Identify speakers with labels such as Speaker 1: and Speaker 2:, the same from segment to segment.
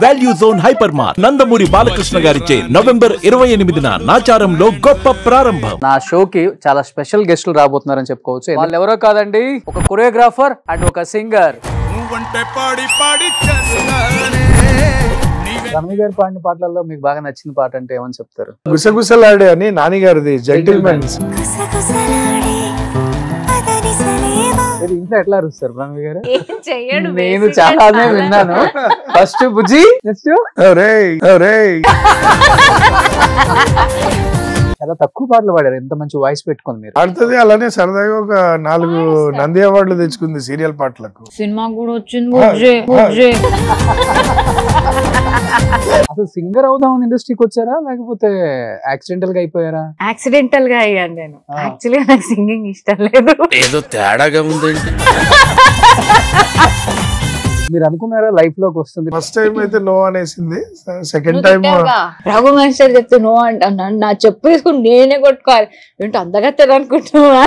Speaker 1: Value zone hyper mart Nandamuri Balakrishna గారిచే November 28న నాచారంలో గొప్ప ప్రారంభం.
Speaker 2: నా షోకి చాలా స్పెషల్ గెస్టులు రాబోతున్నారని చెప్పుకోవచ్చు. వాళ్ళు ఎవరో కాదండి, ఒక కొరియోగ్రాఫర్ అండ్ ఒక సింగర్. రమణి గారు పాడిన పాటలలో మీకు బాగా నచ్చిన పాట అంటే ఏమని చెప్తారు?
Speaker 3: గుసగుసలాడే అని నాని గారిది జెంటిల్మెన్స్.
Speaker 2: ఇంట్లో ఎట్లా అరుస్తారు రమణి గారు? నేను చాలానే విన్నాను. ఫస్ట్ బుజ్జి, నెక్స్ట్ చాలా తక్కువ పాటలు పాడారు. ఎంత మంచి వాయిస్ పెట్టుకుంది మీరు.
Speaker 3: ఆడుతుంది అలానే సరదాగా ఒక 4 నంది అవార్డులు తెచ్చుకుంది సీరియల్ పాటలకు.
Speaker 4: సినిమా కూడా వచ్చింది.
Speaker 2: అసలు సింగర్ అవుదామని ఇండస్ట్రీకి వచ్చారా లేకపోతే యాక్సిడెంటల్ గా అయిపోయారా?
Speaker 4: యాక్సిడెంటల్ గా అయ్యాను నేను. యాక్చువల్లీ నాకు సింగింగ్ ఇష్టం లేదు.
Speaker 1: ఏదో తేడాగా ఉందండి.
Speaker 2: మీరు అనుకున్నారా లైఫ్ లోకి వస్తుంది?
Speaker 3: ఫస్ట్ టైం అయితే నో అనేసింది. సెకండ్ టైం
Speaker 4: రఘు మాస్టర్ చెప్తే నో అంటాను. నా చెప్పు తీసుకుని నేనే కొట్టుకోవాలి. ఏంటో అందగా అనుకుంటున్నా.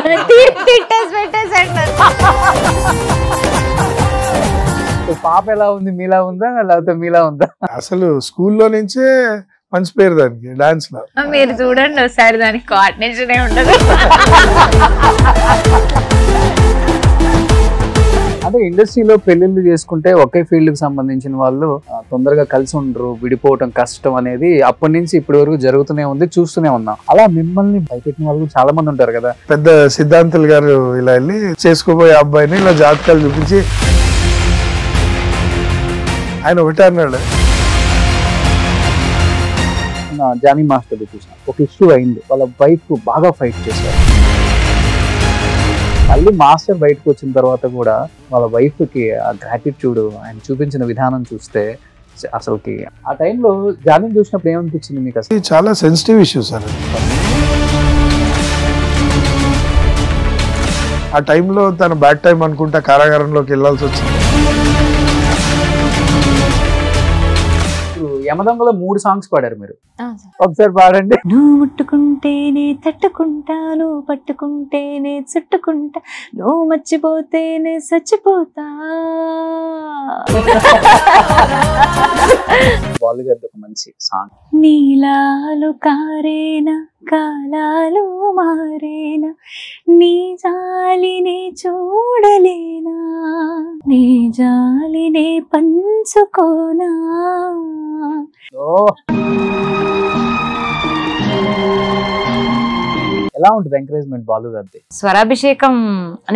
Speaker 2: పాప ఎలా ఉంది? మీలా ఉందా లేకపోతే మీలా ఉందా?
Speaker 3: అసలు స్కూల్లో నుంచే మంచి పేరు దానికి డాన్స్ లో.
Speaker 4: మీరు చూడండి ఒకసారి, దానికి కోఆర్డినేషన్ ఉండదు.
Speaker 2: అంటే ఇండస్ట్రీలో పెళ్లిళ్ళు చేసుకుంటే ఒకే ఫీల్డ్ కి సంబంధించిన వాళ్ళు తొందరగా కలిసి ఉండరు, విడిపోవటం కష్టం అనేది అప్పటి నుంచి ఇప్పటి వరకు జరుగుతూనే ఉంది, చూస్తూనే ఉన్నాం. అలా మిమ్మల్ని భయపెట్టిన వాళ్ళు చాలా మంది ఉంటారు కదా.
Speaker 3: పెద్ద సిద్ధాంతులు గారు ఇలా వెళ్ళి చేసుకోబోయే అబ్బాయిని ఇలా జాతకాలు చూపించి ఆయన ఒకటే అన్నాడు.
Speaker 2: జానీ మాస్టర్ చూసిన ఒక ఇష్యూ అయింది. వాళ్ళ వైఫ్ బాగా ఫైట్ చేశారు. మళ్ళీ మాస్టర్ బయటకు వచ్చిన తర్వాత కూడా వాళ్ళ వైఫ్ కి ఆ గ్రాటిట్యూడ్ ఆయన చూపించిన విధానం చూస్తే అసలుకి ఆ టైంలో జానీ చూసినప్పుడు ఏమనిపించింది మీకు? అసలు
Speaker 3: చాలా సెన్సిటివ్ ఇష్యూ సార్. ఆ టైంలో తన బ్యాడ్ టైం అనుకుంటా కారాగారంలోకి వెళ్ళాల్సి వచ్చింది.
Speaker 2: యమదొంగలో 3 సాంగ్స్ పాడారు మీరు. ఒకసారి పాడండి.
Speaker 4: నువ్వు ముట్టుకుంటేనే తట్టుకుంటాను, పట్టుకుంటేనే చుట్టుకుంటా, నువ్వు మర్చిపోతేనే చచ్చిపోతా.
Speaker 2: బాలు గారి ఒక మంచి సాంగ్.
Speaker 4: నీలాలు కారేనా కాలాలు మారేనా, నీ జాలినే చూడలేనా, నీ జాలినే పంచుకోనా.
Speaker 2: ఎలా ఉంటుంది ఎంకరేజ్మెంట్ బాలు గారి?
Speaker 4: స్వరాభిషేకం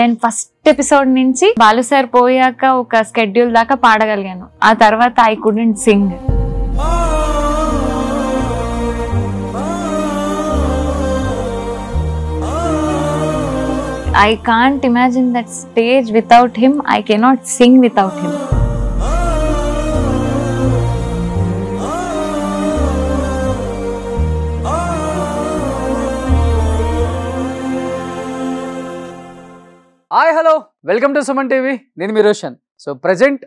Speaker 4: నేను ఫస్ట్ ఎపిసోడ్ నుంచి బాలు సార్ పోయాక ఒక స్కెడ్యూల్ దాకా పాడగలిగాను. ఆ తర్వాత I couldn't Singh. I can't imagine that stage without him. I cannot sing without him.
Speaker 2: Hi hello, welcome to Suman TV. నేను మీ రోషన్. సో ప్రజెంట్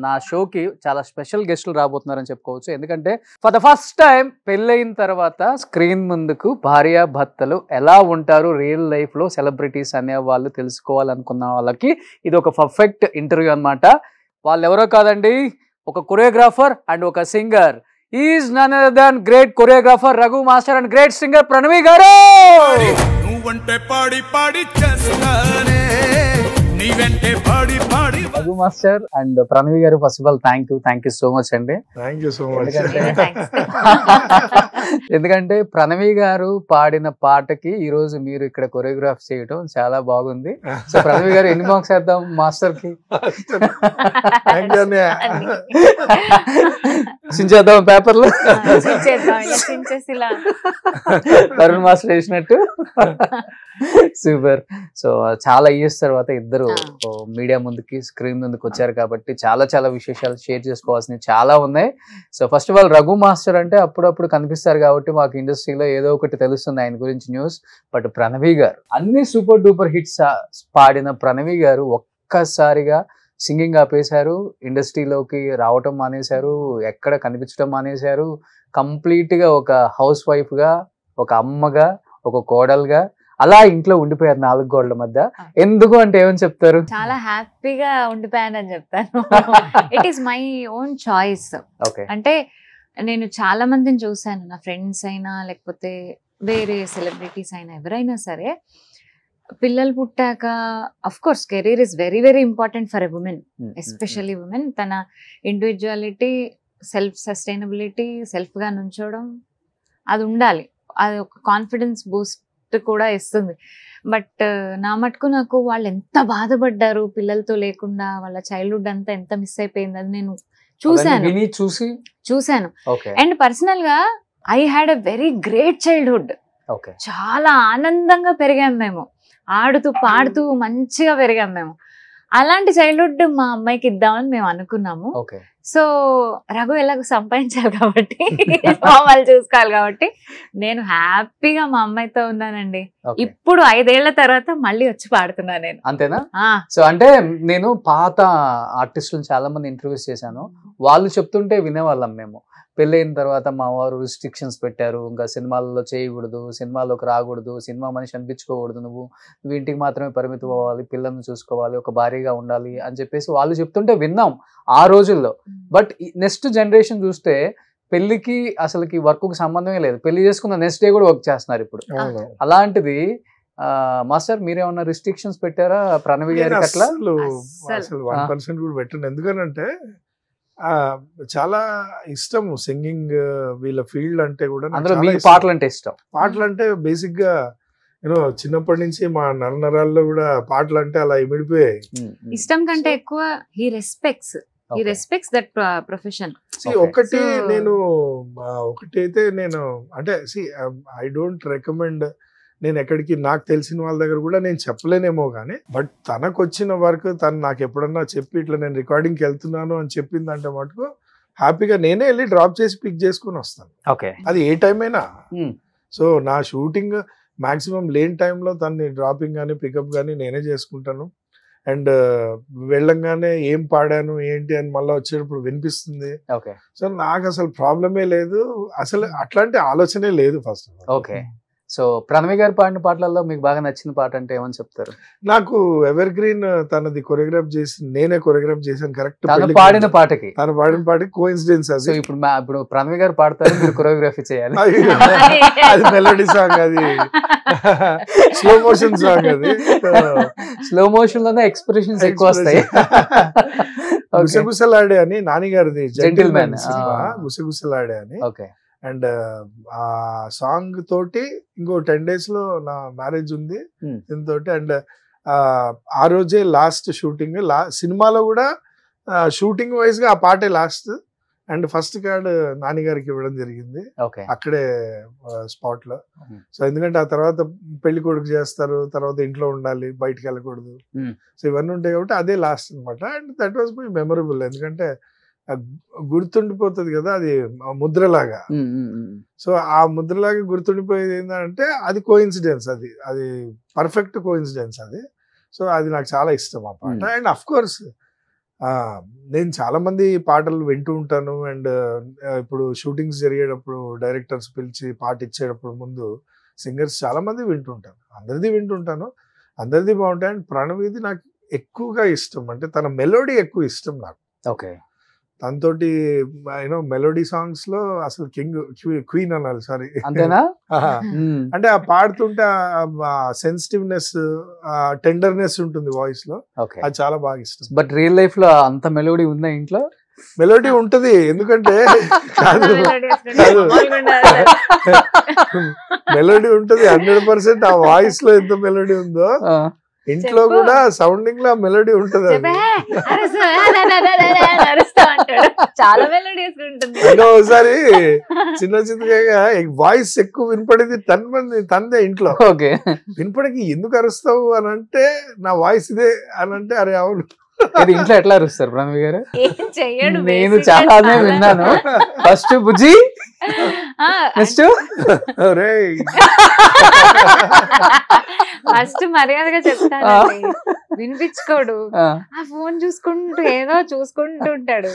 Speaker 2: నా షోకి చాలా స్పెషల్ గెస్టులు రాబోతున్నారని చెప్పుకోవచ్చు. ఎందుకంటే ఫర్ ద ఫస్ట్ టైం పెళ్ళయిన తర్వాత స్క్రీన్ ముందుకు భార్య భర్తలు ఎలా ఉంటారు రియల్ లైఫ్ లో, సెలబ్రిటీస్ అనే వాళ్ళు తెలుసుకోవాలనుకున్న వాళ్ళకి ఇది ఒక పర్ఫెక్ట్ ఇంటర్వ్యూ అన్నమాట. వాళ్ళు ఎవరో కాదండి, ఒక కొరియోగ్రాఫర్ అండ్ ఒక singer. Is none other than great choreographer Raghu master and great singer Pranavi గారు. రఘు మాస్టర్ అండ్ ప్రణవి గారు, first of all thank you so much అండి.
Speaker 3: Thank you so much.
Speaker 2: ఎందుకంటే ప్రణవి గారు పాడిన పాటకి ఈ రోజు మీరు ఇక్కడ కొరియోగ్రాఫ్ చేయడం చాలా బాగుంది. సో ప్రణవి గారు ఎన్ని మార్క్స్ వేద్దాం మాస్టర్ కి? చించేద్దాం పేపర్లు, తరుణ్ మాస్టర్ వేసినట్టు. సూపర్. సో చాలా ఇయర్స్ తర్వాత ఇద్దరు మీడియా ముందుకి, స్క్రీన్ ముందుకు వచ్చారు కాబట్టి చాలా విశేషాలు షేర్ చేసుకోవాల్సినవి చాలా ఉన్నాయి. So first of all Raghu master అంటే అప్పుడప్పుడు కనిపిస్తారు కాబట్టి మాకు ఇండస్ట్రీలో ఏదో ఒకటి తెలుస్తుంది ఆయన గురించి న్యూస్. బట్ ప్రణవి గారు అన్ని సూపర్ డూపర్ హిట్స్ పాడిన ప్రణవి గారు ఒక్కసారిగా సింగింగ్ ఆపేశారు, ఇండస్ట్రీలోకి రావటం మానేశారు, ఎక్కడ కనిపించడం మానేశారు. కంప్లీట్ గా ఒక హౌస్ వైఫ్ గా, ఒక అమ్మగా, ఒక కోడలుగా, అలా ఇంట్లో ఉండిపోయారు 4 గోడల మధ్య. ఎందుకు అంటే ఏమని చెప్తారు?
Speaker 4: చాలా హ్యాపీగా ఉండిపోయానని చెప్తాను. It is my own choice. అంటే నేను చాలా మందిని చూసాను, నా ఫ్రెండ్స్ అయినా లేకపోతే వేరే సెలబ్రిటీస్ అయినా ఎవరైనా సరే, పిల్లలు పుట్టాక of course career is very very important for a women, especially women. తన ఇండివిజువాలిటీ, సెల్ఫ్ సస్టైనబిలిటీ, సెల్ఫ్గా నుంచోవడం అది ఉండాలి. అది ఒక కాన్ఫిడెన్స్ బూస్ట్ కూడా ఇస్తుంది. బట్ నా మటుకు నాకు వాళ్ళు ఎంత బాధపడ్డారు పిల్లలతో లేకుండా, వాళ్ళ చైల్డ్హుడ్ అంతా ఎంత మిస్ అయిపోయింది అది నేను చూసాను. అండ్ పర్సనల్ గా I had a very great childhood. చాలా ఆనందంగా పెరిగాం మేము, ఆడుతూ పాడుతూ మంచిగా పెరిగాం మేము. అలాంటి చైల్డ్హుడ్ మా అమ్మాయికి ఇద్దామని మేము అనుకున్నాము. సో రఘు ఎలాగో సంపాదించాలి కాబట్టి, వాళ్ళు చూసుకోవాలి కాబట్టి నేను హ్యాపీగా మా అమ్మాయితో ఉన్నానండి. ఇప్పుడు 5 ఏళ్ల తర్వాత మళ్ళీ వచ్చి పాడుతున్నా నేను.
Speaker 2: అంతేనా? సో అంటే నేను పాత ఆర్టిస్టులను చాలా మంది ఇంటర్వ్యూస్ చేశాను. వాళ్ళు చెప్తుంటే వినేవాళ్ళం మేము. పెళ్ళైన తర్వాత మా వారు రిస్ట్రిక్షన్స్ పెట్టారు, ఇంకా సినిమాల్లో చేయకూడదు, సినిమాలోకి రాకూడదు, సినిమా మనిషి అనిపించుకోకూడదు, నువ్వు ఇంటికి మాత్రమే పరిమితం అవ్వాలి, పిల్లల్ని చూసుకోవాలి, ఒక భార్యగా ఉండాలి అని చెప్పేసి వాళ్ళు చెప్తుంటే విన్నాం ఆ రోజుల్లో. బట్ నెక్స్ట్ జనరేషన్ చూస్తే పెళ్లికి అసలుకి వర్క్ కి సంబంధమే లేదు, పెళ్లి చేసుకున్న నెక్స్ట్ డే కూడా వర్క్ చేస్తున్నారు ఇప్పుడు. అలాంటిది మాస్టర్ మీరేమన్నా రిస్ట్రిక్షన్స్ పెట్టారా ప్రణవి గారికి? అట్లా
Speaker 3: అసలు 1% కూడా పెట్టండి. ఎందుకనంటే చాలా ఇష్టం సింగింగ్, వీళ్ళ ఫీల్డ్ అంటే కూడా.
Speaker 2: పాటలు అంటే ఇష్టం.
Speaker 3: పాటలు అంటే బేసిక్ గా చిన్నప్పటి నుంచి మా నరనరాల్లో కూడా పాటలు అంటే అలా ఇమిడిపోయాయి.
Speaker 4: ఇష్టం కంటే ఎక్కువ హీ రెస్పెక్ట్స్ దట్ ప్రొఫెషన్.
Speaker 3: ఒకటి అయితే నేను అంటే ఐ డోంట్ రికమెండ్, నేను ఎక్కడికి నాకు తెలిసిన వాళ్ళ దగ్గర కూడా నేను చెప్పలేనేమో కానీ, బట్ తనకు వచ్చిన వర్క్ తను నాకు ఎప్పుడన్నా చెప్పి ఇట్లా నేను రికార్డింగ్కి వెళ్తున్నాను అని చెప్పిందంటే మటుకు హ్యాపీగా నేనే వెళ్ళి డ్రాప్ చేసి పిక్ చేసుకుని వస్తాను. అది ఏ టైం అయినా. సో నా షూటింగ్ మాక్సిమం లేని టైంలో తనని డ్రాపింగ్ కానీ పికప్ కానీ నేనే చేసుకుంటాను. అండ్ వెళ్ళంగానే ఏం పాడాను ఏంటి అని మళ్ళీ వచ్చేటప్పుడు వినిపిస్తుంది. సో నాకు అసలు ప్రాబ్లమే లేదు, అసలు అట్లాంటి ఆలోచనే లేదు ఫస్ట్.
Speaker 2: సో ప్రణవి గారు పాడిన పాటలలో మీకు బాగా నచ్చిన పాట అంటే ఏమని చెప్తారు?
Speaker 3: నాకు ఎవర్ గ్రీన్ తనది కొరియోగ్రాఫ్ చేసి నేనే కొరియోగ్రాఫ్ చేశాను. కరెక్ట్
Speaker 2: పాడిన పాటకి
Speaker 3: కోఇన్సిడెన్స్. అది
Speaker 2: ఇప్పుడు ప్రణవి గారు పాడతారు, మీరు కొరియోగ్రఫీ చేయాలి.
Speaker 3: అది మెలోడీ సాంగ్, అది స్లో మోషన్ సాంగ్. అది
Speaker 2: స్లో మోషన్ లోనే ఎక్స్ప్రెషన్స్ ఎక్కువ వస్తాయి.
Speaker 3: గుసగుసలాడే అని నాని గారిది జెంటిల్మెన్ సినిమా, గుసగుసలాడే అని. అండ్ ఆ సాంగ్ తోటి ఇంకో 10 days లో నా మ్యారేజ్ ఉంది దీంతో. అండ్ ఆ రోజే లాస్ట్ షూటింగ్. సినిమాలో కూడా షూటింగ్ వైజ్ గా ఆ పాటే last. And first card Nani గారికి ఇవ్వడం జరిగింది అక్కడే స్పాట్ లో. సో ఎందుకంటే ఆ తర్వాత పెళ్లి కొడుకు చేస్తారు, తర్వాత ఇంట్లో ఉండాలి, బయటకు వెళ్ళకూడదు. సో ఇవన్నీ ఉంటాయి కాబట్టి అదే లాస్ట్ అనమాట. And that was my memorable, ఎందుకంటే గుర్తుండిపోతుంది కదా, అది ముద్రలాగా. సో ఆ ముద్రలాగా గుర్తుండిపోయేది ఏంటంటే అది కోఇన్సిడెన్స్, అది పర్ఫెక్ట్ కోఇన్సిడెన్స్ అది. సో అది నాకు చాలా ఇష్టం ఆ పాట. అండ్ అఫ్ కోర్స్ నేను చాలా మంది పాటలు వింటూ ఉంటాను. అండ్ ఇప్పుడు షూటింగ్స్ జరిగేటప్పుడు డైరెక్టర్స్ పిలిచి పాట ఇచ్చేటప్పుడు ముందు సింగర్స్ చాలా మంది వింటుంటాను, అందరిది వింటుంటాను, అందరిది బాగుంటాయి. అండ్ ప్రణవిది నాకు ఎక్కువగా ఇష్టం, అంటే తన మెలోడీ ఎక్కువ ఇష్టం నాకు. తనతోటి మెలోడీ సాంగ్స్ లో అసలు క్వీన్ అనాలి, సారీ.
Speaker 2: అంతేనా?
Speaker 3: అంటే ఆ పాడుతుంటే సెన్సిటివ్నెస్, టెండర్నెస్ ఉంటుంది వాయిస్ లో, అది చాలా బాగా ఇష్టం.
Speaker 2: బట్ రియల్ లైఫ్ లో అంత మెలోడీ ఉందా ఇంట్లో?
Speaker 3: మెలోడీ ఉంటది, ఎందుకంటే మెలోడీ ఉంటది 100%. ఆ వాయిస్ లో ఎంత మెలోడీ ఉందో ఇంట్లో కూడా సౌండింగ్ లో మెలోడీ ఉంటది. ఒకసారి చిన్న చిన్నగా వాయిస్ ఎక్కువ వినపడేది తందే ఇంట్లో. వినపడికి ఎందుకు అరుస్తావు అని అంటే, నా వాయిస్ ఇదే అని అంటే, అరే అవును.
Speaker 2: ఇంట్లో ఎట్లా అరుస్తారు ప్రణవి గారు? నేను చాలా విన్నాను. ఫస్ట్ బుజ్జి, నెక్స్ట్
Speaker 4: ఫస్ట్ మర్యాదగా చెప్తాను, వినిపించుకోడు, ఆ ఫోన్ చూసుకుంటూ ఏదో చూసుకుంటూ ఉంటాడు.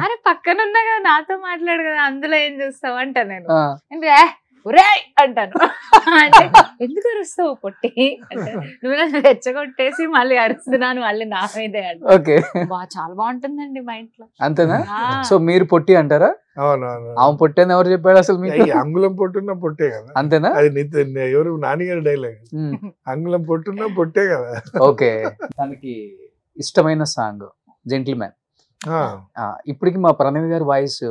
Speaker 4: అరే పక్కన ఉన్నా కదా, నాతో మాట్లాడు కదా, అందులో ఏం చూస్తావు అంట. నేను ఒరే అంటాను. అంటే ఎందుకు అరుస్తావు పొట్టి అంటే నువ్వు నన్ను రెచ్చగొట్టేసి మళ్ళీ అరుస్తున్నాను మళ్ళీ నా మీదే అంటే.
Speaker 2: ఓకే,
Speaker 4: చాలా బాగుంటుందండి మా ఇంట్లో.
Speaker 2: అంతేనా? సో మీరు పొట్టి అంటారా?
Speaker 3: అవునవును.
Speaker 2: ఆమె పొట్టి అని ఎవరు చెప్పాడు అసలు మీకు?
Speaker 3: అంగుళం పొట్టున్న పొట్టే కదా.
Speaker 2: అంతేనా?
Speaker 3: అది ఎవరు నాన్నగారి డైలాగ్, అంగుళం పొట్టున్న పొట్టే కదా.
Speaker 2: ఓకే, తనకి ఇష్టమైన సాంగ్ జెంటిల్మెన్. ఇప్పటికి మా ప్రణవి గారి వాయిస్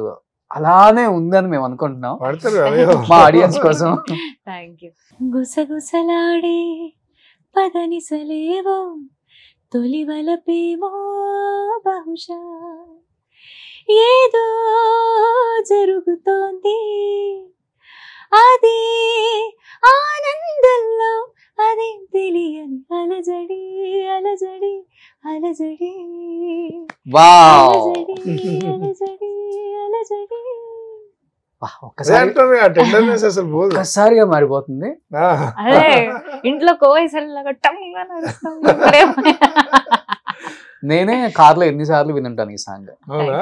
Speaker 2: అలానే ఉందని మేము అనుకుంటున్నాం మా ఆడియన్స్ కోసం.
Speaker 4: Thank you. గుసగుసలాడే పదనిసలేవో తొలివలపేమో బహుశా ఏదో జరుగుతోంది అదే ఆనందంలో అదే తెలియని అలజడి అలజడి అలజడి అలజడి అలజడి.
Speaker 2: ఒక్కసారిగా మారిపోతుంది.
Speaker 4: అదే ఇంట్లో కోవైసల్లాగా టంగా
Speaker 2: నేనే కార్లో ఎన్నిసార్లు వినుంటాను ఈ సాంగ్,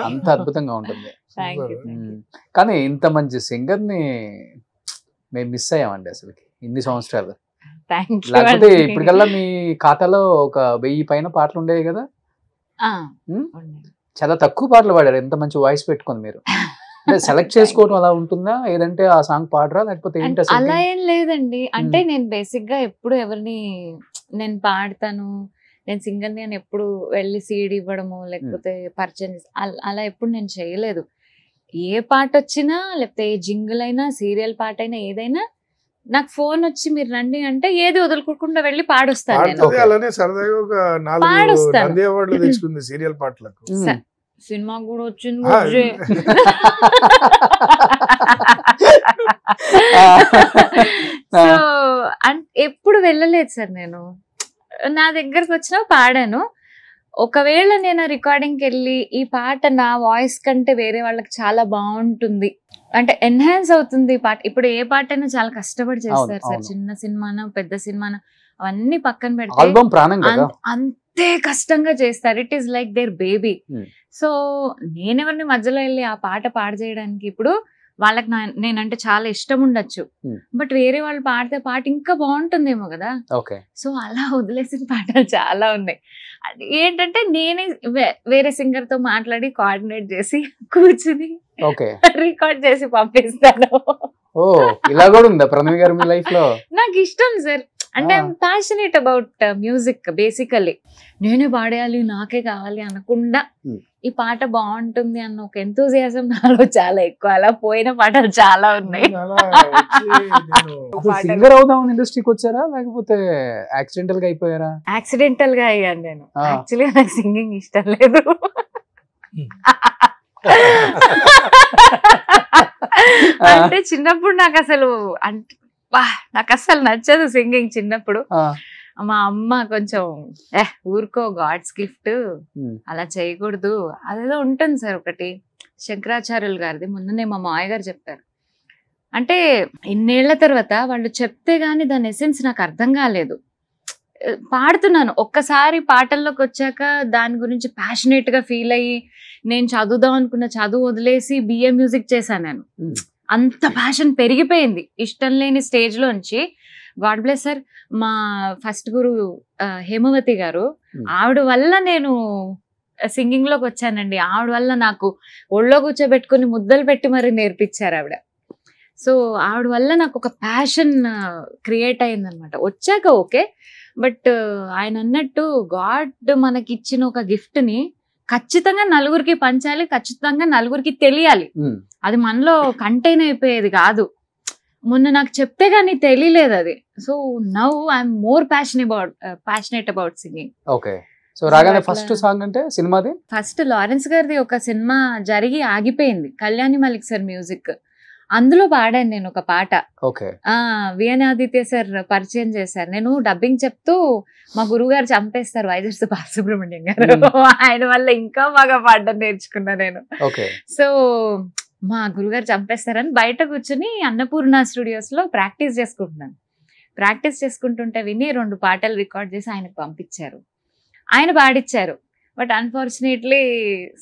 Speaker 2: అంత అద్భుతంగా ఉంటుంది. కానీ ఇంత మంచి సింగర్ ని మేము మిస్ అయ్యామండి అసలుకి ఇన్ని సంవత్సరాలు. లేకపోతే ఇప్పటికల్లా మీ ఖాతాలో ఒక 1000 పైన పాటలు ఉండేవి కదా. చాలా తక్కువ పాటలు పాడారు ఎంత మంచి వాయిస్ పెట్టుకొని. మీరు సెలెక్ట్ చేసుకోవడం అలా ఉంటుందా, ఏదంటే ఆ సాంగ్ పాడరా లేకపోతే ఏంటి?
Speaker 4: అలా ఏం లేదండి. అంటే నేను బేసిక్ గా ఎప్పుడు ఎవరిని నేను పాడతాను, నేను సింగర్ ని అని ఎప్పుడు వెళ్ళి సీడీ ఇవ్వడము లేకపోతే పరిచయం అలా ఎప్పుడు నేను చేయలేదు. ఏ పాట వచ్చినా లేకపోతే ఏ జింగిల్ అయినా సీరియల్ పాట అయినా ఏదైనా నాకు ఫోన్ వచ్చి మీరు రండి అంటే ఏది వదులుకోకుండా వెళ్ళి పాడొస్తాను.
Speaker 3: సీరియల్ పాటలకు
Speaker 4: సినిమా కూడా వచ్చింది. సో ఎప్పుడు వెళ్ళలేదు సార్ నేను. నా దగ్గరకు వచ్చినా పాడాను. ఒకవేళ నేను రికార్డింగ్కి వెళ్ళి ఈ పాట నా వాయిస్ కంటే వేరే వాళ్ళకి చాలా బాగుంటుంది అంటే ఎన్హాన్స్ అవుతుంది పాట. ఇప్పుడు ఏ పాట అయినా చాలా కష్టపడి చేస్తారు సార్, చిన్న సినిమానో పెద్ద సినిమానో అవన్నీ పక్కన పెడితే అంతే కష్టంగా చేస్తారు. It is like there baby. So నేనెవరిని మధ్యలో వెళ్ళి ఆ పాట పాట చేయడానికి, ఇప్పుడు వాళ్ళకి నేనంటే చాలా ఇష్టం ఉండొచ్చు, బట్ వేరే వాళ్ళు పాడితే పాట ఇంకా బాగుంటుందేమో కదా. సో అలా వదిలేసిన పాటలు చాలా ఉన్నాయి. అది ఏంటంటే నేనే వేరే సింగర్ తో మాట్లాడి కోఆర్డినేట్ చేసి కూర్చుని రికార్డ్ చేసి పంపిస్తాను.
Speaker 2: ఇలా కూడా ఉందా ప్రణవి గారు మీ లైఫ్ లో?
Speaker 4: నాకు ఇష్టం సార్, అంటే I'm passionate about music. Basically నేనే పాడేయాలి నాకే కావాలి అనకుండా ఈ పాట బాగుంటుంది అన్న ఒక ఎంతూజియాజం నాలో చాలా ఎక్కువ. అలా పోయిన పాటలు చాలా ఉన్నాయి.
Speaker 2: సింగర్ అవుదాం ఇండస్ట్రీకి వచ్చారా లేకపోతే యాక్సిడెంటల్ గా అయిపోయారా?
Speaker 4: యాక్సిడెంటల్ గా అయ్యాను నేను. యాక్చువల్లీ నాకు సింగింగ్ ఇష్టం లేదు. అంటే చిన్నప్పుడు నాకు అసలు నాకు అసలు నచ్చదు సింగింగ్. చిన్నప్పుడు మా అమ్మ కొంచెం ఊరుకో గాడ్స్ గిఫ్ట్ అలా చేయకూడదు అదేదో ఉంటుంది సార్. ఒకటి శంకరాచార్యులు గారిది మొన్ననే మా మాయ గారు చెప్పారు. అంటే ఇన్నేళ్ల తర్వాత వాళ్ళు చెప్తే గానీ దాని ఎసెన్స్ నాకు అర్థం కాలేదు. పాడుతున్నాను, ఒక్కసారి పాటల్లోకి వచ్చాక దాని గురించి ప్యాషనేట్ గా ఫీల్ అయ్యి నేను చదువుదాం అనుకున్న చదువు వదిలేసి BA మ్యూజిక్ చేశాను నేను. అంత ప్యాషన్ పెరిగిపోయింది ఇష్టం లేని స్టేజ్ లోంచి. గాడ్ బ్లెస్ సార్, మా ఫస్ట్ గురు హేమవతి గారు, ఆవిడ వల్ల నేను సింగింగ్ లోకి వచ్చానండి. ఆవిడ వల్ల నాకు ఒళ్ళో కూర్చోబెట్టుకుని ముద్దలు పెట్టి మరి నేర్పించారు ఆవిడ. సో ఆవిడ వల్ల నాకు ఒక ప్యాషన్ క్రియేట్ అయిందనమాట. వచ్చాక ఓకే, బట్ ఆయన అన్నట్టు గాడ్ మనకి ఇచ్చిన ఒక గిఫ్ట్ ని ఖచ్చితంగా నలుగురికి పంచాలి, ఖచ్చితంగా నలుగురికి తెలియాలి. అది మనలో కంటైన్ అయిపోయేది కాదు. మొన్న నాకు చెప్తే గానీ తెలియలేదు అది. So now I'm more passionate about singing.
Speaker 2: Okay. So రాగానే ఫస్ట్ సాంగ్ అంటే సినిమాది?
Speaker 4: ఫస్ట్ లారెన్స్ గారిది ఒక సినిమా జరిగి ఆగిపోయింది, కళ్యాణి మలిక్ సార్ మ్యూజిక్. అందులో పాడాను నేను ఒక పాట. విఎన్ ఆదిత్య సార్ పరిచయం చేశారు. నేను డబ్బింగ్ చెప్తూ మా గురువు గారు చంపేస్తారు వైజర్స్ బాలసుబ్రహ్మణ్యం గారు. ఆయన వల్ల ఇంకా బాగా పాడడం నేర్చుకున్నా నేను. సో మా గురుగారు చంపేస్తారని బయట కూర్చుని అన్నపూర్ణ స్టూడియోస్ లో ప్రాక్టీస్ చేసుకుంటున్నాను. ప్రాక్టీస్ చేసుకుంటుంటే విని 2 పాటలు రికార్డ్ చేసి ఆయనకు పంపించారు. ఆయన పాడిచ్చారు. బట్ అన్ఫార్చునేట్లీ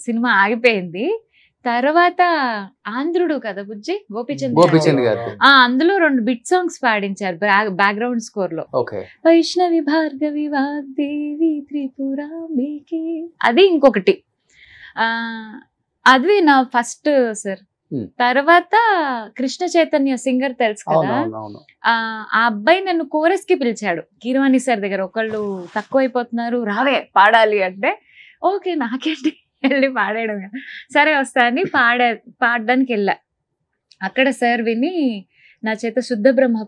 Speaker 4: సినిమా ఆగిపోయింది. తర్వాత ఆంధ్రుడు కదా బుజ్జి, గోపిచంద్
Speaker 2: గోపిచంద్ గారు.
Speaker 4: అందులో 2 బిట్ సాంగ్స్ పాడించారు బ్యాక్గ్రౌండ్ స్కోర్ లో. వైష్ణవి భార్గవి వాగ్దేవి త్రిపురాంబికే, అది ఇంకొకటి. అది నా ఫస్ట్ సార్. తర్వాత కృష్ణ చైతన్య సింగర్ తెలుసు కదా, ఆ అబ్బాయి నన్ను కోరస్ కి పిలిచాడు కీరవాణి సార్ దగ్గర. ఒకళ్ళు తక్కువ అయిపోతున్నారు, రావే పాడాలి అంటే, ఓకే నాకేంటి వెళ్ళి పాడేయడం, సరే వస్తా అని పాడడానికి వెళ్ళా. అక్కడ సార్ విని నా చేత శుద్ధ బ్రహ్మ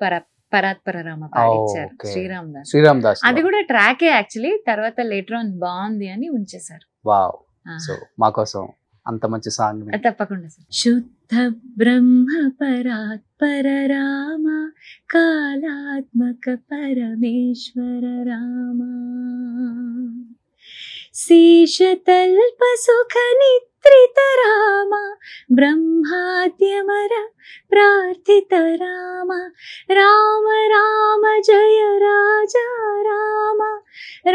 Speaker 4: పరాత్పర రామ పాడించారు, శ్రీరామ్ దాస్. అది కూడా ట్రాకే యాక్చువల్లీ. తర్వాత లేటర్ ఆన్ బాగుంది అని ఉంచేశారు.
Speaker 2: వావ్. సో మాకోసం అంత మంచి సాంగ్
Speaker 4: తప్పకుండా సార్. శుద్ధ బ్రహ్మ పరాత్పర రామ కాలాత్మక పరమేశ్వర రామ శేషతల్ప సుఖ నిత్రిత రామ బ్రహ్మాద్యమర ప్రార్థిత రామ రామ రామ జయ రాజా రామ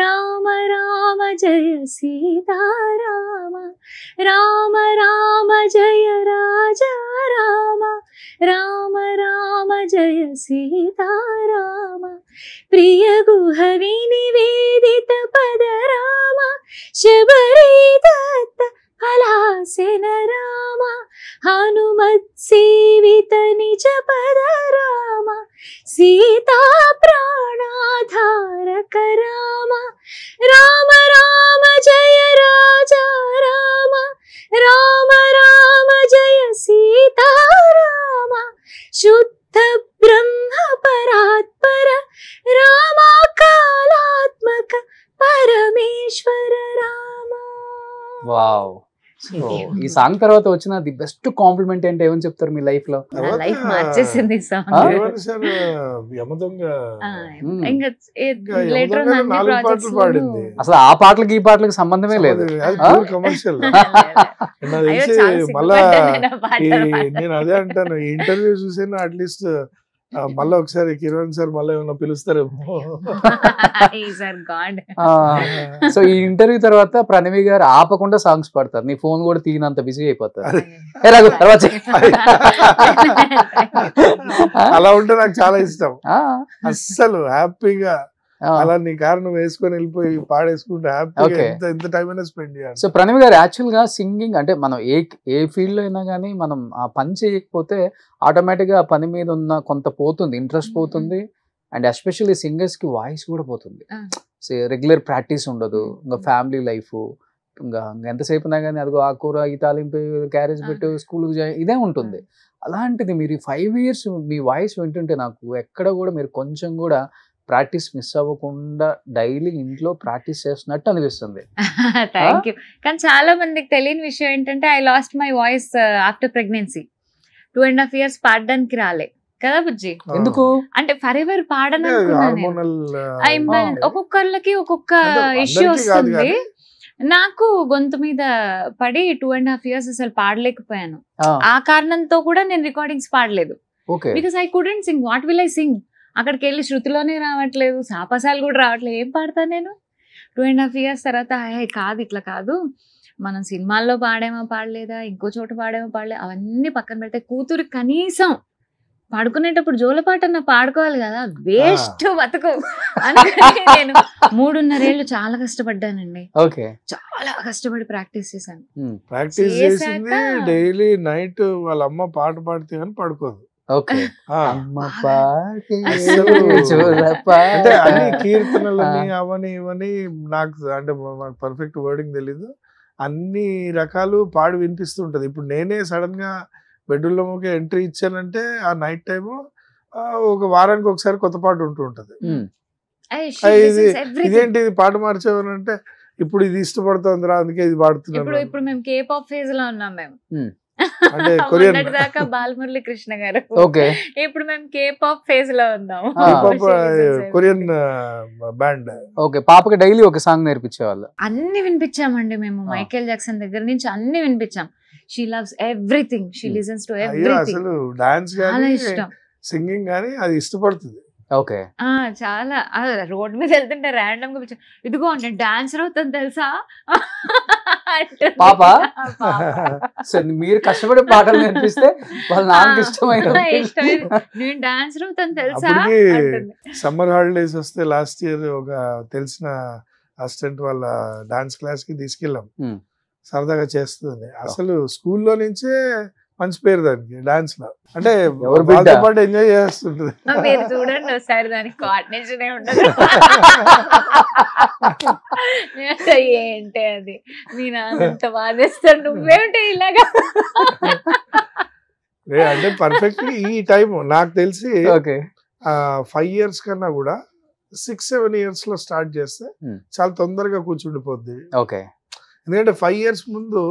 Speaker 4: రామ రామ జయ సీతారామ రామ రామ జయ రాజా రామ రామ రామ జయ సీతారామ ప్రియ గుహ వినివేదిత పద రామ శబరి దత్త ఫలాసెన రామ హనుమత్ సేవిత నిజ పద రామ సీతా ప్రాణాధారక రామ రామ రామ జయ రాజా రామ రామ రామ జయ సీతారామ శుద్ధ బ్రహ్మ పరాత్పర రామ కాలాత్మక పరమేశ్వర రామ.
Speaker 2: వావ్. ఈ సాంగ్ తర్వాత వచ్చిన ది బెస్ట్ కాంప్లిమెంట్ అంటే ఏమని చెప్తారు మీ లైఫ్ లో?
Speaker 4: లైఫ్ మార్చేసింది సాంగ్.
Speaker 2: అసలు ఆ పాటలకి ఈ పాటలకి సంబంధమే లేదు.
Speaker 3: కమర్షియల్. మళ్ళా నేను అదే అంటాను, ఇంటర్వ్యూ చూసాను, అట్లీస్ట్ మళ్ళీ ఒకసారి కిరణ్ సార్ మళ్ళీ ఏమన్నా పిలుస్తారేమో.
Speaker 2: సో ఈ ఇంటర్వ్యూ తర్వాత ప్రణవి గారు ఆపకుండా సాంగ్స్ పాడతారు, నీ ఫోన్ కూడా తీయనంత బిజీ అయిపోతారు.
Speaker 3: అలా ఉంటే నాకు చాలా ఇష్టం. అస్సలు హ్యాపీగా అలా నీ కారణం వేసుకొని వెళ్ళిపోయి పాడేసుకుంటే హ్యాపీగా ఎంత టైం అయినా స్పెండ్ చేయాలి.
Speaker 2: సో ప్రణవి గారు యాక్చువల్ గా సింగింగ్ అంటే మనం ఏ ఫీల్డ్ లో అయినా కానీ మనం ఆ పని చేయకపోతే ఆటోమేటిక్ గా ఆ పని మీద ఉన్న కొంత పోతుంది, ఇంట్రెస్ట్ పోతుంది. అండ్ ఎస్పెషల్లీ సింగర్స్ కి వాయిస్ కూడా పోతుంది. రెగ్యులర్ ప్రాక్టీస్ ఉండదు, ఇంకా ఫ్యామిలీ లైఫ్, ఇంకా ఎంతసేపు ఉన్నా కానీ అదిగో ఆ కూర ఈ తాలింపు క్యారేజ్ పెట్టు స్కూల్కి ఇదే ఉంటుంది. అలాంటిది మీరు 5 years మీ వాయిస్ వింటుంటే నాకు ఎక్కడ కూడా మీరు కొంచెం కూడా ప్రాక్టీస్ మిస్ అవ్వకుండా డైలీ ఇంట్లో ప్రాక్టీస్ చేస్తున్నట్టు అనిపిస్తుంది.
Speaker 4: Thank you. కానీ చాలా మందికి తెలియని విషయం ఏంటంటే I lost my voice after pregnancy. 2.5 years పాడడానికి రాలే కదా బుజ్జి.
Speaker 2: ఎందుకు
Speaker 4: అంటే ఫర్ ఎవర్ పాడను అనుకున్నాను. ఒక్కొక్కళ్ళకి ఒక్కొక్క ఇష్యూ వస్తుంది. నాకు గొంతు మీద పడి 2.5 years అసలు పాడలేకపోయాను. ఆ కారణంతో కూడా నేను రికార్డింగ్స్ పాడలేదు. Because I couldn't sing. What will I sing? అక్కడికి వెళ్ళి శృతిలోనే రావట్లేదు, సాపసాలు కూడా రావట్లేదు, ఏం పాడతాను నేను? 2.5 years తర్వాత కాదు ఇట్లా కాదు, మనం సినిమాల్లో పాడేమో పాడలేదా, ఇంకో చోట పాడేమో పాడలేదు, అవన్నీ పక్కన పెడితే కూతురు కనీసం పడుకునేటప్పుడు జోలపాటన్నా పాడుకోవాలి కదా, వేస్ట్ బతుకు అనుకుని నేను 3.5 years చాలా కష్టపడ్డానండి. చాలా కష్టపడి ప్రాక్టీస్ చేశాను.
Speaker 3: ప్రాక్టీస్ చేసింది డైలీ నైట్ వాళ్ళ అమ్మ పాట పాడితే కానీ పడుకోదు. అంటే అన్ని కీర్తనలని అవని ఇవని నాకు అంటే పర్ఫెక్ట్ వర్డింగ్ తెలీదు, అన్ని రకాలు పాడి వినిపిస్తుంటది. ఇప్పుడు నేనే సడన్ గా బెడ్రూమ్లోకి ఎంట్రీ ఇచ్చానంటే ఆ నైట్ టైము ఒక వారానికి ఒకసారి కొత్త పాట ఉంటూ ఉంటది. ఇదేంటి ఇది పాట మార్చేవారంటే ఇప్పుడు ఇది ఇష్టపడుతుంది రా అందుకే ఇది పాడుతున్నాను.
Speaker 4: ఇప్పుడు మేము కేపాప్ ఫేజ్ లో ఉన్నాం. మేము
Speaker 3: అంటే కొరియన్
Speaker 4: దాకా బాలమురళి కృష్ణ గారు, ఇప్పుడు మేము కేపాప్ ఫేజ్ లో ఉన్నాము.
Speaker 3: Korean band.
Speaker 2: ఓకే, పాపకి డైలీ ఒక సాంగ్ నేర్పించేవాళ్ళు.
Speaker 4: అన్ని వినిపించామండి మేము. మైకేల్ జాక్సన్ దగ్గర నుంచి అన్ని వినిపించాం. She loves everything, she listens to everything.
Speaker 3: అసలు డాన్స్ గానీ సింగింగ్ గానీ అది ఇష్టపడుతుంది.
Speaker 2: ఓకే,
Speaker 4: చాలా రోడ్ మీద వెళ్తుంటే ర్యాండమ్ గా ఇదిగో నేను డాన్సర్ అవుతాను తెలుసా
Speaker 2: పాప సో మీరు కష్టపడే పాటలు నేర్పిస్తే వాళ్ళ నాన్నకి ఇష్టమైన
Speaker 4: నేను డాన్స్ రూమ్ తెలుసా.
Speaker 3: సమ్మర్ హాలిడేస్ వస్తే లాస్ట్ ఇయర్ ఒక తెలిసిన అసిస్టెంట్ వాళ్ళ డాన్స్ క్లాస్ కి తీసుకెళ్ళాం, సరదాగా చేస్తుంది. అసలు స్కూల్లో నుంచే మంచి పేరు దానికి డాన్స్ లో, అంటే వాళ్ళతో పాటు ఎంజాయ్ చేస్తుంటది.
Speaker 4: మీరు చూడండి ఒకసారి దానికి కోఆర్డినేషన్ ఉండదు. ఏంటి అది మీ నాన్నంత బాధేస్తాడు, నువ్వేంటి ఇలాగా.
Speaker 3: అంటే పర్ఫెక్ట్ ఈ టైం నాకు తెలిసి 5 years కన్నా కూడా 6-7 years లో స్టార్ట్ చేస్తే చాలా తొందరగా కూర్చుండిపోద్ది. ఎందుకంటే 5 years ముందు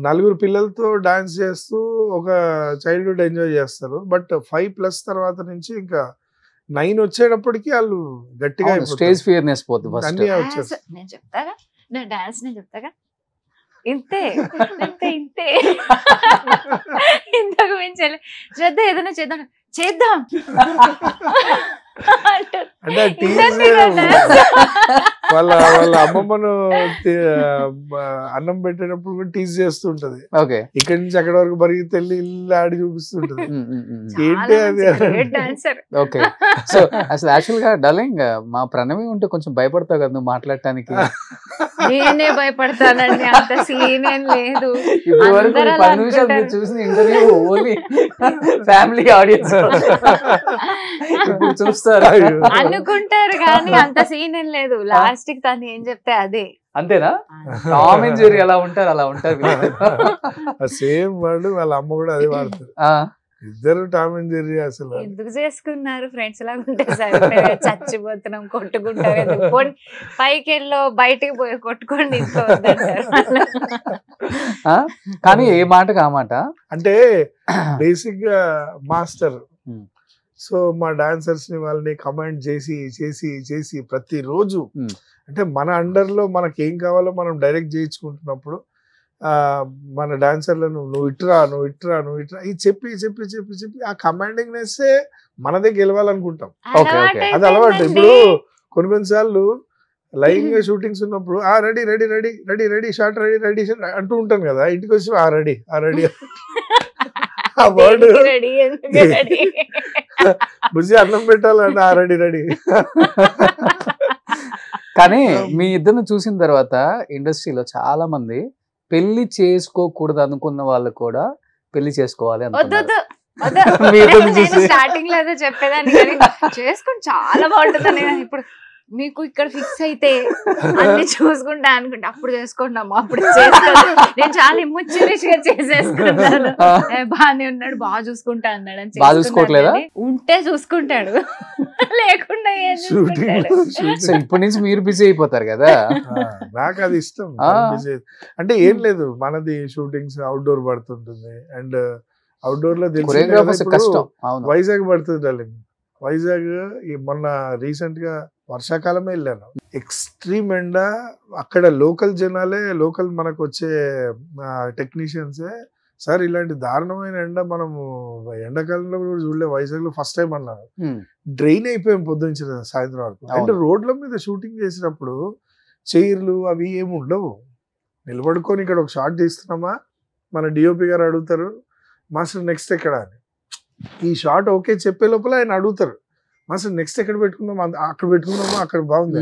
Speaker 3: 4 పిల్లలతో డాన్స్ చేస్తూ ఒక చైల్డ్హుడ్ ఎంజాయ్ చేస్తారు. బట్ 5+ తర్వాత నుంచి ఇంకా 9 వచ్చేటప్పటికి వాళ్ళు గట్టిగా
Speaker 2: స్టేజ్ ఫియర్నెస్ పోతుంది.
Speaker 4: నేను చెప్తాగా నా డాన్స్ నేను చెప్తాగా ఇంతే ఇంతే ఇంతకు మించాలి. శ్రద్ధ ఏదైనా చేద్దాం చేద్దాం
Speaker 3: అంటే వాళ్ళ అమ్మమ్మను అన్నం పెట్టేటప్పుడు కూడా టీజ్ చేస్తుంటది. ఇక్కడి నుంచి అక్కడ వరకు పరిగెత్తి వెళ్ళి ఇల్లు ఆడి చూపిస్తుంటది. ఏంటి అది?
Speaker 2: ఓకే. సో అసలు యాక్చువల్ గా డార్లింగ్ మా ప్రణవి ఉంటే కొంచెం భయపడతావు కదా నువ్వు మాట్లాడటానికి.
Speaker 4: నేనే భయపడతానండి, అంత సీన్ ఏం లేదు.
Speaker 2: ఇప్పుడు వరకు 10 నిమిషాలు మీరు చూసిన ఇంటర్వ్యూ ఓన్లీ ఫ్యామిలీ ఆడియన్స్ ఇప్పుడు చూస్తారు
Speaker 4: అనుకుంటారు కానీ అంత సీన్ ఏం లేదు. లాస్ట్ కి తను ఏం చెప్తే అదే.
Speaker 2: అంతేనా? టామ్ అండ్ జెర్రీ ఎలా ఉంటారు అలా ఉంటారు.
Speaker 3: సేమ్ వర్డ్ వాళ్ళ అమ్మ కూడా అదే వాడుతారు. ఇద్దరు టామ్ అండ్ జెర్రీ. అసలు
Speaker 4: ఎందుకు చేసుకున్నారు? ఫ్రెండ్స్ లాగా ఉంటే సరే, చచ్చిపోతున్నాం కొట్టుకుంటారు, పైకి వెళ్ళో బయటికి పోయి కొట్టుకోండి
Speaker 2: కానీ ఏ మాటకు ఆ మాట.
Speaker 3: అంటే బేసిక్ గా మాస్టర్. సో మా డాన్సర్స్ ని వాళ్ళని కమాండ్ చేసి చేసి చేసి ప్రతిరోజు అంటే మన అండర్ లో మనకి ఏం కావాలో మనం డైరెక్ట్ చేయించుకుంటున్నప్పుడు మన డాన్సర్లను నువ్వు ఇట్రా ఇది చెప్పి చెప్పి చెప్పి చెప్పి ఆ కమాండింగ్ నేస్తే మనదే గెలవాలనుకుంటాం. అది అలవాటు. ఇప్పుడు కొన్నిసార్లు లైవ్ గా షూటింగ్స్ ఉన్నప్పుడు ready ready ready ready ready short ready ready అంటూ ఉంటాను కదా, ఇంటికి వచ్చి రెడీ రెడీ ఆ వర్డ్ బుజ్జి అన్నం పెట్టాలంటే రెడీ రెడీ.
Speaker 2: కానీ మీ ఇద్దరిని చూసిన తర్వాత ఇండస్ట్రీలో చాలా మంది పెళ్లి చేసుకోకూడదు అనుకున్న వాళ్ళు కూడా పెళ్లి చేసుకోవాలి అనుకుంటున్నారు.
Speaker 4: స్టార్టింగ్ లో అదే చెప్పేదాన్ని, చేసుకుని చాలా బాగుంటుంది. ఇప్పుడు మీకు ఇక్కడ ఫిక్స్ అయితే అన్ని చూసుకుంటా అనుకుంటా అప్పుడు చేసుకుంటాము, అప్పుడు చేసుకోండి. నేను చాలా ఇమ్మొచ్చిగా చేసేసుకుంటాను. బాగానే ఉన్నాడు, బాగా చూసుకుంటా అన్నాడు అని.
Speaker 2: బాగా చూసుకోవట్లేదా?
Speaker 4: ఉంటే చూసుకుంటాడు, లేకుండా
Speaker 2: ఇప్పటి నుంచి మీరు బిజీ అయిపోతారు కదా.
Speaker 3: నాకు అది ఇష్టం. అంటే ఏం లేదు, మనది షూటింగ్స్ అవుట్డోర్ పడుతుంటుంది. అండ్ అవుట్డోర్ లో వైజాగ్ పడుతుంది. వైజాగ్ మొన్న రీసెంట్ గా వర్షాకాలమే వెళ్ళాను. ఎక్స్ట్రీమ్ ఎండ. అక్కడ లోకల్ జనాలే, లోకల్ మనకు వచ్చే టెక్నీషియన్సే సార్ ఇలాంటి దారుణమైన ఎండ మనము ఎండాకాలంలో కూడా చూడలే వైజాగ్ లో ఫస్ట్ టైం అన్నారు. డ్రైన్ అయిపోయాం పొద్దుంచి సాయంత్రం వరకు. అంటే రోడ్ల మీద షూటింగ్ చేసినప్పుడు చైర్లు అవి ఏమి ఉండవు. నిలబడుకొని ఇక్కడ ఒక షాట్ తీస్తున్నామా, మన డిఓపి గారు అడుగుతారు మాస్టర్ నెక్స్ట్ ఎక్కడ అని. ఈ షాట్ ఓకే చెప్పే లోపల ఆయన అడుగుతారు మాస్టర్ నెక్స్ట్ ఎక్కడ పెట్టుకుందాం, అక్కడ పెట్టుకుందామా, అక్కడ బాగుంది.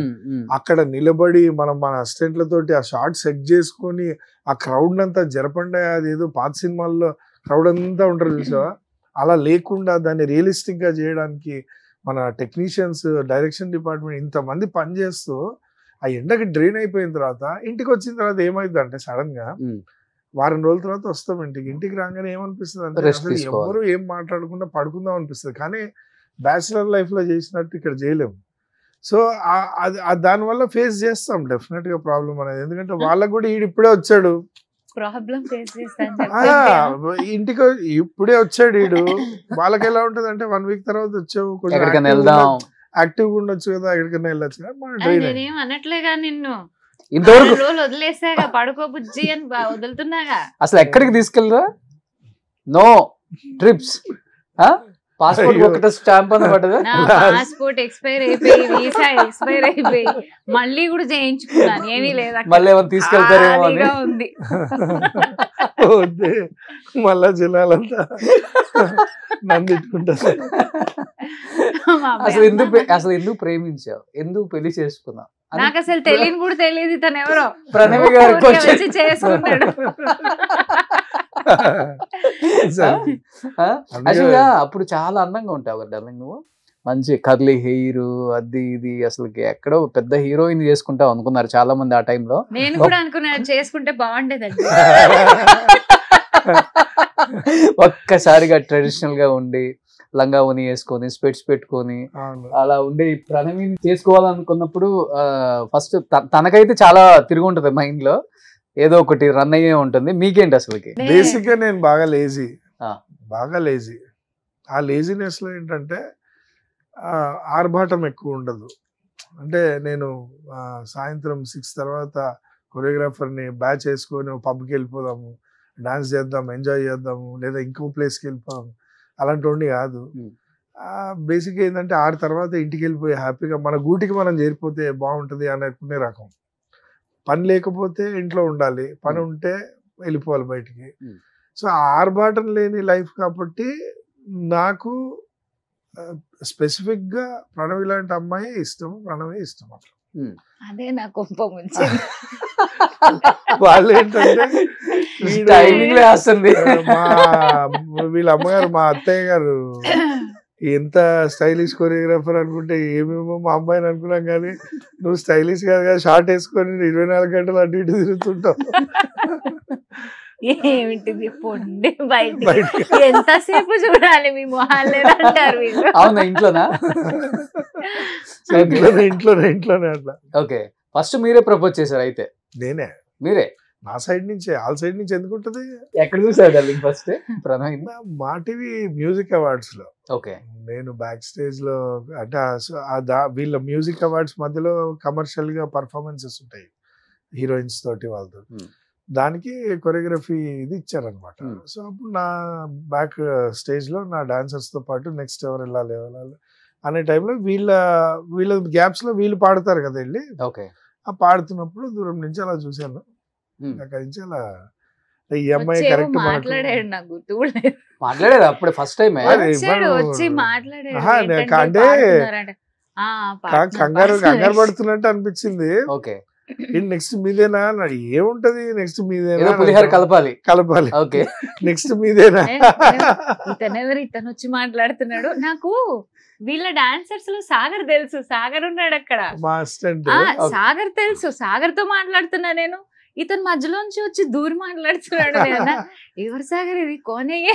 Speaker 3: అక్కడ నిలబడి మనం మన అసిస్టెంట్లతోటి ఆ షాట్ సెట్ చేసుకొని ఆ క్రౌడ్ అంతా జరపండి. అదేదో పాత సినిమాల్లో క్రౌడ్ అంతా ఉంటారు చూసావా, అలా లేకుండా దాన్ని రియలిస్టిక్ గా చేయడానికి మన టెక్నీషియన్స్, డైరెక్షన్ డిపార్ట్మెంట్ ఇంతమంది పనిచేస్తూ ఆ ఎండకి డ్రైన్ అయిపోయిన తర్వాత ఇంటికి వచ్చిన తర్వాత ఏమైంది అంటే సడన్ గా వారం రోజుల తర్వాత వస్తాం ఇంటికి రాగానే ఏమనిపిస్తుంది అంటే అసలు ఎవరు ఏం మాట్లాడకుండా పడుకుందాం అనిపిస్తుంది. కానీ బ్యాచిలర్ లైఫ్ లో చేసినట్టు ఇక్కడ చేయలేము. సో దానివల్ల ఫేస్ చేస్తాం డెఫినెట్ గా ప్రాబ్లం అనేది. ఎందుకంటే వాళ్ళకు కూడా ఇప్పుడే వచ్చాడు, ఇంటికి ఇప్పుడే వచ్చాడు ఈడు. వాళ్ళకి ఎలా ఉంటది అంటే 1 week తర్వాత వచ్చావు, కొంచెం యాక్టివ్ గా ఉండొచ్చు కదా, ఎక్కడికైనా వెళ్ళొచ్చు కదా.
Speaker 4: అనట్లేగా నిన్ను
Speaker 2: ఇంతవరకు
Speaker 4: వదిలేసాగా, పడుకో బుజ్జి అని వదులుతున్నాగా.
Speaker 2: అసలు ఎక్కడికి తీసుకెళ్ళరా? No trips. పాస్పోర్ట్ ఒకటే స్టాంప్ అని పడ్డదా?
Speaker 4: నా పాస్పోర్ట్ ఎక్స్పైర్ అయిపోయి వీసా ఎక్స్పైర్ అయిపోయి మళ్ళీ కూడా చేయించుకున్నాను, ఏమీ లేదు
Speaker 2: మళ్ళీ ఏమైనా తీసుకెళ్తారేమో అని
Speaker 4: ఉంది.
Speaker 3: మళ్ళా జిల్లాలంతా నన్ను తిట్టుకుంటారు.
Speaker 2: అసలు ఎందుకు ప్రేమించావు, ఎందుకు పెళ్లి చేసుకున్నావు?
Speaker 4: నాకు అసలు తెలియని కూడా తెలియదు తను ఎవరో,
Speaker 2: ప్రణవి గారు
Speaker 4: వచ్చి చేసుకున్నాడు.
Speaker 2: యాక్చువల్గా అప్పుడు చాలా అందంగా ఉంటావు డార్లింగ్, నువ్వు మంచి కర్లీ హెయిర్ అది ఇది, అసలు ఎక్కడో పెద్ద హీరోయిన్ చేసుకుంటావు అనుకున్నారు చాలా మంది ఆ టైంలో.
Speaker 4: నేను కూడా అనుకున్నాను చేసుకుంటే బాగుండేదండి.
Speaker 2: ఒక్కసారిగా ట్రెడిషనల్ గా ఉండి లంగా ఉని వేసుకొని స్పెట్స్ పెట్టుకొని అలా ఉండే ప్రణవిని చేసుకోవాలనుకున్నప్పుడు ఫస్ట్ తనకైతే చాలా తిరిగి ఉంటది మైండ్ లో, ఏదో ఒకటి రన్ అయ్యే ఉంటుంది. మీకేంటి అసలుకి?
Speaker 3: బేసిక్ గా నేను బాగా లేజీ. ఆ లేజినెస్ లో ఏంటంటే ఆర్భాటం ఎక్కువ ఉండదు. అంటే నేను సాయంత్రం 6 తర్వాత కొరియోగ్రాఫర్ని బ్యాచ్ వేసుకొని పబ్కి వెళ్ళిపోదాము, డాన్స్ చేద్దాం, ఎంజాయ్ చేద్దాము, లేదా ఇంకో ప్లేస్కి వెళ్ళిపోదాము, అలాంటి కాదు. బేసిక్గా ఏంటంటే 6 తర్వాత ఇంటికి వెళ్ళిపోయి హ్యాపీగా మన గూటికి మనం చేరిపోతే బాగుంటుంది అనుకునే రకం. పని లేకపోతే ఇంట్లో ఉండాలి, పని ఉంటే వెళ్ళిపోవాలి బయటికి. సో ఆర్భాటం లేని లైఫ్ కాబట్టి నాకు స్పెసిఫిక్ గా ప్రణవి లాంటి అమ్మాయి ఇష్టం, ప్రణవి ఇష్టం. అట్లా
Speaker 4: అదే నా కోపం వచ్చింది.
Speaker 3: వాళ్ళు ఏంటంటే వీళ్ళ అమ్మగారు, మా అత్తయ్య గారు ఎంత స్టైలిష్ కొరియోగ్రాఫర్ అనుకుంటే ఏమేమో మా అమ్మాయిని అనుకున్నాం, కానీ నువ్వు స్టైలిష్ కాదు కదా, షార్ట్ వేసుకొని 24 గంటలు అటు ఇటు తిరుగుతుంటావు.
Speaker 4: ఏమిటిది పొండి బయట ఎంతసేపు చూడాలి మీ మొహాలు అంటారు.
Speaker 2: అవునా? ఇంట్లోనా?
Speaker 3: ఇంట్లోనే అట్లా.
Speaker 2: ఓకే, ఫస్ట్ మీరే ప్రపోజ్ చేశారు అయితే?
Speaker 3: నేనే.
Speaker 2: మీరే?
Speaker 3: నా సైడ్ నుంచే. ఆల్ సైడ్ నుంచి ఎందుకు ఉంటుంది?
Speaker 2: ఎక్కడ చూసారు ఫస్ట్?
Speaker 3: మా టీవీ మ్యూజిక్ అవార్డ్స్ లో.
Speaker 2: ఓకే.
Speaker 3: నేను బ్యాక్ స్టేజ్ లో, అంటే వీళ్ళ మ్యూజిక్ అవార్డ్స్ మధ్యలో కమర్షియల్ గా పర్ఫార్మెన్సెస్ ఉంటాయి హీరోయిన్స్ తోటి వాళ్ళతో. దానికి కొరియోగ్రఫీ ఇది ఇచ్చారనమాట. సో అప్పుడు నా బ్యాక్ స్టేజ్ లో నా డాన్సర్స్ తో పాటు నెక్స్ట్ ఎవరు వెళ్ళాలి అనే టైంలో వీళ్ళ గ్యాప్స్ లో వీళ్ళు పాడతారు కదా వెళ్ళి.
Speaker 2: ఓకే.
Speaker 3: ఆ పాడుతున్నప్పుడు దూరం నుంచి అలా చూశాను. అక్కడి నుంచి అలా ఈ అమ్మాయి కరెక్ట్
Speaker 4: మాట్లాడాడు, నాకు గుర్తు కూడా లేదు.
Speaker 2: మాట్లాడేది అప్పుడే ఫస్ట్ టైం
Speaker 4: వచ్చి మాట్లాడాడు.
Speaker 3: అంటే కంగారు పడుతున్నట్టు అనిపించింది.
Speaker 2: ఓకే.
Speaker 3: నెక్స్ట్ మీదేనా అన్నాడు. ఏముంటది నెక్స్ట్ మీదేనా?
Speaker 2: పులిహోర కలపాలి.
Speaker 3: ఓకే. నెక్స్ట్ మీదేనా?
Speaker 4: ఇతను వచ్చి మాట్లాడుతున్నాడు. నాకు వీళ్ళ డాన్సర్స్ లో సాగర్ తెలుసు, సాగర్ ఉన్నాడు అక్కడ,
Speaker 3: మా అసిస్టెంట్.
Speaker 4: సాగర్ తెలుసు, సాగర్ తో మాట్లాడుతున్నా నేను. ఇతను మధ్యలోంచి వచ్చి దూరి మాట్లాడుతున్నాడు. ఎవరు సాగర్ ఇది? కోనయ్యే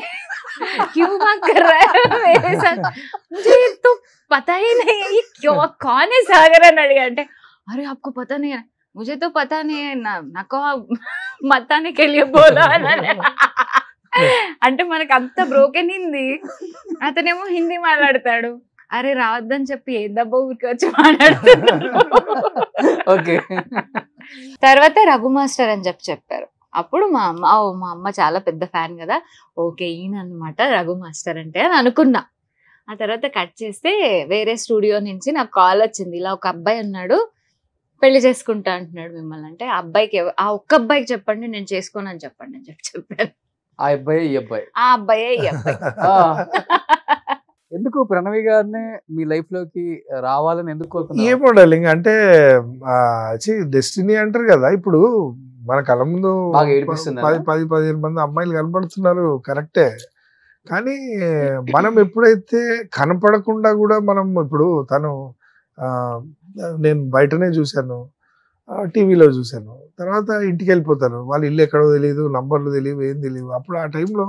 Speaker 4: క్యూ బాత్ కర్ రహా హై మేరే సాత్, ముझे तो पता ही नहीं है ये क्यों कौन है सागर అని అడిగా. అంటే अरे आपको पता नहीं है? मुझे तो पता नहीं है ना, నాకు మతానే के लिए बोला అంటే మనకు అంత బ్రోకెన్ హిందీ, అతనేమో హిందీ మాట్లాడతాడు. అరే రావద్దని చెప్పి ఏ దెబ్బ ఊరికి వచ్చి మాట్లాడుతున్నాడు.
Speaker 2: ఓకే.
Speaker 4: తర్వాత రఘు మాస్టర్ అని చెప్పారు. అప్పుడు మా అమ్మ చాలా పెద్ద ఫ్యాన్ కదా, ఓకే ఈయన అనమాట రఘు మాస్టర్ అంటే అని అనుకున్నా. ఆ తర్వాత కట్ చేస్తే వేరే స్టూడియో నుంచి నాకు కాల్ వచ్చింది, ఇలా ఒక అబ్బాయి ఉన్నాడు పెళ్లి చేసుకుంటా అంటున్నాడు మిమ్మల్ని. అంటే ఆ అబ్బాయికి ఆ ఒక్క అబ్బాయికి చెప్పండి నేను చేసుకోను అని చెప్పండి అని చెప్పాను.
Speaker 2: ఆ అబ్బాయి ఈ అబ్బాయి?
Speaker 4: ఆ అబ్బాయే ఈ అబ్బాయి.
Speaker 2: ఎందుకు ప్రణవి గారిని మీ లైఫ్ లోకి రావాలని ఎందుకు కోరుకున్నారు?
Speaker 3: ఏమో డార్లింగ్, అంటే డెస్టినీ అంటారు కదా. ఇప్పుడు మన కళ్ళ ముందు 10-15 మంది అమ్మాయిలు కనపడుతున్నారు, కరెక్టే. కానీ మనం ఎప్పుడైతే కనపడకుండా కూడా మనం, ఇప్పుడు తను నేను బయటనే చూశాను, టీవీలో చూశాను, తర్వాత ఇంటికి వెళ్ళిపోతారు, వాళ్ళ ఇల్లు ఎక్కడో తెలియదు, నంబర్లు తెలియదు, ఏం తెలియదు. అప్పుడు ఆ టైంలో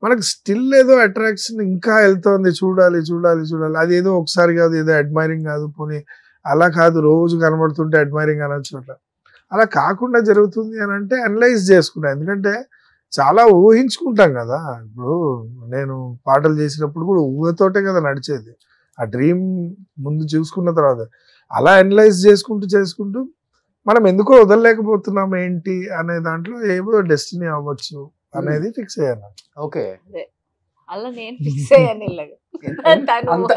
Speaker 3: మనకు స్టిల్ ఏదో అట్రాక్షన్ ఇంకా వెళ్తోంది, చూడాలి చూడాలి చూడాలి. అది ఏదో ఒకసారి కాదు, ఏదో అడ్మైరింగ్ కాదు, పోనీ అలా కాదు రోజు కనబడుతుంటే అడ్మైరింగ్ అనొచ్చు. అలా కాకుండా జరుగుతుంది అని అంటే అనలైజ్ చేసుకున్నా. ఎందుకంటే చాలా ఊహించుకుంటాం కదా. ఇప్పుడు నేను పాటలు చేసినప్పుడు కూడా ఊహతోటే కదా నడిచేది. ఆ డ్రీమ్ ముందు చూసుకున్న తర్వాత అలా అనలైజ్ చేసుకుంటూ మనం ఎందుకో వదలలేకపోతున్నాం ఏంటి అనే దాంట్లో ఏదో డెస్టినీ అవ్వచ్చు అనేది ఫిక్స్ అయ్యాను.
Speaker 2: ఓకే.
Speaker 4: అలా నేను ఫిక్స్ అయ్యాను ఇలాగా.
Speaker 2: అంత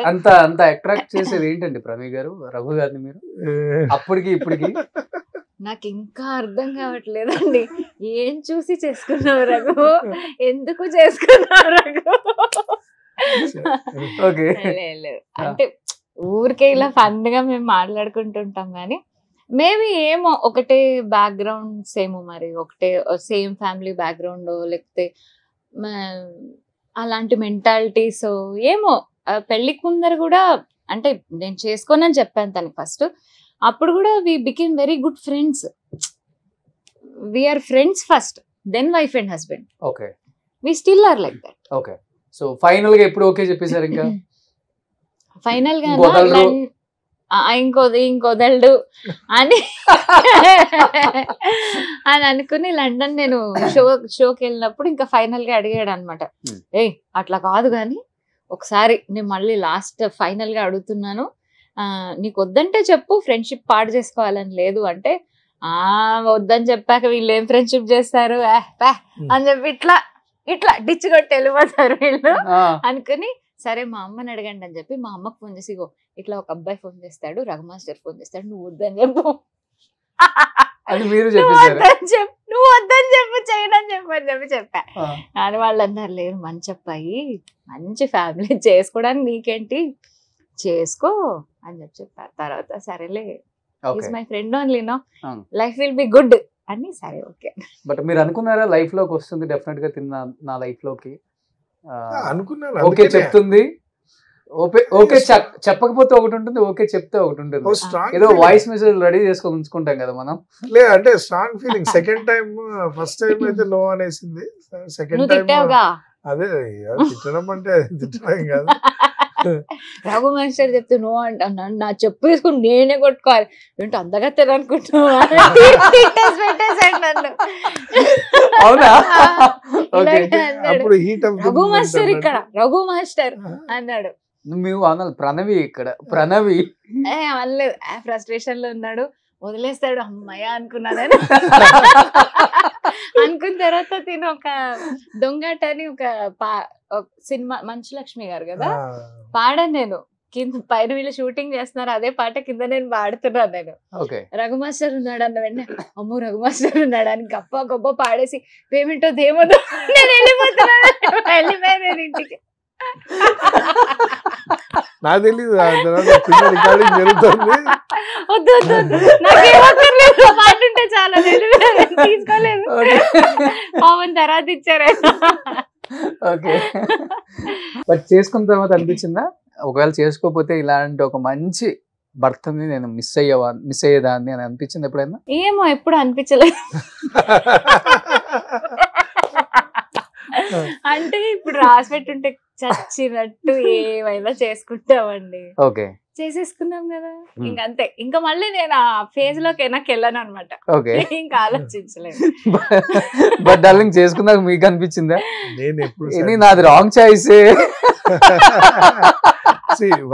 Speaker 2: అంత అంత అట్రాక్ట్ చేసేది ఏంటండి ప్రమీ గారు రఘు గారిని మీరు అప్పటికి ఇప్పటికి?
Speaker 4: నాకు ఇంకా అర్థం కావట్లేదండి. ఏం చూసి చేసుకున్నావు రఘు, ఎందుకు చేసుకున్నావు రఘు?
Speaker 2: ఓకే,
Speaker 4: అంటే ఊరికే ఇలా ఫన్ గా మేము మాట్లాడుకుంటుంటాం కానీ మేబీ ఏమో ఒకటే బ్యాక్గ్రౌండ్స్ ఏమో, మరి ఒకటే సేమ్ ఫ్యామిలీ బ్యాక్గ్రౌండ్, లేకపోతే అలాంటి మెంటాలిటీస్ ఏమో. పెళ్లికి ముందర కూడా అంటే నేను చేసుకోనని చెప్పాను తనకి ఫస్ట్. అప్పుడు కూడా we became very good friends. We are friends first, then wife and husband.
Speaker 2: Okay,
Speaker 4: we still are like that.
Speaker 2: Okay. So ఫైనల్ గా ఎప్పుడు ఓకే చెప్పేశారు? ఇంకా
Speaker 4: ఫైనల్ గా ఇంకొదలడు అని అని అనుకుని లండన్ నేను షోకి వెళ్ళినప్పుడు ఇంకా ఫైనల్ గా అడిగాడు అనమాట, ఏయ్ అట్లా కాదు కానీ ఒకసారి నేను మళ్ళీ లాస్ట్ ఫైనల్ గా అడుగుతున్నాను, నీకు వద్దంటే చెప్పు, ఫ్రెండ్షిప్ పాడు చేసుకోవాలని లేదు అంటే, వద్దని చెప్పాక వీళ్ళు ఏం ఫ్రెండ్షిప్ చేస్తారు అని చెప్పి ఇట్లా ఇట్లా డిచ్ కొట్టి వెళ్ళిపోతారు వీళ్ళు అనుకుని, సరే మా అమ్మని అడగండి అని చెప్పి మా అమ్మకు ఫోన్ చేసి, ఇట్లా ఒక అబ్బాయి ఫోన్ చేస్తాడు, రఘు మాస్టర్ ఫోన్ చేస్తాడు, నువ్వు వద్దని చెప్పు, నువ్వు వద్దని చెప్పు, చేయనని చెప్పు అని చెప్పి చెప్పా. కానీ వాళ్ళు అన్నారు, లేదు మంచి అబ్బాయి, మంచి ఫ్యామిలీ, చేసుకోవడానికి నీకేంటి, చేసుకో అని చెప్పారు. తర్వాత సరేలే, is my friend only, no life will be good అని, సరే ఓకే.
Speaker 2: బట్ మీరు అనుకున్నారా లైఫ్ లోకి వస్తుంది డెఫినెట్ గా, నా లైఫ్ లోకి
Speaker 3: అనుకున్నాను,
Speaker 2: ఓకే చెప్తుంది, ఓకే చెప్పకపోతే ఒకటి ఉంటుంది, ఓకే చెప్తే ఒకటి ఉంటుంది. ఏదో వాయిస్ మెసేజ్ రెడీ చేసుకొని ఉంచుకుంటాం కదా మనం.
Speaker 3: లేదు అంటే strong feeling. Second time, first time అయితే నో అనేసింది, సెకండ్ టైం అదే తిట్టడం అంటే తిట్టడం కాదు.
Speaker 4: రఘు మాస్టర్ చెప్తే నో అంట, నా చెప్పు వేసుకుని నేనే కొట్టుకోవాలి, ఏంటో అందగా తెరనుకుంటున్నాను.
Speaker 2: అవునా?
Speaker 3: రఘు
Speaker 4: మాస్టర్ ఇక్కడ, రఘు మాస్టర్ అన్నాడు.
Speaker 2: నువ్వు అనాలి ప్రణవి ఇక్కడ, ప్రణవి
Speaker 4: అనలేదు, ఫ్రస్ట్రేషన్ లో ఉన్నాడు, వదిలేస్తాడు అమ్మయ్య అనుకున్నాను. అనుకున్న తర్వాత తిను ఒక దొంగట అని ఒక సినిమా, మంచు లక్ష్మి గారు కదా, పాడాను నేను. కింద పైన వీళ్ళు షూటింగ్ చేస్తున్నారు, అదే పాట కింద నేను పాడుతున్నాను నేను. రఘు మాస్టర్ ఉన్నాడు అన్న వెంటనే, అమ్మో రఘు మాస్టర్ ఉన్నాడు అని గొప్ప గొప్ప పాడేసి, పేమెంటో దేమోదో నేను వెళ్ళిపోతున్నాను, వెళ్ళిపోయాను నేను ఇంటికి.
Speaker 3: నాకు తెలీదు రికార్డింగ్ జరుగుతుంది,
Speaker 4: వద్దు వద్దు నాకేమక్కర్లేదు, పాట ఉంటే చాలా తీసుకోలేదు, పవన్ తర్వాత ఇచ్చారు.
Speaker 2: ఓకే, బట్ చేసుకున్న తర్వాత అనిపించిందా, ఒకవేళ చేసుకోకపోతే ఇలాంటి ఒక మంచి భర్తని నేను మిస్ అయ్యేదాన్ని అని అనిపించింది ఎప్పుడైనా?
Speaker 4: ఏమో ఎప్పుడు అనిపించలేదు. అంటే ఇప్పుడు రాసి పెట్టుంటే చచ్చినట్టు ఏమైనా చేసుకుంటామండి.
Speaker 2: ఓకే,
Speaker 4: చేసేసుకున్నాం కదా, ఇంకంతే. ఇంకా మళ్ళీ నేను ఆ ఫేజ్ లోకి వెనక్కి వెళ్ళాను అనమాట.
Speaker 2: ఓకే,
Speaker 4: ఇంకా ఆలోచించలేదు.
Speaker 2: బట్ డార్లింగ్ చేసుకున్నాక మీకు అనిపించిందా,
Speaker 3: నేను ఎప్పుడు
Speaker 2: ఇది నాది రాంగ్ చాయిస్?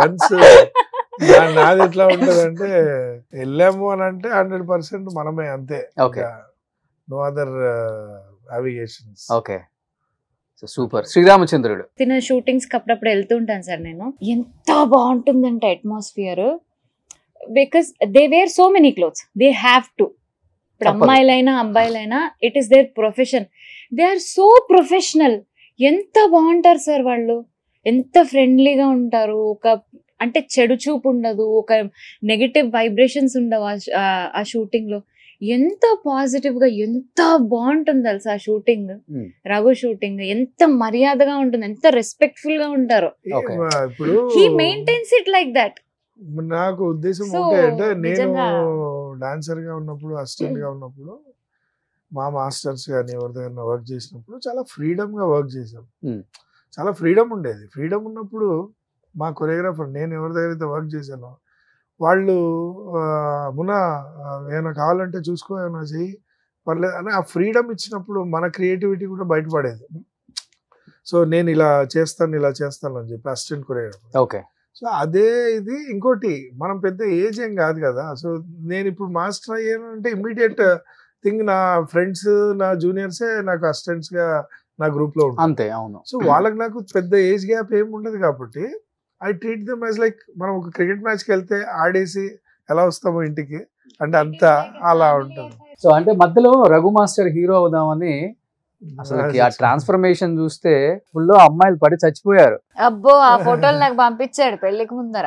Speaker 3: వన్స్ నాది ఎట్లా ఉంటదంటే, వెళ్ళాము అని అంటే 100% మనమే, అంతే. No other obligations.
Speaker 2: Okay, super. శ్రీరామచంద్రుడు
Speaker 4: తిన షూటింగ్స్ కి అప్పుడప్పుడు వెళ్తుంటాను సార్ నేను. ఎంత బాగుంటుందంటే atmosphere, because they wear so many clothes, they have to. ఇప్పుడు అమ్మాయిలైనా అబ్బాయిలైనా, it is their profession, they are so professional. ఎంత బాగుంటారు సార్ వాళ్ళు, ఎంత ఫ్రెండ్లీగా ఉంటారు. ఒక అంటే చెడు చూపు ఉండదు, ఒక నెగటివ్ వైబ్రేషన్స్ ఉండవు ఆ షూటింగ్ లో. ఎంత పాజిటివ్ గా, ఎంత బాగుంటుంది తెలుసా ఆ షూటింగ్. రఘు షూటింగ్ ఎంత మర్యాదగా ఉంటుంది, ఎంత రెస్పెక్ట్ఫుల్ గా ఉంటారు.
Speaker 3: ఇప్పుడు
Speaker 4: he maintains it like that.
Speaker 3: నాకు ఉద్దేశం ఏంటంటే, నేను డాన్సర్ గా ఉన్నప్పుడు, అసిస్టెంట్ గా ఉన్నప్పుడు, మా మాస్టర్స్ కానీ ఎవరి దగ్గర వర్క్ చేసినప్పుడు చాలా ఫ్రీడమ్ గా వర్క్ చేసాం. చాలా ఫ్రీడమ్ ఉండేది. ఫ్రీడమ్ ఉన్నప్పుడు మా కొరియోగ్రాఫర్, నేను ఎవరి దగ్గర అయితే వర్క్ చేశానో వాళ్ళు ఏమైనా కావాలంటే చూసుకో, ఏమైనా చెయ్యి, పర్లేదు అని ఆ ఫ్రీడమ్ ఇచ్చినప్పుడు మన క్రియేటివిటీ కూడా బయటపడేది. సో నేను ఇలా చేస్తాను అని చెప్పి అసిస్టెంట్ కొరియోగ్రాఫర్.
Speaker 2: ఓకే,
Speaker 3: సో అదే ఇది. ఇంకోటి, మనం పెద్ద ఏజ్ ఏం కాదు కదా. సో నేను ఇప్పుడు మాస్టర్ అయ్యాను అంటే ఇమ్మీడియట్ థింగ్, నా ఫ్రెండ్స్, నా జూనియర్సే నాకు అసిస్టెంట్స్గా నా గ్రూప్ లో ఉంటారు.
Speaker 2: అంతే, అవును.
Speaker 3: సో వాళ్ళకి నాకు పెద్ద ఏజ్ గ్యాప్ ఏమి ఉండదు కాబట్టి I treat them as like మనం ఒక క్రికెట్ మ్యాచ్కి వెళ్తే ఆడేసి ఎలా వస్తామో ఇంటికి అంటే అంత అలా ఉంటుంది.
Speaker 2: సో అంటే మధ్యలో రఘు మాస్టర్ హీరో అవుదామని అసలు ఆ ట్రాన్స్ఫర్మేషన్ చూస్తే ఫుల్ అమ్మాయిలు పడి చచ్చిపోయారు.
Speaker 4: అబ్బో ఆ ఫోటోలు నాకు పంపించాడు పెళ్లికి ముందర.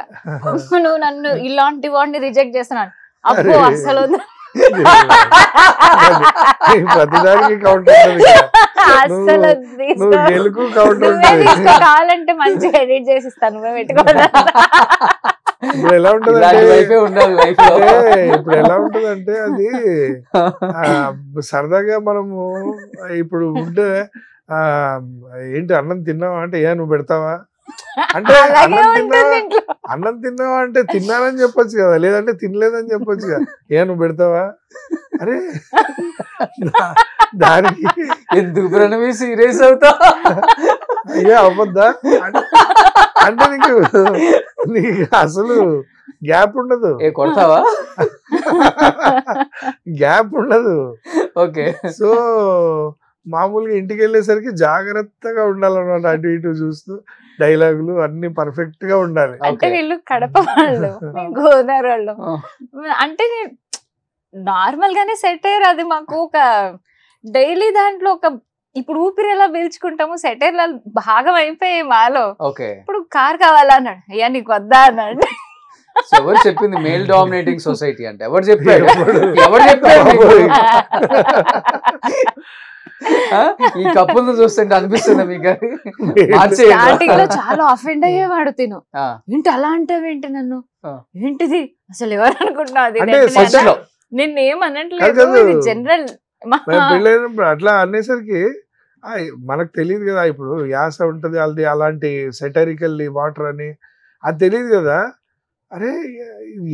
Speaker 4: నువ్వు నన్ను ఇలాంటి వాడిని రిజెక్ట్ చేస్తున్నాను. అబ్బో అసలు
Speaker 3: ప్రతిదానికి కౌంటర్
Speaker 4: అసలు కావాలంటే మంచిగా ఎడిట్ చేసి ఇస్తాను, నువ్వే పెట్టుకోవాలి.
Speaker 3: ఇప్పుడు ఎలా ఉంటది ఇప్పుడు ఎలా ఉంటదంటే అది సరదాగా మనము ఇప్పుడు ఉంటే ఏంటి అన్నం తిన్నావా అంటే ఏ నువ్వు పెడతావా అంటే అన్నం తిన్నావా అంటే తిన్నానని చెప్పొచ్చు కదా, లేదంటే తినలేదని చెప్పొచ్చు కదా, ఏ నువ్వు పెడతావా అరే దానికి
Speaker 2: ఎందుకు ప్రణవి సీరియస్ అవుతా
Speaker 3: అయ్యా అవ్వద్దా అంటే నీకు అసలు గ్యాప్ ఉండదు.
Speaker 2: ఏ కొడతావా
Speaker 3: గ్యాప్ ఉండదు.
Speaker 2: ఓకే.
Speaker 3: సో మామూలుగా ఇంటికి వెళ్ళేసరికి జాగ్రత్తగా ఉండాలన్నమాట, అటు ఇటు చూస్తూ డైలాగులు అన్ని పర్ఫెక్ట్ గా ఉండాలి.
Speaker 4: అంటే వీళ్ళు కడప వాళ్ళు, గోదావరి వాళ్ళు, అంటే నార్మల్ గానే సెట్ అయ్యారు. అది మాకు ఒక డైలీ దాంట్లో ఒక ఇప్పుడు ఊపిరి ఎలా పీల్చుకుంటాము సెటైర్ భాగం అయిపోయాయి మాలో. ఇప్పుడు కార్ కావాలా అన్నాడు, అయ్యా నీకు వద్దా అన్నాడు.
Speaker 2: ఎవరు చెప్పింది మేల్ డామినేటింగ్ సొసైటీ అంటే? ఎవరు చెప్పాడు? ఎవరు చెప్పాడు? ఈ కప్పులను చూస్తుంటే అనిపిస్తుంది మీకు?
Speaker 4: స్టార్టింగ్ లో చాలా అఫెండ్ అయ్యేవాడు తిను, ఏంటి అలా అంటావేంటి నన్ను, ఏంటిది అసలు ఎవరు అనుకుంటున్నావు, నిన్నేమనట్లేదు, జనరల్
Speaker 3: అట్లా అనేసరికి మనకు తెలియదు కదా, ఇప్పుడు యాస ఉంటది అది అలాంటి సెటరికల్ వాటర్ అని అది తెలియదు కదా. అరే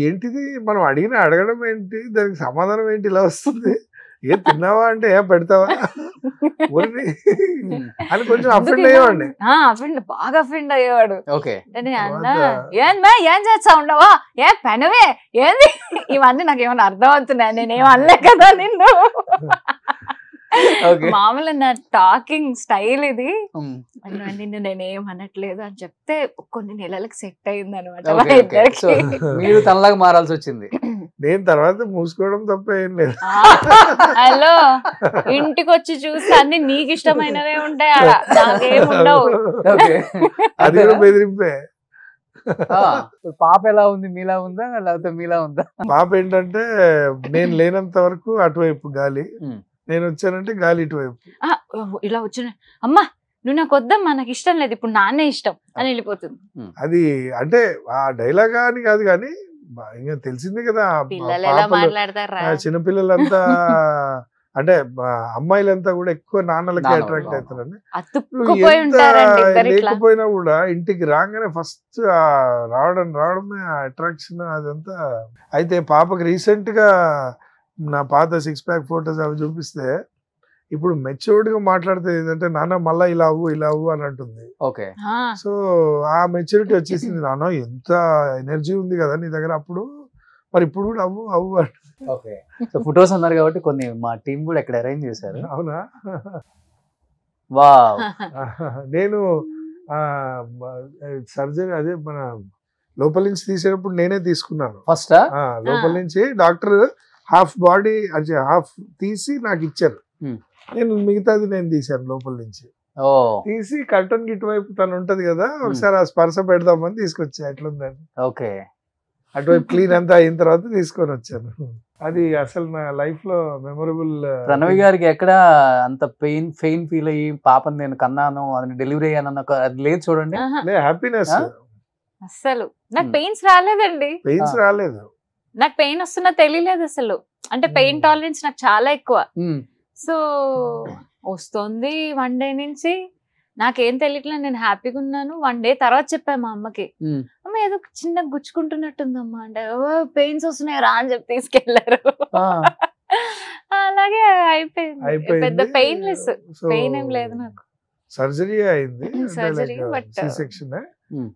Speaker 3: ఏంటిది మనం అడగడం ఏంటి, దానికి సమాధానం ఏంటి ఇలా వస్తుంది, ఏ తిన్నావా అంటే ఏ పెడతావా అని కొంచెం అఫెండ్ అయ్యేవాడిని.
Speaker 4: బాగా అఫెండ్ అయ్యేవాడు. ఏం చేస్తా ఉండవా, ఏ పెనవే ఏంది, ఇవన్నీ నాకు ఏమన్నా అర్థం అవుతున్నాయి, నేనేం అనలే కదా నిన్ను. మామూలు నా టాకింగ్ స్టైల్ ఇది. నిన్ను నేనేం అనట్లేదు అని చెప్తే కొన్ని నెలలకు సెట్ అయింది అనమాట.
Speaker 2: మీరు తనలాగా మారాల్సి వచ్చింది.
Speaker 3: నేను తర్వాత మూసుకోవడం తప్ప ఏం లేదు.
Speaker 4: హలో ఇంటికి వచ్చి చూస్తే అన్ని నీకు ఇష్టమైనవే ఉంటాయి, అలా నాకేం ఉండవు.
Speaker 3: అది కూడా బెదిరింపే.
Speaker 2: పాప ఎలా ఉంది, మీలా ఉందా లేకపోతే మీలా ఉందా?
Speaker 3: పాప ఏంటంటే నేను లేనంత వరకు అటువైపు గాలి, నేను వచ్చానంటే గాలి ఇటువైపు.
Speaker 4: ఇలా వచ్చిన అమ్మా నువ్వు నాకు వద్దమ్మా, నాకు ఇష్టం లేదు, ఇప్పుడు నాన్నే ఇష్టం అని వెళ్ళిపోతుంది.
Speaker 3: అది అంటే ఆ డైలాగ్ అని కాదు కానీ ఇంకా తెలిసిందే కదా,
Speaker 4: పిల్లలు ఎలా మాట్లాడతారా,
Speaker 3: చిన్నపిల్లలంతా అంటే అమ్మాయిలంతా కూడా ఎక్కువ నాన్నలకి అట్రాక్ట్ అవుతారని. లేకపోయినా కూడా ఇంటికి రాగానే ఫస్ట్ రావడమే అట్రాక్షన్ అదంతా. అయితే పాపకి రీసెంట్ గా నా పాత 6 ప్యాక్ ఫోటోస్ అవి చూపిస్తే ఇప్పుడు మెచ్యూర్డ్ గా మాట్లాడితే ఏంటంటే నాన్న మళ్ళా ఇలా అవ్వు అని అంటుంది. సో ఆ మెచ్యూరిటీ వచ్చేసింది, నాన్న ఎంత ఎనర్జీ ఉంది కదా నీ దగ్గర అప్పుడు, మరి ఇప్పుడు కూడా అవ్వు అంటే.
Speaker 2: ఫొటోస్ అన్నారు కాబట్టి కొన్ని మా టీం కూడా ఇక్కడ అరేంజ్ చేశారు.
Speaker 3: అవునా?
Speaker 2: వావ్.
Speaker 3: నేను సర్జరీ అదే మన లోపల నుంచి తీసేటప్పుడు నేనే తీసుకున్నాను ఫస్ట్. లోపల నుంచి డాక్టర్ హాఫ్ బాడీ అంటే హాఫ్ తీసి నాకు ఇచ్చారు, నేను మిగతాది నేను తీశాను లోపల నుంచి. తీసి కర్టన్ ఇటువైపు తను ఉంటది కదా, ఒకసారి ఆ స్పర్శ పెడదామని తీసుకొచ్చా ఎట్లుందని.
Speaker 2: ఓకే.
Speaker 3: అటువైపు క్లీన్ అంతా అయిన తర్వాత తీసుకొని వచ్చాను. అది అసలు నా లైఫ్ లో మెమొరబుల్.
Speaker 2: ప్రణవి గారికి ఎక్కడ అంత పెయిన్ ఫీల్ అయ్యి పాపని నేను కన్నాను అది డెలివరీ అయ్యాను అది లేదు చూడండి,
Speaker 3: హ్యాపీనెస్.
Speaker 4: అసలు నాకు పెయిన్స్ రాలేదండి,
Speaker 3: పెయిన్స్ రాలేదు,
Speaker 4: నాకు పెయిన్ వస్తున్నా తెలియలేదు అసలు. అంటే పెయిన్ టాలరెన్స్ నాకు చాలా ఎక్కువ. సో వస్తుంది 1 డే నుంచి నాకేం తెలియట్లేదు, నేను హ్యాపీగా ఉన్నాను. 1 డే తర్వాత చెప్పా మా అమ్మకి, అమ్మ ఏదో చిన్న గుచ్చుకుంటున్నట్టుందమ్మా అంటే, పెయిన్స్ వస్తున్నాయి రా అని చెప్పి తీసుకెళ్లారు. అలాగే అయిపోయింది, పెద్ద పెయిన్లెస్, పెయిన్ ఏం లేదు నాకు.
Speaker 3: సర్జరీ అయింది, సెక్షన్.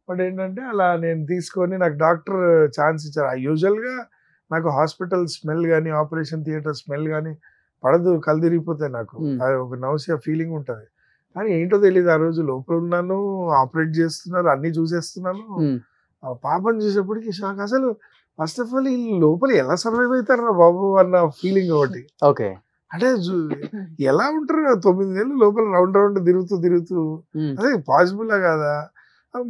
Speaker 3: బట్ ఏంటంటే అలా నేను తీసుకొని నాకు డాక్టర్ ఛాన్స్ ఇచ్చారు. యూజువల్ గా నాకు హాస్పిటల్ స్మెల్ గానీ ఆపరేషన్ థియేటర్ స్మెల్ గానీ పడదు, కళ్ళు తిరిగిపోతాయి నాకు, ఒక నౌసియా ఫీలింగ్ ఉంటది. కానీ ఏంటో తెలియదు, ఆ రోజు లోపల ఉన్నాను, ఆపరేట్ చేస్తున్నారు, అన్ని చూసేస్తున్నాను. ఆ పాపని చూసేప్పటికి షాక్. అసలు ఫస్ట్ ఆఫ్ ఆల్ ఈ లోపల ఎలా సర్వైవ్ అవుతారా బాబు అన్న ఫీలింగ్ ఒకటి.
Speaker 2: ఓకే,
Speaker 3: అంటే ఎలా ఉంటారు 9 నెలలు లోపల రౌండ్ తిరుగుతూ అదే పాసిబుల్ కాదా.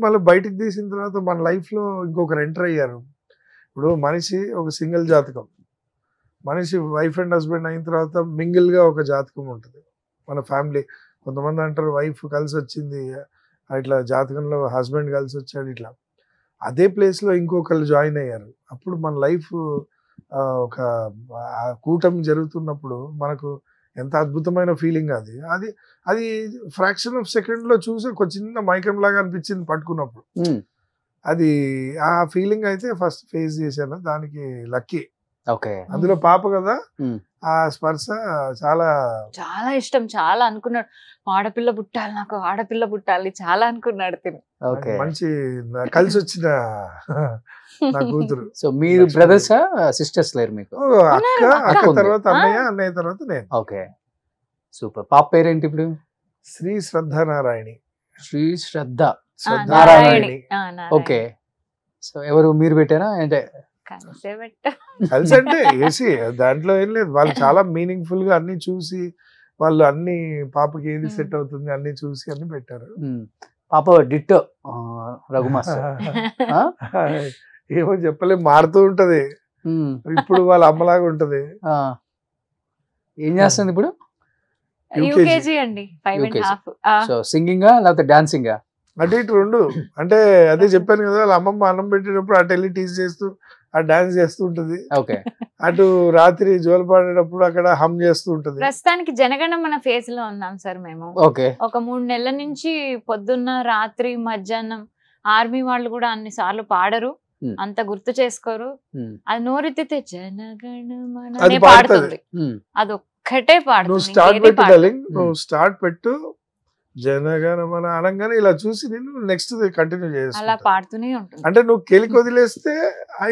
Speaker 3: మళ్ళీ బయటకు తీసిన తర్వాత మన లైఫ్ లో ఇంకొకరు ఎంటర్ అయ్యారు. ఇప్పుడు మనిషి ఒక సింగిల్ జాతకం, మనిషి వైఫ్ అండ్ హస్బెండ్ అయిన తర్వాత మింగిల్ గా ఒక జాతకం ఉంటుంది మన ఫ్యామిలీ. కొంతమంది అంటారు వైఫ్ కలిసి వచ్చింది, ఇట్లా జాతకంలో హస్బెండ్ కలిసి వచ్చాడు, ఇట్లా అదే ప్లేస్ లో ఇంకొకరు జాయిన్ అయ్యారు. అప్పుడు మన లైఫ్ ఒక కూటమి జరుగుతున్నప్పుడు మనకు ఎంత అద్భుతమైన ఫీలింగ్ అది. అది అది ఫ్రాక్షన్ ఆఫ్ సెకండ్ లో చూసి ఒక చిన్న మైకం లాగా అనిపించింది పట్టుకున్నప్పుడు. అది ఆ ఫీలింగ్ అయితే ఫస్ట్ ఫేస్ చేశాను, దానికి లక్కీ.
Speaker 2: ఓకే,
Speaker 3: అందులో పాప కదా, ఆ స్పర్శ చాలా
Speaker 4: చాలా ఇష్టం. చాలా అనుకున్నాడు ఆడపిల్ల పుట్టాలి, నాకు ఆడపిల్ల పుట్టాలి చాలా అనుకున్నాడు తిను.
Speaker 2: ఓకే,
Speaker 3: మంచి కలిసి వచ్చిన నా కూతురు.
Speaker 2: సో మీరు బ్రదర్స్ సిస్టర్స్ లేరు మీకు?
Speaker 3: అక్క తర్వాత అన్నయ్య తర్వాత నేను.
Speaker 2: Okay, super. పాప పేరేంటి ఇప్పుడు?
Speaker 3: శ్రీ శ్రద్ధానారాయణి.
Speaker 2: శ్రీ శ్రద్ధ
Speaker 3: నారాయణి.
Speaker 2: ఓకే, సో ఎవరు మీరు పెట్టారా అంటే?
Speaker 3: కలిసి అంటే ఏసీ దాంట్లో ఏం లేదు, వాళ్ళు చాలా మీనింగ్ఫుల్ గా అన్ని చూసి వాళ్ళు అన్ని పాపకి ఏది సెట్ అవుతుంది అన్ని చూసి అన్ని పెట్టారు.
Speaker 2: పాప డిట్టో రఘు మాస్టర్.
Speaker 3: ఏమో చెప్పలేం, మారుతూ ఉంటది. ఇప్పుడు వాళ్ళ అమ్మలాగా ఉంటది.
Speaker 2: ఏం చేస్తుంది ఇప్పుడు?
Speaker 4: యూకేజీ అండి, 5.5.
Speaker 2: సో సింగింగా లేకపోతే డాన్సింగా?
Speaker 3: అటు ఇటు రెండు. అంటే అదే చెప్పాను కదా, వాళ్ళ అమ్మమ్మ అన్నం పెట్టేటప్పుడు అటు వెళ్ళి టీజ్ చేస్తూ ఆ డాన్స్ చేస్తూ ఉంటది.
Speaker 2: ఓకే,
Speaker 3: అటు రాత్రి జోలు పాడేటప్పుడు అక్కడ హమ్ చేస్తూ ఉంటది.
Speaker 4: ప్రస్తుతానికి జనగణమన ఫేజ్ లో ఉన్నాం సార్ మేము.
Speaker 2: ఓకే,
Speaker 4: ఒక 3 నెలల నుంచి పొద్దున్న రాత్రి మధ్యాహ్నం ఆర్మీ వాళ్ళు కూడా అన్ని సార్లు పాడరు, అంత గుర్తు చేసుకోరు. అది నోరెత్తితే జనగణమన పాడుతుంది, అది ఒక్కటే పాడుతుంది.
Speaker 3: నువ్వు స్టార్ట్ పెట్టు డార్లింగ్, నువ్వు స్టార్ట్ పెట్టు జనగణమన అనగానే ఇలా చూసి నేను నెక్స్ట్ కంటిన్యూ చేస్తా.
Speaker 4: అలా పాడుతూనే ఉంటుంది.
Speaker 3: అంటే నువ్వు కెలికి వదిలేస్తే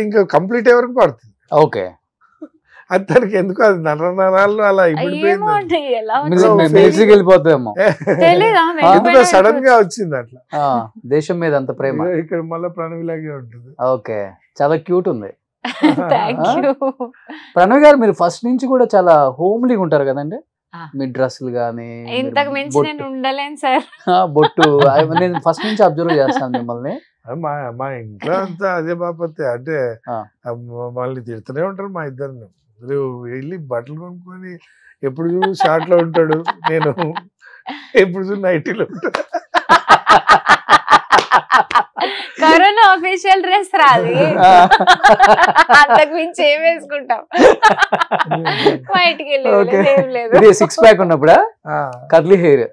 Speaker 3: ఇంకా కంప్లీట్ అయ్యే వరకు పాడుతుంది.
Speaker 2: ఓకే,
Speaker 3: అది తనకి ఎందుకు అది నరాల్లో అలా
Speaker 2: వెళ్ళిపోతామో
Speaker 3: ఎందుకు సడన్ గా వచ్చింది అట్లా.
Speaker 2: దేశం మీద అంత ప్రేమ.
Speaker 3: ఇక్కడ మళ్ళీ ప్రణవిలాగే ఉంటుంది.
Speaker 2: ఓకే, చాలా క్యూట్ ఉంది. ప్రణవి గారు మీరు ఫస్ట్ నుంచి కూడా చాలా హోమ్లీగా ఉంటారు కదండి, మీ డ్రెస్సులు గానీ.
Speaker 4: ఇంతకు మించి నేను ఉండలేను సార్.
Speaker 2: బొట్టు నేను ఫస్ట్ నుంచి అబ్జర్వ్ చేస్తాను మిమ్మల్ని.
Speaker 3: మా ఇంట్లో అంతా అదే బాపత్తే. అంటే మళ్ళీ తిడుతూనే ఉంటారు మా ఇద్దరిని. వెళ్ళి బట్టలు కొనుక్కొని ఎప్పుడు చూడు షార్ట్ లో ఉంటాడు, నేను ఎప్పుడు చూడు నైటీలో ఉంటాడు.
Speaker 4: కరోనా ఆఫీషియల్ డ్రెస్ రాదు, అంతకు మించి ఏం వేసుకుంటాం బయటికి వెళ్ళి.
Speaker 2: 6 ప్యాక్ ఉన్నప్పుడా కర్లీ హెయిర్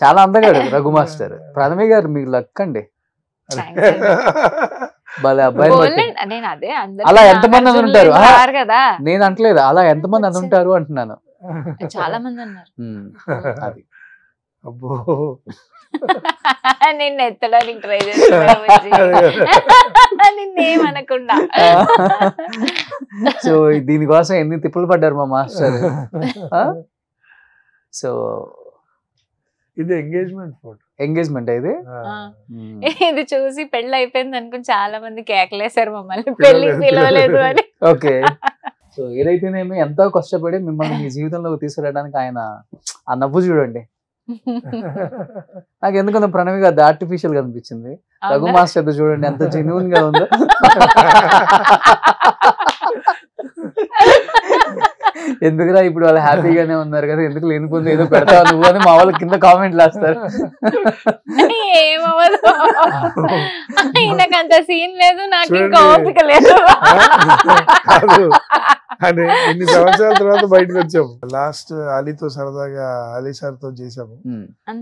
Speaker 2: చాలా అందగాడు రఘు మాస్టర్. ప్రణవి గారు మీకు లక్ అండి, భలే అబ్బాయి. అలా ఎంతమంది అని ఉంటారు
Speaker 4: కదా,
Speaker 2: నేను అంటలేదు, అలా ఎంతమంది అని ఉంటారు అంటున్నాను.
Speaker 4: చాలా మంది అన్నారు.
Speaker 2: అది
Speaker 3: అబ్బో,
Speaker 4: నిన్ను ఎత్తడానికి ట్రై చేస్తా నిన్నేమనకుండా.
Speaker 2: సో దీనికోసం ఎన్ని తిప్పులు పడ్డారు మా మాస్టర్. సో
Speaker 3: ఇది ఎంగేజ్మెంట్ ఫోటో.
Speaker 2: ఎంగేజ్మెంట్ ఇది.
Speaker 4: ఇది చూసి పెళ్లి అయిపోయింది అనుకుని చాలా మంది కేకలేసారు మమ్మల్ని, పెళ్లి పిలవలేదు అని.
Speaker 2: ఓకే, సో ఏదైతేనేమి ఎంతో కష్టపడి మిమ్మల్ని మీ జీవితంలోకి తీసుకురావడానికి ఆయన ఆ నవ్వు చూడండి. నాకు ఎందుకంటే ప్రణవి గారు ఆర్టిఫిషియల్ గా అనిపించింది. రఘు మాస్టర్ చూడండి ఎంత జెన్యూన్ గా ఉందో. ఎందుకురా ఇప్పుడు వాళ్ళు హ్యాపీగానే ఉన్నారు కదా, ఎందుకు లేనిపోతే ఏదో పెడతావు నువ్వు అని మా వాళ్ళు కింద కామెంట్లు వేస్తారు.
Speaker 4: ఏమవ్వదు, ఆయనకంత సీన్ లేదు, నాకు ఇంకా ఓపిక లేదు.
Speaker 3: అని ఇన్ని సంవత్సరాల తర్వాత బయటకు వచ్చాము. లాస్ట్ అలీతో సరదాగా అలీ సార్ తో చేసాము.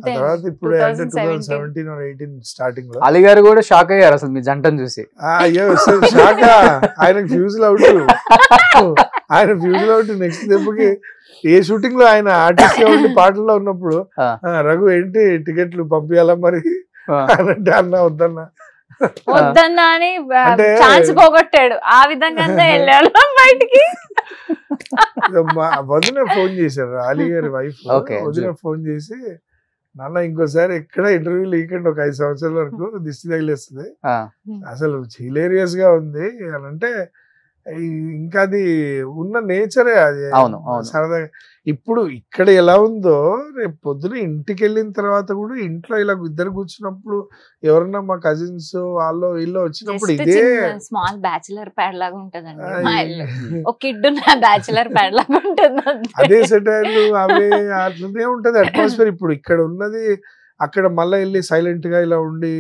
Speaker 3: తర్వాత ఇప్పుడు 2017 or 18 స్టార్టింగ్ లో
Speaker 2: అలీ గారు కూడా షాక్ అయ్యారు అసలు మీ జంటను చూసి.
Speaker 3: అయ్యో షాక్, ఆయనకు ఫ్యూజులు అవుట్, ఆయన ఫ్యూజులు అవుట్. నెక్స్ట్ దెబ్బకి ఏ షూటింగ్ లో ఆయన ఆర్టిస్ట్ గా ఉండి పాటల్లో ఉన్నప్పుడు రఘు ఏంటి టికెట్లు పంపించాలా మరి అంటే అన్నా వద్దన్నా
Speaker 4: వద్దన్నా అని
Speaker 3: అంటే-
Speaker 4: ఛాన్స్ పోగొట్టాడు. ఆ విధంగా వెళ్ళాడు బయటికి.
Speaker 3: వదిన ఫోన్ చేశారు, అలీ గారి వైఫ్.
Speaker 2: Okay.
Speaker 3: వదిన ఫోన్ చేసి, నాన్న ఇంకోసారి ఎక్కడ ఇంటర్వ్యూ లీకండి, ఒక 5 సంవత్సరాల వరకు దిష్టి తగిలేస్తుంది, అసలు హిలేరియస్ గా ఉంది అని అంటే, ఇంకా అది ఉన్న నేచరే అది.
Speaker 2: అవును, అవును.
Speaker 3: సరదాగా ఇప్పుడు ఇక్కడ ఎలా ఉందో రేపు పొద్దున ఇంటికి వెళ్ళిన తర్వాత కూడా ఇంట్లో ఇలా ఇద్దరు కూర్చున్నప్పుడు ఎవరన్నా మా కజిన్స్ వాళ్ళు వీళ్ళు వచ్చినప్పుడు ఇదే
Speaker 4: స్మాల్ బ్యాచులర్ ప్యాడ్ లాగా ఉంటదండి మా ఇల్లు. ఒక కిడ్ ఉన్న బ్యాచులర్ ప్యాడ్ లాగా ఉంటుంది.
Speaker 3: అదే సెటైర్లు అవి అట్లనే ఉంటది అట్మాస్ఫియర్. ఇప్పుడు ఇక్కడ ఉన్నది అక్కడ మళ్ళీ వెళ్ళి సైలెంట్ గా ఇలా ఉండి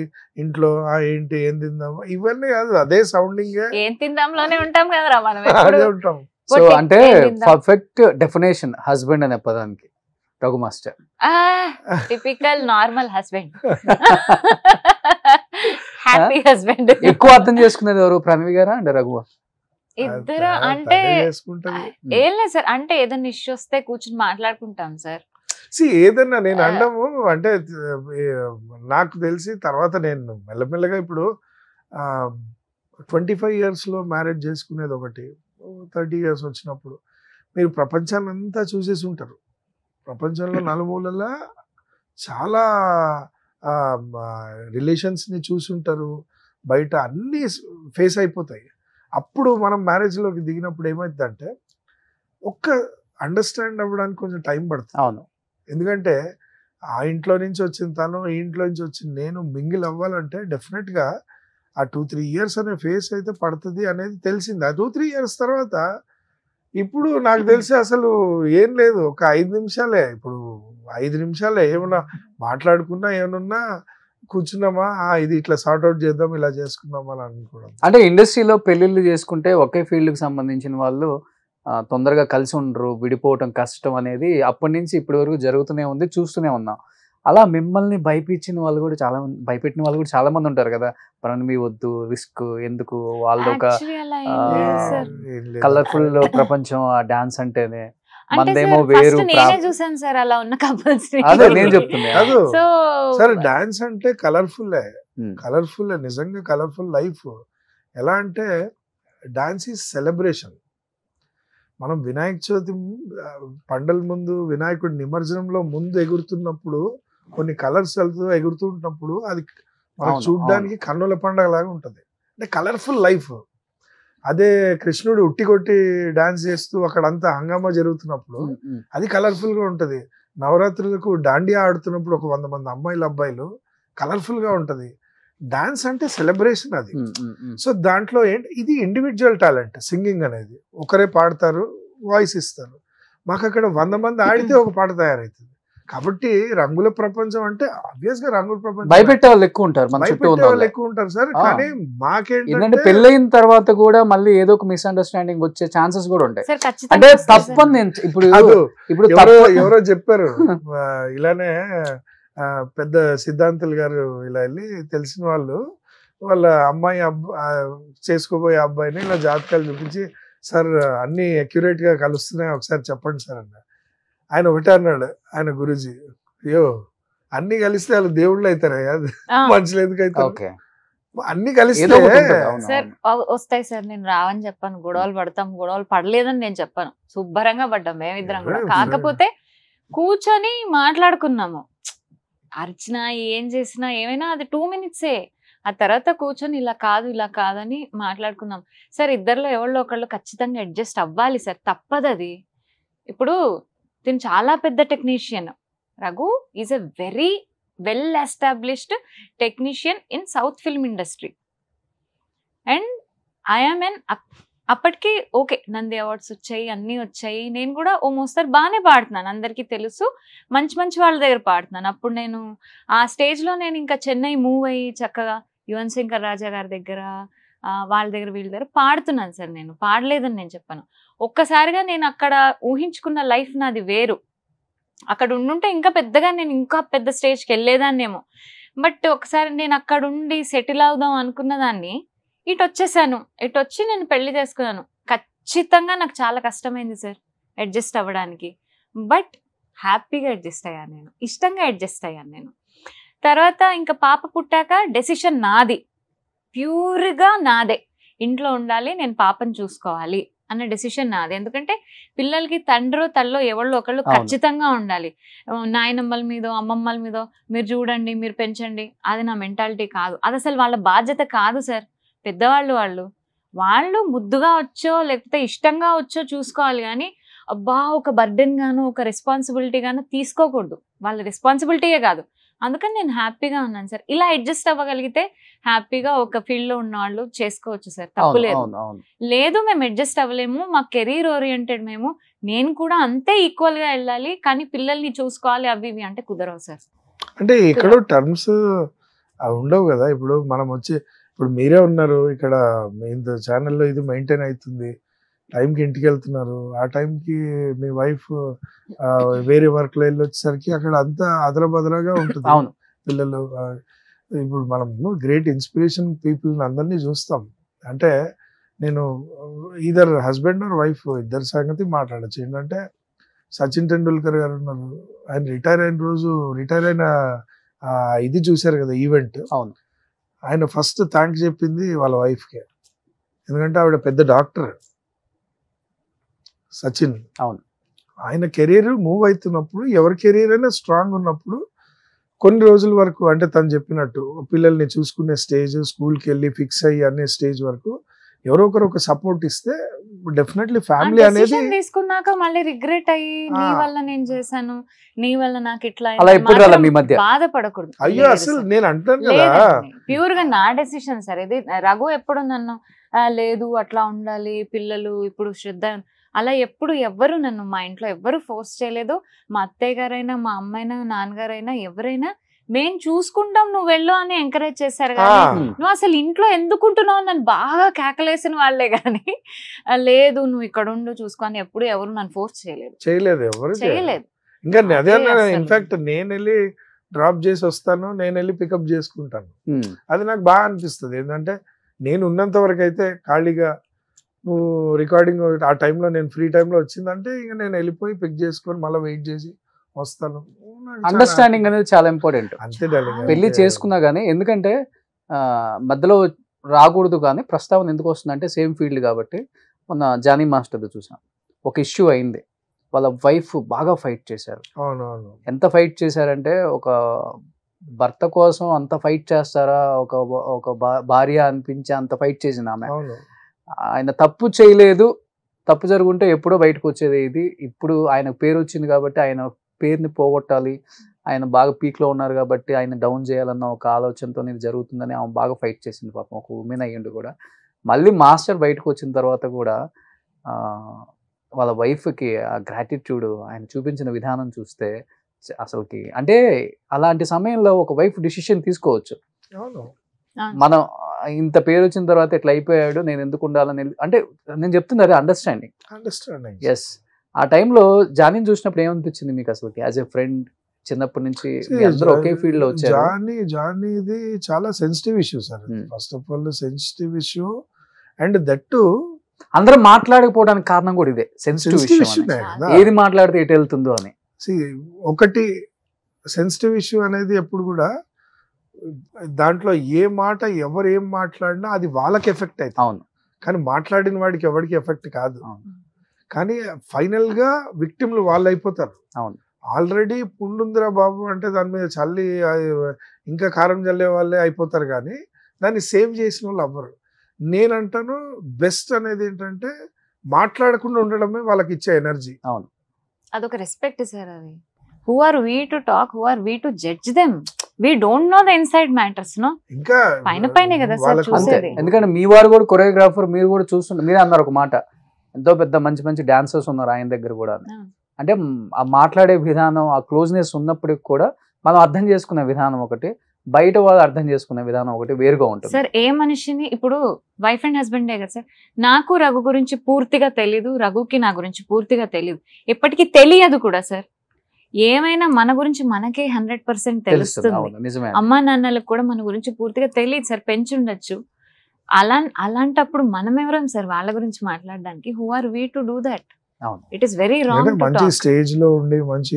Speaker 3: ఇంట్లో ఏంటి ఏం తిందాం ఇవన్నీ కాదు, అదే సౌండింగ్
Speaker 4: ఏం తిందాంలోనే ఉంటాం కదరా మనం.
Speaker 3: అదే ఉంటాం.
Speaker 2: సో అంటే పర్ఫెక్ట్ డెఫినేషన్ హస్బెండ్ అనే పదానికి Raghu master.
Speaker 4: Typical normal husband, happy husband.
Speaker 2: ఎక్కువ అర్థం చేసుకునేది ఎవరు, ప్రణవి గారా అంటే రఘువా?
Speaker 4: ఇద్దరు అంటే
Speaker 3: చేసుకుంటది.
Speaker 4: ఏం లేదు సార్, అంటే ఏదైనా ఇష్యూ వస్తే కూర్చుని మాట్లాడుకుంటాం సార్.
Speaker 3: ఏదన్నా నేను అండము అంటే నాకు తెలిసి తర్వాత నేను మెల్లమెల్లగా ఇప్పుడు 25 years లో మ్యారేజ్ చేసుకునేది ఒకటి, 30 years వచ్చినప్పుడు మీరు ప్రపంచాన్ని అంతా చూసేసి ఉంటారు. ప్రపంచంలో నలుమూలలా చాలా రిలేషన్స్ని చూసుంటారు, బయట అన్నీ ఫేస్ అయిపోతాయి. అప్పుడు మనం మ్యారేజ్లోకి దిగినప్పుడు ఏమవుతుందంటే ఒక్క అండర్స్టాండ్ అవ్వడానికి కొంచెం టైం పడుతుంది.
Speaker 2: అవును,
Speaker 3: ఎందుకంటే ఆ ఇంట్లో నుంచి వచ్చిన తను, ఈ ఇంట్లో నుంచి వచ్చిన నేను మింగిల్ అవ్వాలంటే డెఫినెట్గా ఆ 2-3 years అనే ఫేస్ అయితే పడుతుంది అనేది తెలిసింది. ఆ 2-3 years తర్వాత ఇప్పుడు నాకు తెలిసి అసలు ఏం లేదు, ఒక 5 నిమిషాలే. ఇప్పుడు 5 నిమిషాలే ఏమన్నా మాట్లాడుకున్నా ఏమన్నా కూర్చున్నామా, ఇది ఇట్లా సార్ట్అవుట్ చేద్దాం, ఇలా చేసుకుందాం అని అనుకోవడం.
Speaker 2: అంటే ఇండస్ట్రీలో పెళ్లిళ్ళు చేసుకుంటే ఒకే ఫీల్డ్కి సంబంధించిన వాళ్ళు తొందరగా కలిసి ఉండరు, విడిపోవటం కష్టం అనేది అప్పటి నుంచి ఇప్పటి వరకు జరుగుతూనే ఉంది, చూస్తూనే ఉన్నాం. అలా మిమ్మల్ని భయపించిన వాళ్ళు కూడా చాలా మంది, భయపెట్టిన వాళ్ళు కూడా చాలా మంది ఉంటారు కదా. మీ వద్దు, రిస్క్ ఎందుకు, వాళ్ళది ఒక కలర్ఫుల్ ప్రపంచం ఆ డాన్స్ అంటేనే. మందేమో వేరు.
Speaker 4: నేనే చూసాను సార్ అలా ఉన్న కపుల్స్.
Speaker 2: అదే నేను చెప్తున్నా.
Speaker 3: సరే డాన్స్ అంటే కలర్ఫుల్, నిజంగా కలర్ఫుల్ లైఫ్. ఎలా అంటే డాన్స్ ఈజ్ సెలబ్రేషన్. మనం వినాయక చవితి పండల ముందు, వినాయకుడి నిమజ్జనంలో ముందు ఎగురుతున్నప్పుడు కొన్ని కలర్స్ ఎగురుతుంటున్నప్పుడు అది మనం చూడ్డానికి కన్నుల పండగ లాగా ఉంటది. అంటే కలర్ఫుల్ లైఫ్. అదే కృష్ణుడు ఉట్టి కొట్టి డాన్స్ చేస్తూ అక్కడంతా హంగామా జరుగుతున్నప్పుడు అది కలర్ఫుల్ గా ఉంటది. నవరాత్రులకు దాండియా ఆడుతున్నప్పుడు ఒక 100 మంది అమ్మాయిలు అబ్బాయిలు కలర్ఫుల్ గా ఉంటది. డాన్స్ అంటే సెలబ్రేషన్ అది. సో దాంట్లో ఏంటి, ఇది ఇండివిజువల్ టాలెంట్. సింగింగ్ అనేది ఒకరే పాడతారు, వాయిస్ ఇస్తారు. మాకు అక్కడ 100 మంది ఆడితే ఒక పాట తయారవుతుంది. కాబట్టి రంగుల ప్రపంచం అంటే ఆబ్వియస్ గా రంగుల ప్రపంచం.
Speaker 2: భయపెట్టే వాళ్ళు ఎక్కువ ఉంటారు, మన చుట్టూ ఉన్న వాళ్ళు
Speaker 3: ఎక్కువ ఉంటారు సార్. కానీ
Speaker 2: మాకేంటంటే పెళ్ళైన తర్వాత కూడా మళ్ళీ ఏదో ఒక మిస్అండర్స్టాండింగ్ వచ్చే ఛాన్సెస్ కూడా ఉంటాయి. అంటే తప్పని నేను ఇప్పుడు
Speaker 3: ఎవరో చెప్పారు ఇలానే, పెద్ద సిద్ధాంతులు గారు ఇలా వెళ్ళి తెలిసిన వాళ్ళు వాళ్ళ అమ్మాయి చేసుకోబోయే అబ్బాయిని ఇలా జాతకాలు చూపించి, సార్ అన్ని అక్యురేట్ గా కలుస్తున్నాయి, ఒకసారి చెప్పండి సార్ అన్న. ఆయన ఒకటే అన్నాడు, ఆయన గురూజీ, అయ్యో అన్ని కలిస్తే వాళ్ళు దేవుళ్ళు అవుతారా, మనుషులు ఎందుకు అవుతారు, అన్ని కలిస్తే
Speaker 4: సార్ వస్తాయి సార్. నేను రావని చెప్పాను, గొడవలు పడతాం, గొడవలు పడలేదని నేను చెప్పాను, శుభ్రంగా పడ్డాం మేమిద్దరం కూడా. కాకపోతే కూర్చొని మాట్లాడుకున్నాము, అర్చన ఏం చేసినా ఏమైనా అది 2 minutes. ఆ తర్వాత కూర్చొని ఇలా కాదు ఇలా కాదని మాట్లాడుకున్నాం సార్. ఇద్దరిలో ఎవరిలో ఒకళ్ళు ఖచ్చితంగా అడ్జస్ట్ అవ్వాలి సార్, తప్పదు అది. ఇప్పుడు తిను చాలా పెద్ద technician. Raghu is a very well established technician in south film industry. And I'm ఎన్ అప్పటికి ఓకే, నంది అవార్డ్స్ వచ్చాయి, అన్నీ వచ్చాయి. నేను కూడా ఓ మోస్తరు బాగానే పాడుతున్నాను, అందరికీ తెలుసు. మంచి మంచి వాళ్ళ దగ్గర పాడుతున్నాను. అప్పుడు నేను ఆ స్టేజ్లో నేను ఇంకా చెన్నై మూవ్ అయ్యి చక్కగా యువన్ శంకర్ రాజా గారి దగ్గర, వాళ్ళ దగ్గర వీళ్ళ దగ్గర పాడుతున్నాను సార్. నేను పాడలేదని నేను చెప్పాను. ఒక్కసారిగా నేను అక్కడ ఊహించుకున్న లైఫ్ నాది వేరు. అక్కడ ఉండుంటే ఇంకా పెద్దగా నేను ఇంకా పెద్ద స్టేజ్కి వెళ్ళేదాన్నేమో. బట్ ఒకసారి నేను అక్కడ ఉండి సెటిల్ అవుదాం అనుకున్న దాన్ని ఇటు వచ్చేసాను. ఇటు వచ్చి నేను పెళ్లి చేసుకున్నాను. ఖచ్చితంగా నాకు చాలా కష్టమైంది సార్ అడ్జస్ట్ అవ్వడానికి. బట్ హ్యాపీగా అడ్జస్ట్ అయ్యాను నేను, ఇష్టంగా అడ్జస్ట్ అయ్యాను నేను. తర్వాత ఇంకా పాప పుట్టాక డెసిషన్ నాది. ప్యూర్గా నాదే, ఇంట్లో ఉండాలి, నేను పాపని చూసుకోవాలి అన్న డెసిషన్ నాది. ఎందుకంటే పిల్లలకి తండ్రో తల్లో ఎవరో ఒకళ్ళు ఖచ్చితంగా ఉండాలి. నాయనమ్మల మీదో అమ్మమ్మల మీదో మీరు చూడండి, మీరు పెంచండి, అది నా మెంటాలిటీ కాదు. అది అసలు వాళ్ళ బాధ్యత కాదు సార్. పెద్దవాళ్ళు వాళ్ళు ముద్దుగా వచ్చో లేకపోతే ఇష్టంగా వచ్చో చూసుకోవాలి, కానీ అబ్బా ఒక బర్డెన్ గాను ఒక రెస్పాన్సిబిలిటీ గాను తీసుకోకూడదు. వాళ్ళ రెస్పాన్సిబిలిటీయే కాదు. అందుకని నేను హ్యాపీగా ఉన్నాను సార్. ఇలా అడ్జస్ట్ అవ్వగలిగితే హ్యాపీగా ఒక ఫీల్డ్ లో ఉన్న వాళ్ళు చేసుకోవచ్చు సార్, తప్పులేదు. లేదు మేము అడ్జస్ట్ అవ్వలేము, మా కెరీర్ ఓరియంటెడ్ మేము, నేను కూడా అంతే ఈక్వల్ గా వెళ్ళాలి కానీ పిల్లల్ని చూసుకోవాలి అవి ఇవి అంటే కుదరవు సార్.
Speaker 3: అంటే ఇక్కడ టర్మ్స్ ఉండవు కదా. ఇప్పుడు మనం ఇప్పుడు మీరే ఉన్నారు ఇక్కడ, ఇంత ఛానల్లో ఇది మెయింటైన్ అవుతుంది, టైంకి ఇంటికి వెళ్తున్నారు, ఆ టైంకి మీ వైఫ్ వేరే వర్క్ లో వెళ్ళి వచ్చేసరికి అక్కడ అంతా అదలబదలగా ఉంటుంది.
Speaker 2: అవును,
Speaker 3: పిల్లలు ఇప్పుడు మనం గ్రేట్ ఇన్స్పిరేషన్ పీపుల్ అందరినీ చూస్తాం. అంటే నేను ఈదర్ హస్బెండ్ ఆర్ వైఫ్ ఇద్దరి సంగతి మాట్లాడచ్చు. ఏంటంటే సచిన్ టెండూల్కర్ గారు ఉన్నారు, ఆయన రిటైర్ అయిన ఇది చూశారు కదా ఈవెంట్.
Speaker 2: అవును,
Speaker 3: ఆయన ఫస్ట్ థ్యాంక్స్ చెప్పింది వాళ్ళ వైఫ్కే, ఎందుకంటే ఆవిడ పెద్ద డాక్టర్ సచిన్.
Speaker 2: అవును,
Speaker 3: ఆయన కెరీర్ మూవ్ అవుతున్నప్పుడు, ఎవరి కెరీర్ అయినా స్ట్రాంగ్ ఉన్నప్పుడు కొన్ని రోజుల వరకు, అంటే తను చెప్పినట్టు పిల్లల్ని చూసుకునే స్టేజ్, స్కూల్కి వెళ్ళి ఫిక్స్ అయ్యి అనే స్టేజ్ వరకు ఎవరో ఒకరు ఒక సపోర్ట్ ఇస్తే డెఫినెట్లీ ఫ్యామిలీ అనేది
Speaker 4: తీసుకున్నాక మళ్ళీ రిగ్రెట్ అయ్యి నీ వల్ల నేను చేశాను, నీ వల్ల నాకు ఇట్లా బాధపడకూడదు.
Speaker 3: అయ్యో అసలు నేను అంటాను కదా,
Speaker 4: ప్యూర్ గా నా డెసిషన్ సార్ ఇది. రఘు ఎప్పుడు నన్ను లేదు అట్లా ఉండాలి పిల్లలు ఇప్పుడు శ్రద్ధ అలా ఎప్పుడు ఎవ్వరు నన్ను మా ఇంట్లో ఎవ్వరు ఫోర్స్ చేయలేదు. మా అత్తయ్య గారైనా మా అమ్మైనా నాన్నగారైనా ఎవరైనా మేము చూసుకుంటాం నువ్వు వెళ్ళు అని ఎంకరేజ్ చేశారు. కానీ నువ్వు అసలు ఇంట్లో ఎందుకుంటున్నావు నన్ను బాగా కేకలేసిన వాళ్ళే కానీ లేదు నువ్వు ఇక్కడ ఉండు చూసుకొని ఎప్పుడు ఎవరు నన్ను ఫోర్స్ చేయలేదు
Speaker 3: ఎవరు చేయలేదు. ఇంకా అదే ఇన్ఫాక్ట్ నేను వెళ్ళి డ్రాప్ చేసి వస్తాను, నేను వెళ్ళి పికప్ చేసుకుంటాను. అది నాకు బాగా అనిపిస్తుంది. ఏంటంటే నేను ఉన్నంత వరకు అయితే ఖాళీగా నువ్వు రికార్డింగ్ ఆ టైంలో నేను ఫ్రీ టైంలో వచ్చిందంటే ఇంకా నేను వెళ్ళిపోయి పిక్ చేసుకొని మళ్ళీ వెయిట్ చేసి వస్తాను.
Speaker 2: అండర్స్టాండింగ్ అనేది చాలా ఇంపార్టెంట్.
Speaker 3: అంతే
Speaker 2: పెళ్లి చేసుకున్నా కానీ, ఎందుకంటే మధ్యలో రాకూడదు కానీ ప్రస్తావన ఎందుకు వస్తుందంటే సేమ్ ఫీల్డ్ కాబట్టి. మొన్న జానీ మాస్టర్ది చూసాం, ఒక ఇష్యూ అయింది, వాళ్ళ వైఫ్ బాగా ఫైట్ చేశారు.
Speaker 3: అవునవును,
Speaker 2: ఎంత ఫైట్ చేశారంటే ఒక భర్త కోసం అంత ఫైట్ చేస్తారా, ఒక భార్య అనిపించి అంత ఫైట్ చేసింది ఆమె. ఆయన తప్పు చేయలేదు, తప్పు జరుగుంటే ఎప్పుడో బయటకు వచ్చేది ఇది. ఇప్పుడు ఆయన పేరు వచ్చింది కాబట్టి ఆయన పేరుని పోగొట్టాలి, ఆయన బాగా పీక్లో ఉన్నారు కాబట్టి ఆయన డౌన్ చేయాలన్న ఒక ఆలోచనతో ఇది జరుగుతుందని ఆమె బాగా ఫైట్ చేసింది పాపం, ఒక ఉమెన్ అయ్యిండు కూడా. మళ్ళీ మాస్టర్ బయటకు వచ్చిన తర్వాత కూడా వాళ్ళ వైఫ్కి ఆ గ్రాటిట్యూడ్ ఆయన చూపించిన విధానం చూస్తే అసలుకి, అంటే అలాంటి సమయంలో ఒక వైఫ్ డిసిషన్ తీసుకోవచ్చు. మనం ఇంత పేరు వచ్చిన తర్వాత ఇట్లా అయిపోయాడు, నేను ఎందుకు ఉండాలని, అంటే నేను చెప్తుంది అదే అండర్స్టాండింగ్. ఎస్, ఆ టైంలో జానీని చూసినప్పుడు ఏమనిపించింది మీకు అసలు యాజ్ ఎ ఫ్రెండ్? చిన్నప్పటి నుంచి అందరూ ఒకే ఫీల్డ్ లో వచ్చారు.
Speaker 3: జానీ ఇది చాలా sensitive issue sir. First of all sensitive issue, and that
Speaker 2: అందరూ మాట్లాడకపోవడానికి కారణం కూడా ఇదే, సెన్సిటివ్ ఇష్యూ. ఏది మాట్లాడితే ఎటు వెళ్తుందో అని.
Speaker 3: ఒకటి సెన్సిటివ్ ఇష్యూ అనేది ఎప్పుడు కూడా దాంట్లో ఏ మాట ఎవరు ఏం మాట్లాడినా అది వాళ్ళకి ఎఫెక్ట్ అవుతుంది.
Speaker 2: అవును,
Speaker 3: కానీ మాట్లాడిన వాడికి ఎవరికి ఎఫెక్ట్ కాదు. కానీ ఫైనల్ గా విక్టిమ్లు వాళ్ళు అయిపోతారు.
Speaker 2: అవును,
Speaker 3: ఆల్రెడీ పుండుందిరా బాబు అంటే దాని మీద చల్లి ఇంకా కారం చల్లే వాళ్ళే అయిపోతారు, కానీ దాన్ని సేవ్ చేసిన వాళ్ళు అవ్వరు. నేనంటాను బెస్ట్ అనేది ఏంటంటే మాట్లాడకుండా ఉండడమే వాళ్ళకి ఇచ్చే ఎనర్జీ.
Speaker 2: అవును,
Speaker 4: అదొక రెస్పెక్ట్ సార్. అది who are we to talk, who are we to judge them? We don't know the inside matters, no?
Speaker 3: ఇంకా
Speaker 4: పైనే కదా సార్ చూసేది.
Speaker 2: ఎందుకంటే మీ వారు కూడా కొరియోగ్రాఫర్, మీరు కూడా చూస్తుంటారు. మీరు అన్నారు ఒక మాట, ఎంతో పెద్ద మంచి మంచి డాన్సర్స్ ఉన్నారు ఆయన దగ్గర కూడా. అంటే ఆ మాట్లాడే విధానం, ఆ క్లోజ్నెస్ ఉన్నప్పటికి కూడా మనం అర్థం చేసుకునే విధానం ఒకటి, బయట వాళ్ళు అర్థం చేసుకునే విధానం ఒకటి వేరుగా ఉంటుంది
Speaker 4: సార్. ఏ మనిషిని ఇప్పుడు వైఫ్ అండ్ హస్బెండే కదా సార్. నాకు రఘు గురించి పూర్తిగా తెలీదు, రఘుకి నా గురించి పూర్తిగా తెలీదు, ఎప్పటికీ తెలియదు కూడా సార్. ఏమైనా మన గురించి మనకే 100% తెలుస్తుంది. అమ్మా నాన్నలకు కూడా మన గురించి పూర్తిగా తెలియదు సార్, పెంచుండొచ్చు. అలాంటప్పుడు మనం ఎవరం సార్ వాళ్ళ గురించి మాట్లాడడానికి? Who are we to do that? It is very wrong to
Speaker 3: మంచి
Speaker 4: టాక్.
Speaker 3: స్టేజ్ లో ఉండి మంచి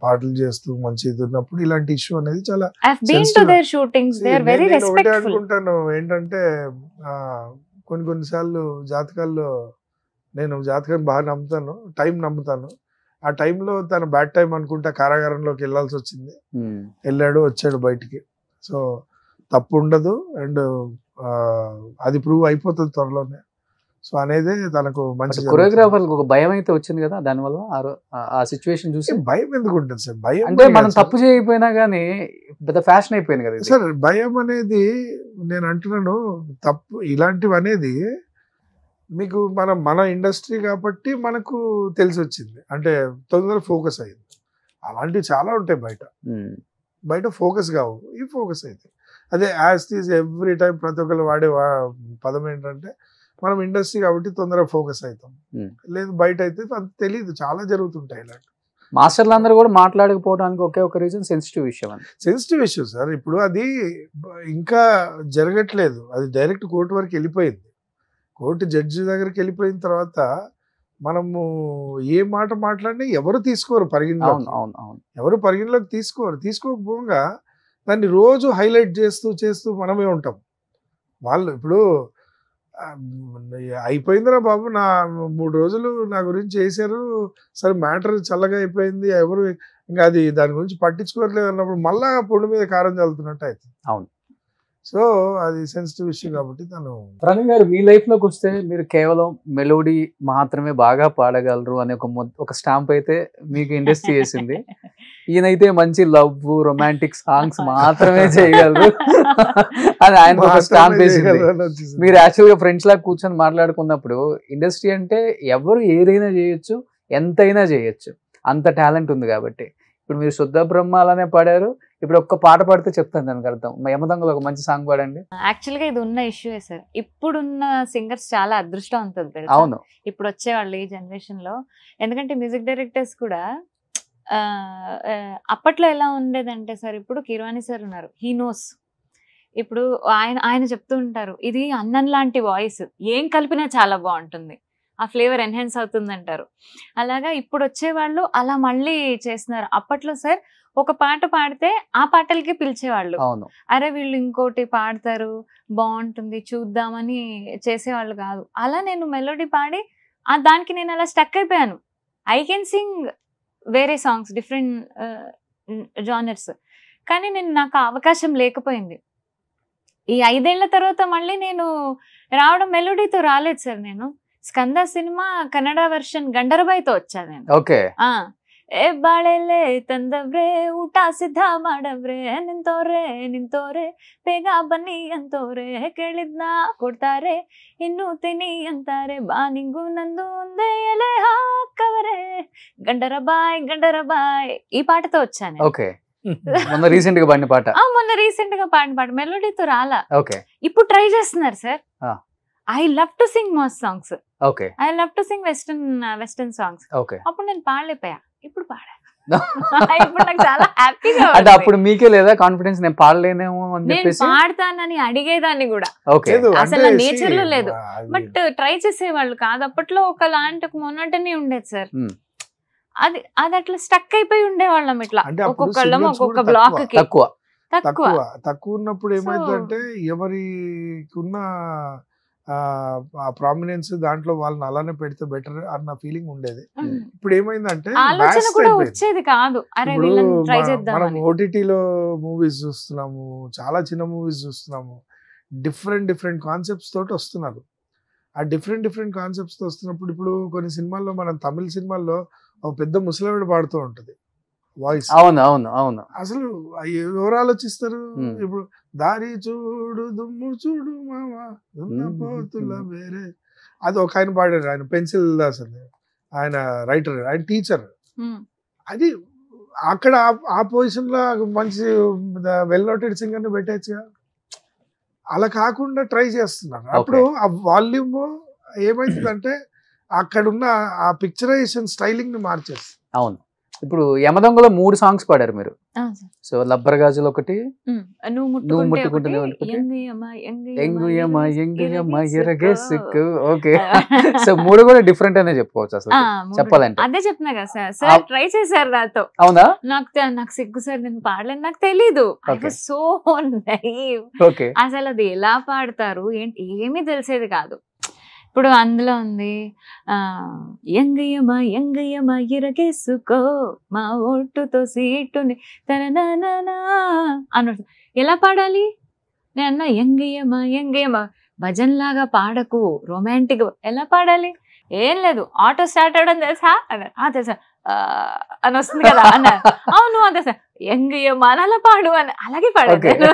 Speaker 3: పాటలు చేస్తూ మంచి ఇది ఉన్నప్పుడు ఇలాంటి ఇష్యూ అనేది చాలా
Speaker 4: I have been to
Speaker 3: sensitive.
Speaker 4: There shootings, they are very
Speaker 3: నేను ఒకటే
Speaker 4: రెస్పెక్ట్ఫుల్.
Speaker 3: అనుకుంటాను ఏంటంటే కొన్నిసార్లు జాతకాల్లో నేను జాతకాన్ని బాగా నమ్ముతాను, టైం నమ్ముతాను. ఆ టైంలో తన బ్యాడ్ టైం అనుకుంటా కారాగారంలోకి వెళ్ళాల్సి వచ్చింది, వెళ్ళాడు వచ్చాడు బయటికి. సో తప్పు ఉండదు అండ్ అది ప్రూవ్ అయిపోతుంది త్వరలోనే. సో అనేది తనకు మంచి
Speaker 2: కొరియోగ్రాఫర్ ఒక భయం అయితే వచ్చింది కదా దానివల్ల ఆ సిచ్యువేషన్ చూసి.
Speaker 3: భయం ఎందుకు ఉంటుంది సార్? భయం
Speaker 2: అంటే మనం తప్పు చేయకపోయినా కానీ పెద్ద ఫ్యాషన్ అయిపోయింది కదా
Speaker 3: సార్. భయం అనేది నేను అంటున్నాను తప్పు ఇలాంటివి అనేది మీకు మన ఇండస్ట్రీ కాబట్టి మనకు తెలిసి వచ్చింది, అంటే తొందరగా ఫోకస్ అయింది. అలాంటివి చాలా ఉంటాయి బయట ఫోకస్ కావు, ఈ ఫోకస్ అయితే అదే యాజ్ తీజ్ ఎవ్రీ టైం ప్రతి ఒక్కరు వాడే పదం ఏంటంటే మనం ఇండస్ట్రీ కాబట్టి తొందరగా ఫోకస్ అవుతాం. లేదు బయట అయితే అంత తెలియదు, చాలా జరుగుతుంటాయి ఇలాంటి.
Speaker 2: మాస్టర్లు అందరూ కూడా మాట్లాడకపోవడానికి ఒకే ఒక రీజన్ సెన్సిటివ్ విషయం అని.
Speaker 3: Sensitive issue sir. ఇప్పుడు అది ఇంకా జరగట్లేదు, అది డైరెక్ట్ కోర్టు వరకు వెళ్ళిపోయింది. కోర్టు జడ్జి దగ్గరికి వెళ్ళిపోయిన తర్వాత మనము ఏ మాట మాట్లాడినా ఎవరు తీసుకోరు పరిగణలోకి. ఎవరు పరిగణలోకి తీసుకోకపోగా దాన్ని రోజు హైలైట్ చేస్తూ మనమే ఉంటాం. వాళ్ళు ఇప్పుడు అయిపోయిందిరా బాబు, నా 3 రోజులు నా గురించి చేశారు, సరే మ్యాటర్ చల్లగా అయిపోయింది, ఎవరు ఇంకా అది దాని గురించి పట్టించుకోవట్లేదు అన్నప్పుడు మళ్ళా పొడి మీద కారం చల్లుతున్నట్టు అవుతుంది.
Speaker 2: అవును.
Speaker 3: సో అది సెన్సిటివ్ ఇష్యూ కాబట్టి తను.
Speaker 2: ప్రవీణ్ గారు, మీ లైఫ్ లోకి వస్తే మీరు కేవలం మెలోడీ మాత్రమే బాగా పాడగలరు అనే ఒక స్టాంప్ అయితే మీకు ఇండస్ట్రీ చేసింది. ఈయనైతే మంచి లవ్ రొమాంటిక్ సాంగ్స్ మాత్రమే చేయగలరు అని ఆయన ఒక స్టాంప్ వేసింది. మీరు యాక్చువల్ గా ఫ్రెండ్స్ లాగా కూర్చొని మాట్లాడుకున్నప్పుడు ఇండస్ట్రీ అంటే ఎవరు ఏదైనా చేయొచ్చు, ఎంతైనా చేయొచ్చు, అంత టాలెంట్ ఉంది కాబట్టి. ఇప్పుడు మీరు శుద్ధ బ్రహ్మ అలానే పాడారు, ఇప్పుడు ఒక్క పాట పాడితే చెప్తాను దానికి అర్థం. యమదంగలో ఒక మంచి సాంగ్ పాడండి.
Speaker 4: యాక్చువల్ గా ఇది ఉన్న ఇష్యూ సార్. ఇప్పుడున్న సింగర్స్ చాలా అదృష్టవంతులు.
Speaker 2: అవును,
Speaker 4: ఇప్పుడు వచ్చేవాళ్ళు ఈ జనరేషన్ లో. ఎందుకంటే మ్యూజిక్ డైరెక్టర్స్ కూడా అప్పట్లో ఎలా ఉండేదంటే సార్, ఇప్పుడు కిరవాణి సార్ ఉన్నారు, హీ నోస్. ఇప్పుడు ఆయన చెప్తూ ఉంటారు, ఇది అన్నం లాంటి వాయిస్, ఏం కలిపినా చాలా బాగుంటుంది, ఆ ఫ్లేవర్ ఎన్హాన్స్ అవుతుంది అంటారు. అలాగా ఇప్పుడు వచ్చేవాళ్ళు అలా మళ్ళీ చేస్తున్నారు. అప్పట్లో సార్ ఒక పాట పాడితే ఆ పాటలకి పిలిచేవాళ్ళు. అరే వీళ్ళు ఇంకోటి పాడతారు బాగుంటుంది చూద్దామని చేసేవాళ్ళు కాదు. అలా నేను మెలోడీ పాడి దానికి నేను అలా స్టక్ అయిపోయాను. ఐ కెన్ సింగ్ వేరే సాంగ్స్, డిఫరెంట్ జానర్స్, కానీ నాకు అవకాశం లేకపోయింది. ఈ 5 ఏళ్ల తర్వాత మళ్ళీ నేను రావడం మెలోడీతో రాలేదు సార్. నేను స్కంద సినిమా కన్నడ వర్షన్ గండరబాయితో వచ్చాను నేను.
Speaker 2: ఓకే.
Speaker 4: ಏ ಬಾಳೆಲೆ ತಂದವ್ರೆ ಊಟ ಸಿದ್ಧ ಮಾಡವ್ರೆ ನಿಂತೋರೆ ಬೇಗ ಬನ್ನಿ ಅಂತವ್ರೆ ಕೇಳಿದ್ನ ಕೊಡ್ತಾರೆ ಇನ್ನು ತಿನಿ ಅಂತಾರೆ ಬಾ ನಿಂಗು ನಂದು ಒಂದೇ ಎಲೆ ಹಾಕವರೆ గండర బాయ్ ఈ పాటతో వచ్చాను.
Speaker 2: ఓకే. మొన్న రీసెంట్ గా పాడిన పాట.
Speaker 4: మొన్న రీసెంట్ గా పాడిన పాట మెలోడీతో రాలా.
Speaker 2: ఓకే.
Speaker 4: ఇప్పుడు ట్రై చేస్తున్నారు sir. I love to sing mass songs.
Speaker 2: Okay.
Speaker 4: I love to sing western songs.
Speaker 2: Okay.
Speaker 4: అప్పుడు నేను పాడలేకపోయా, ఇప్పుడు పాడా. ఇప్పుడు నాకు చాలా హ్యాపీగా.
Speaker 2: అంటే అప్పుడు మీకే లేదా కాన్ఫిడెన్స్ నేను పాడలేనేమో అని చెప్పేసి?
Speaker 4: నేను పాడతానని అడిగేదాన్ని కూడా,
Speaker 2: ఓకే,
Speaker 4: అసలు నేచర్ లో లేదు. బట్ ట్రై చేసేవాళ్ళు కాదు. అప్పట్లో ఒకలాంటి మొనటనే ఉండేది సార్. అది అట్లా స్టక్ అయిపోయి ఉండేవాళ్ళం. ఇట్లా ఒక్కొక్కళ్ళం ఒక్కొక్క బ్లాక్ కి
Speaker 3: తక్కువ ఉన్నప్పుడు ఏమైందంటే ఎవరికున్న ప్రామినెన్స్ దాంట్లో వాళ్ళని అలానే పెడితే బెటర్ అన్న ఫీలింగ్ ఉండేది. ఇప్పుడు ఏమైందంటే
Speaker 4: ఆలోచన కూడా వచ్చేది కాదు, అరే వీళ్ళని ట్రై చేద్దాం.
Speaker 3: మనం ఓటీటీలో మూవీస్ చూస్తున్నాము, చాలా చిన్న మూవీస్ చూస్తున్నాము, డిఫరెంట్ కాన్సెప్ట్స్ తోటి వస్తున్నారు. ఆ డిఫరెంట్ కాన్సెప్ట్స్ తో వస్తున్నప్పుడు ఇప్పుడు కొన్ని సినిమాల్లో, మనం తమిళ సినిమాల్లో ఒక పెద్ద ముసలావిడ పాడుతూ ఉంటది వాయిస్.
Speaker 2: అవును.
Speaker 3: అసలు ఎవరు ఆలోచిస్తారు? ఇప్పుడు దారి చూడు దుమ్ము చూడు మామా పోతుల వేరే, అది ఒక ఆయన పాడారు. ఆయన పెన్సిల్ దాస్ అని, ఆయన రైటర్, ఆయన టీచర్. అది అక్కడ ఆ పొజిషన్ లో మంచి వెల్ నోటెడ్ సింగర్ ని పెట్టేచ్చుగా. అలా కాకుండా ట్రై చేస్తున్నారు. అప్పుడు ఆ వాల్యూమ్ ఏమైతుందంటే అక్కడున్న ఆ పిక్చరైజేషన్ స్టైలింగ్ ని మార్చేస్తుంది.
Speaker 2: అవును. ఇప్పుడు యమదొంగలో 3 సాంగ్స్ పాడారు మీరు. సో లబ్బర్ గాజులు ఒకటి,
Speaker 4: నువ్వు ముట్టుకుంటే
Speaker 2: ఎంగుయమ ఎంగుయమ ఎరగేసుకు. ఓకే. సో 3 కూడా డిఫరెంట్ అనే చెప్పుకోవచ్చు అసలు చెప్పాలంటే.
Speaker 4: అదే చెప్తున్నా కదా సార్, సార్ ట్రై చేశారు నాతో.
Speaker 2: అవునా?
Speaker 4: నాకు సిగ్గు సార్, నేను పాడలేను, నాకు తెలీదు. So naive.
Speaker 2: ఓకే.
Speaker 4: అసలు అది ఎలా పాడతారు ఏంటి ఏమీ తెలిసేది కాదు. ఇప్పుడు అందులో ఉంది ఎంగయ్యమా ఎంగయ్యమా ఇరగేసుకో మా ఒట్టుతో సీటుని తననా అన్నట్టు ఎలా పాడాలి? నేను అన్నా ఎంగయ్యమా ఎంగయ్యమా భజన్ లాగా పాడకు, రొమాంటిక్. ఎలా పాడాలి? ఏం లేదు, ఆటో స్టార్ట్ అవడం తెలుసా అన్నారు. తెలుసా అని వస్తుంది కదా అన్నారు. అవును అదే సార్, ఎంగయ్యమా అని అలా పాడు అని. అలాగే పాడాను.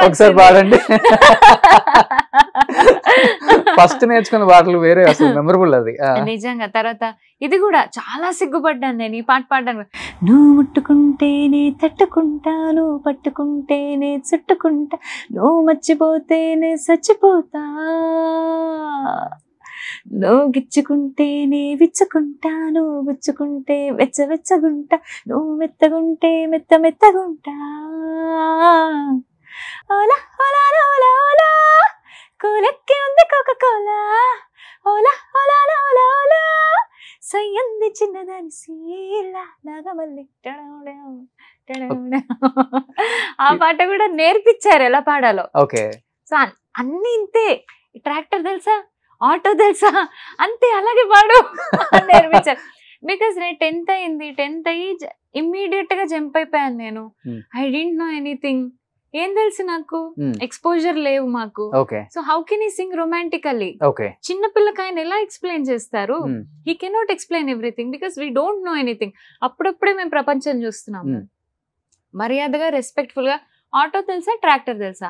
Speaker 2: ఒకసారి పాడండి. ఫస్ట్ నేర్చుకున్న పాటలు వేరే, అసలు మెమరబుల్ అది
Speaker 4: నిజంగా. తర్వాత ఇది కూడా చాలా సిగ్గుపడ్డాను నేను ఈ పాట పాడడానికి. నువ్వు ముట్టుకుంటేనే తట్టుకుంటాను, పట్టుకుంటేనే చుట్టుకుంటా, నువ్వు మర్చిపోతేనే చచ్చిపోతా, నువ్వు గిచ్చుకుంటేనే విచ్చుకుంటాను, గుచ్చుకుంటే వెచ్చగుంటా, నువ్వు మెత్తగుంటే మెత్తగుంటా. ఓలా ఓలా ఓలా ఓలా కోలెక్కి ఉంది కోకోకోలా, ఓలా ఓలా ఓలా ఓలా సయ్యంది చిన్నదాని శీలా నాగమల్లి. ఆ పాట కూడా నేర్పించారు ఎలా పాడాలో.
Speaker 2: ఓకే.
Speaker 4: సో అన్ని ఇంతే. ట్రాక్టర్ తెలుసా, ఆటో తెలుసా, అంతే అలాగే పాడు నేర్పించారు. బికాస్ నేను 10th అయింది, 10th అయ్యి ఇమ్మీడియట్ గా జంప్ అయిపోయాను నేను. I didn't know anything. ఏం తెలుసు నాకు, ఎక్స్పోజర్ లేవు మాకు. సో హౌ కెన్ ఈ సింగ్ రొమాంటికల్లీ? చిన్న పిల్లకి ఆయన ఎలా ఎక్స్ప్లెయిన్ చేస్తారు? He cannot explain everything because we don't know anything. అప్పుడప్పుడే మేము ప్రపంచం చూస్తున్నాము. మర్యాదగా రెస్పెక్ట్ఫుల్ గా ఆటో తెలుసా, ట్రాక్టర్ తెలుసా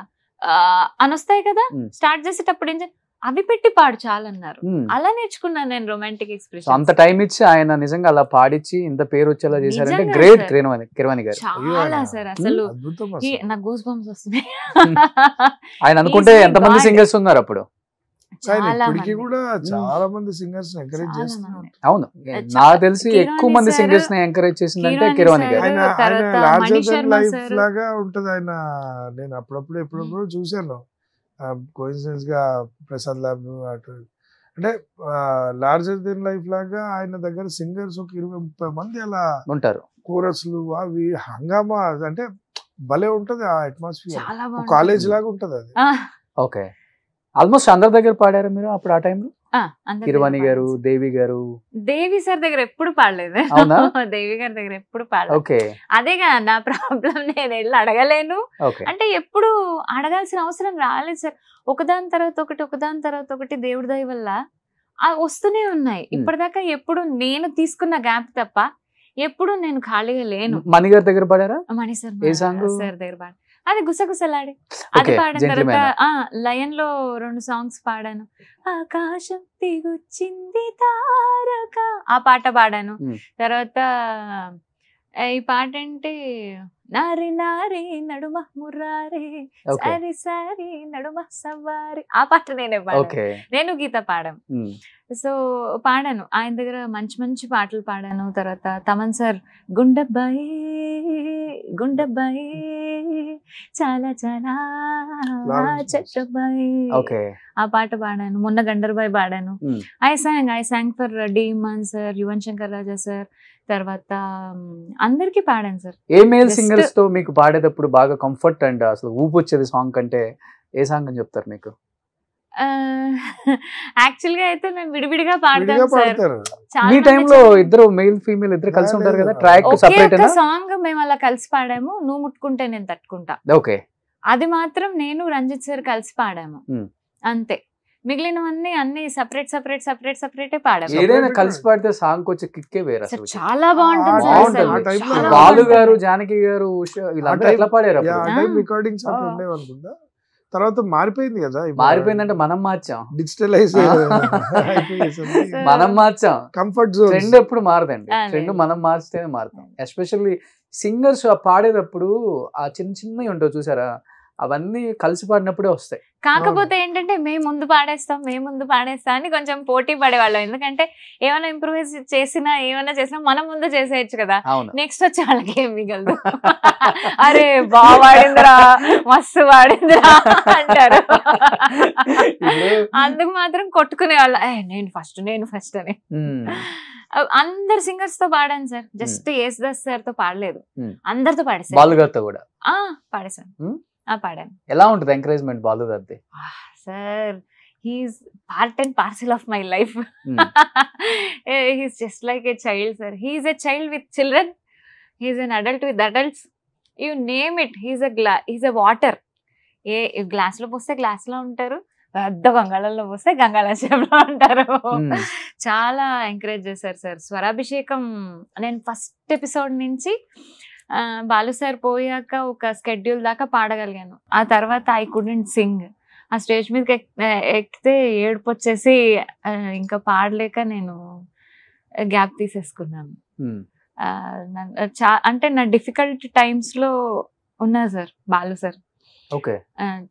Speaker 4: అని వస్తాయి కదా, స్టార్ట్ చేసేటప్పుడు ఏం అవి పెట్టి పాడు చాలన్నారు. అలా నేర్చుకున్నాను నేను రొమాంటిక్ ఎక్స్ప్రెషన్.
Speaker 2: అంత టైం ఇచ్చి ఆయన నిజంగా అలా పాడిచ్చి ఇంత పేరు వచ్చేలా చేశారంటే గ్రేట్ కిరవాణి గారు.
Speaker 4: చాలా సార్, అసలు నాకు గూస్ బంప్స్ వస్తున్నాయి.
Speaker 2: ఆయన అనుకుంటే ఎంతమంది సింగర్స్ ఉన్నారు అప్పుడు?
Speaker 3: కూడా చాలా మంది సింగర్స్ ఎంకరేజ్ చేస్తున్నారు.
Speaker 2: అవును, నాకు తెలిసి ఎక్కువ మంది సింగర్స్ ని ఎంకరేజ్ చేసిందంటే కిరవాణి గారు.
Speaker 3: ఆయన లార్జర్ దెన్ లైఫ్ లాగా ఉంటది ఆయన. నేను ఎప్పుడప్పుడు చూశాను కోఇన్సిడెన్స్ గా ప్రసాద్ ల్యాబ్ అటు, అంటే లార్జర్ దెన్ లైఫ్ లాగా ఆయన దగ్గర సింగర్స్ ఒక 20-30 మంది అలా ఉంటారు. కోరస్లు అవి హంగామా, అంటే భలే ఉంటది ఆ అట్మాస్ఫియర్. కాలేజ్ లాగా ఉంటది అది.
Speaker 2: ఓకే. ఆల్మోస్ట్ అందరి దగ్గర పాడారు మీరు అప్పుడు ఆ టైంలో? కిరవాణి గారు, దేవి గారు.
Speaker 4: దేవి సార్ దగ్గర ఎప్పుడు పాడలేదు. దేవి గారి దగ్గర ఎప్పుడు పాడలేదు. అదేగా నా ప్రాబ్లం, నేను వెళ్ళి అడగలేను. అంటే ఎప్పుడు అడగాల్సిన అవసరం రాలేదు సార్. ఒకదాని తర్వాత ఒకటి దేవుడి దయ వల్ల వస్తూనే ఉన్నాయి. ఇప్పటిదాకా ఎప్పుడు నేను తీసుకున్న గ్యాప్ తప్ప ఎప్పుడు నేను ఖాళీగా లేను.
Speaker 2: మణి గారి దగ్గర పాడారా?
Speaker 4: మణి సార్ దగ్గర పాడారు. అది గుసగుసలాడి అది పాడిన తర్వాత లయన్ లో 2 సాంగ్స్ పాడాను. ఆకాశం దిగొచ్చింది తారక ఆ పాట పాడాను. తర్వాత ఈ పాట అంటే నారి నారి నడుమ మురారి సారి సారి నడుమ సవారి ఆ పాట నేనే పాడాను. నేను గీత పాడాం. సో పాడాను ఆయన దగ్గర మంచి మంచి పాటలు పాడాను. తర్వాత తమన్ సార్ గుండబ్బాయి చాలా చాలా చెట్టబ్బాయి ఆ పాట పాడాను. మొన్న గండర్బాయ్ పాడాను. I song for demon sir, Yuvan Shankar Raja sir, తర్వాత అందరికి పాడాను సార్.
Speaker 2: ఏ మేల్ సింగర్స్ తో మీకు పాడేటప్పుడు బాగా కంఫర్ట్ అండ్ అసలు ఊపు వచ్చేది సాంగ్ అంటే ఏ సాంగ్ అని చెప్తారు మీకు?
Speaker 4: యాక్చువల్ గా అయితే మేము విడివిడిగా పాడతాం సార్.
Speaker 2: మీ టైంలో ఇద్దరు మేల్ ఫీమేల్ ఇద్దరు కలిసి ఉంటారు కదా, ట్రాక్ సెపరేట్ అయినా?
Speaker 4: సాంగ్ మేము అలా కలిసి పాడాము, నువ్వు ముట్టుకుంటే నేను తట్టుకుంటా.
Speaker 2: ఓకే.
Speaker 4: అది మాత్రం నేను రంజిత్ సార్ కలిసి పాడాము అంతే. మిగిలినవన్నీ అన్ని సెపరేట్ పాడాము.
Speaker 2: ఏదైనా కలిసి పాడితే సాంగ్ వచ్చే కిక్కే వేరే.
Speaker 4: చాలా బాగుంటుంది.
Speaker 2: బాలు గారు, జానకి గారు, వీళ్ళందరూ ఎట్లా పాడారు?
Speaker 3: రికార్డింగ్స్ ఉండేవి అనుకుంటా. తర్వాత మారిపోయింది కదా,
Speaker 2: మారిపోయిందంటే మనం మార్చాం,
Speaker 3: డిజిటలైజ్
Speaker 2: మనం మార్చాం.
Speaker 3: కంఫర్ట్ జోన్
Speaker 2: ట్రెండ్ ఎప్పుడు మారదండి, ట్రెండ్ మనం మార్చితేనే మారుతాం. ఎస్పెషల్లీ సింగర్స్ పాడేటప్పుడు ఆ చిన్నవి ఉంటావు చూసారా, అవన్నీ కలిసి పాడినప్పుడే వస్తాయి.
Speaker 4: కాకపోతే ఏంటంటే మేము ముందు పాడేస్తాం అని కొంచెం పోటీ పడేవాళ్ళం. ఎందుకంటే ఏమైనా ఇంప్రూవైజ్ చేసినా ఏమైనా చేసినా మనం ముందు చేసేయచ్చు కదా, నెక్స్ట్ వచ్చే వాళ్ళకి ఏం మిగలదు. అరే బాగా వాడిందిరా, మస్తు వాడిందిరా అంటారు. అందుకు మాత్రం కొట్టుకునే వాళ్ళ, నేను ఫస్ట్ అని. అందరు సింగర్స్ తో పాడాను సార్, జస్ట్ యేసుదాస్ సార్ తో పాడలేదు, అందరితో పాడేసాను.
Speaker 2: బాలుగారితో కూడా
Speaker 4: పాడేసాను. పాడాను.
Speaker 2: ఎలా ఉంటుంది ఎంకరేజ్మెంట్ బాలు గారిది?
Speaker 4: Sir, he's part and parcel of my life. He's just like a child, sir. He's a child with children, he's an adult with adults, you name it. He's a water. A glass లో పోస్తే glass లో ఉంటారు, పెద్ద గంగాళంలో పోస్తే గంగాళాశయంలో ఉంటారు. చాలా encourage చేశారు sir. Swarabhishekam నేను ఫస్ట్ ఎపిసోడ్ నుంచి బాలు సార్ పోయాక ఒక స్కెడ్యూల్ దాకా పాడగలిగాను. ఆ తర్వాత ఐ కుడెంట్ సింగ్. ఆ స్టేజ్ మీదకి ఎక్కితే ఏడుపు వచ్చేసి ఇంకా పాడలేక నేను గ్యాప్ తీసేసుకున్నాను. అంటే నా డిఫికల్ట్ టైమ్స్ లో ఉన్నా సార్ బాలు సార్.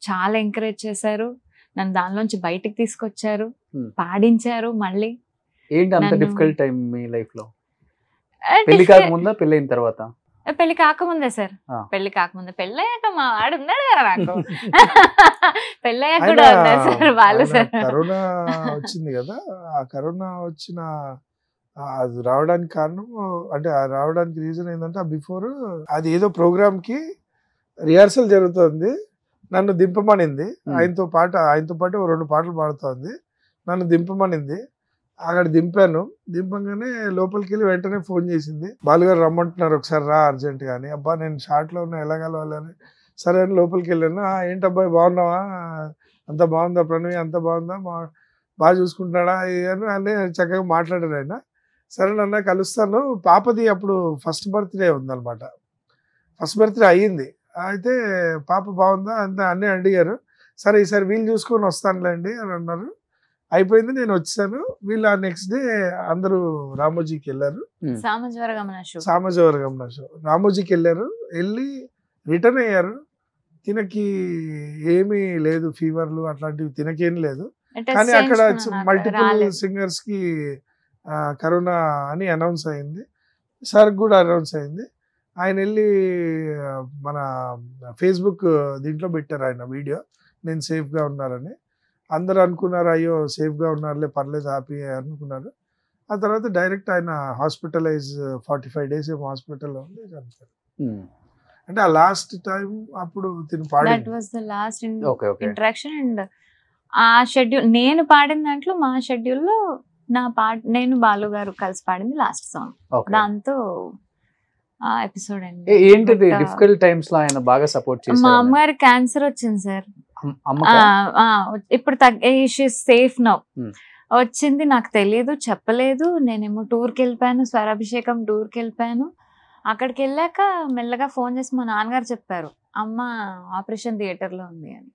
Speaker 4: చాలా ఎంకరేజ్ చేశారు, నన్ను దానిలోంచి బయటికి తీసుకొచ్చారు, పాడించారు. మళ్ళీ
Speaker 2: ఏంటి అంత డిఫికల్ట్ టైం మీ లైఫ్ లో? పెళ్లి కాకముందా, పెళ్ళైన తర్వాత?
Speaker 4: పెళ్లి కాకముందే సార్, పెళ్లి కాకముందే. పెళ్ళయ్యాక మా వాడు ఉన్నాడు కదా నాకు, పెళ్ళయ్యాక కూడా ఉన్నారు సార్ వాళ్ళు సార్.
Speaker 3: కరోనా వచ్చింది కదా, ఆ కరోనా వచ్చిన అది రావడానికి కారణం అంటే రావడానికి రీజన్ ఏంటంటే బిఫోర్ అది ఏదో ప్రోగ్రామ్ కి రిహార్సల్ జరుగుతుంది, నన్ను దింపమనింది. ఆయనతో పాటు 2 పాటలు పాడుతోంది, నన్ను దింపమనింది. అక్కడ దింపాను. దింపగానే లోపలికి వెళ్ళి వెంటనే ఫోన్ చేసింది, బాలుగారు రమ్మంటున్నారు ఒకసారి రా అర్జెంట్ గా అని. అబ్బా నేను షార్ట్లో ఉన్నా, ఎలా కలవాలని. సరే అని లోపలికి వెళ్ళాను. ఏంటబ్బాయి బాగున్నావా, అంత బాగుందా ప్రణవి, అంత బాగుందా, బాగా చూసుకుంటున్నాడా అని చక్కగా మాట్లాడారు ఆయన. సరే నన్న కలుస్తాను. పాపది అప్పుడు ఫస్ట్ బర్త్డే ఉందన్నమాట, ఫస్ట్ బర్త్డే అయ్యింది. అయితే పాప బాగుందా అంత అన్నీ అడిగారు. సరే ఈసారి వీలు చూసుకొని వస్తానులేండి అని అన్నారు. అయిపోయింది, నేను వచ్చాను. వీళ్ళు నెక్స్ట్ డే అందరూ రామోజీకి వెళ్ళారు, సామజవరగమన షో రామోజీకి వెళ్ళారు. వెళ్ళి రిటర్న్ అయ్యారు. తినకి ఏమీ లేదు, ఫీవర్లు అట్లాంటివి తినకేం లేదు. కానీ అక్కడ మల్టిపుల్ సింగర్స్ కి కరోనా అని అనౌన్స్ అయింది, సార్ కూడా అనౌన్స్ అయింది. ఆయన వెళ్ళి మన ఫేస్బుక్ దీంట్లో పెట్టారు ఆయన వీడియో, నేను సేఫ్గా ఉన్నారని. అందరూ అనుకున్నారు అయ్యో సేఫ్గా ఉన్నారులే పర్లేదు హ్యాపీ అనుకున్నారు. ఆ తర్వాత డైరెక్ట్ ఆయన హాస్పిటలైజ్ 45 days ఏమో హాస్పిటల్లో ఉంది చనిపోయారు. అంటే ఆ లాస్ట్ టైం అప్పుడు తిని
Speaker 4: ఇంటరాక్షన్. అండ్ ఆ షెడ్యూల్ నేను పాడిన దాంట్లో మా షెడ్యూల్లో నేను బాలు గారు కలిసి పాడింది లాస్ట్ సాంగ్. దాంతో ఆ ఎపిసోడ్ అండి.
Speaker 2: ఏంటిది డిఫికల్ట్ టైమ్స్ లో ఆయన బాగా సపోర్ట్ చేశారు?
Speaker 4: మా అమ్మగారి క్యాన్సర్ వచ్చింది సార్. ఇప్పుడు సేఫ్ నౌ. వచ్చింది, నాకు తెలియదు, చెప్పలేదు. నేనేమో టూర్కి వెళ్ళిపోయాను, స్వరాభిషేకం టూర్కి వెళ్ళిపోయాను. అక్కడికి వెళ్ళాక మెల్లగా ఫోన్ చేసి మా నాన్నగారు చెప్పారు, అమ్మ ఆపరేషన్ థియేటర్లో ఉంది అని.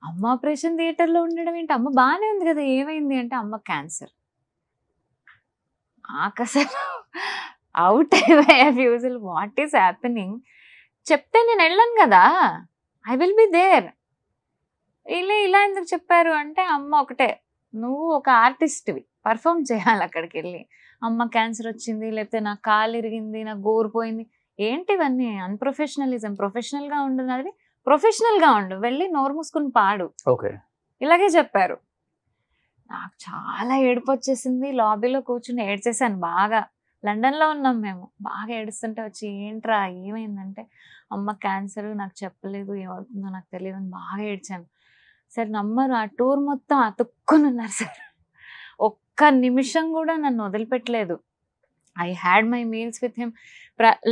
Speaker 4: అమ్మ ఆపరేషన్ థియేటర్లో ఉండడం ఏంటి, అమ్మ బాగానే ఉంది కదా, ఏమైంది అంటే అమ్మ క్యాన్సర్. అసలు అవుట్ అయిపోయా ఫ్యూజుల్, వాట్ ఈస్ హ్యాపెనింగ్. చెప్తే నేను వెళ్ళాను కదా, ఐ విల్ బి దేర్. ఇలా ఎందుకు చెప్పారు అంటే అమ్మ ఒకటే, నువ్వు ఒక ఆర్టిస్ట్వి, పర్ఫామ్ చేయాలి అక్కడికి వెళ్ళి. అమ్మ క్యాన్సర్ వచ్చింది, లేకపోతే నాకు కాలు ఇరిగింది, నాకు గోరిపోయింది, ఏంటి ఇవన్నీ అన్ప్రొఫెషనలిజం. ప్రొఫెషనల్గా ఉండున్నది, ప్రొఫెషనల్గా ఉండు, వెళ్ళి నోరు మూసుకుని పాడు, ఇలాగే చెప్పారు. నాకు చాలా ఏడుపు వచ్చేసింది. లాబీలో కూర్చుని ఏడ్చేసాను బాగా. లండన్లో ఉన్నాం మేము, బాగా ఏడుస్తుంటే వచ్చి ఏంట్రా ఏమైందంటే అమ్మ క్యాన్సర్, నాకు చెప్పలేదు, ఏమవుతుందో నాకు తెలియదు అని బాగా ఏడ్చాను. సార్ నమ్మరు, ఆ టూర్ మొత్తం అతుక్కుని ఉన్నారు సార్. ఒక్క నిమిషం కూడా నన్ను వదిలిపెట్టలేదు. I had my meals with him.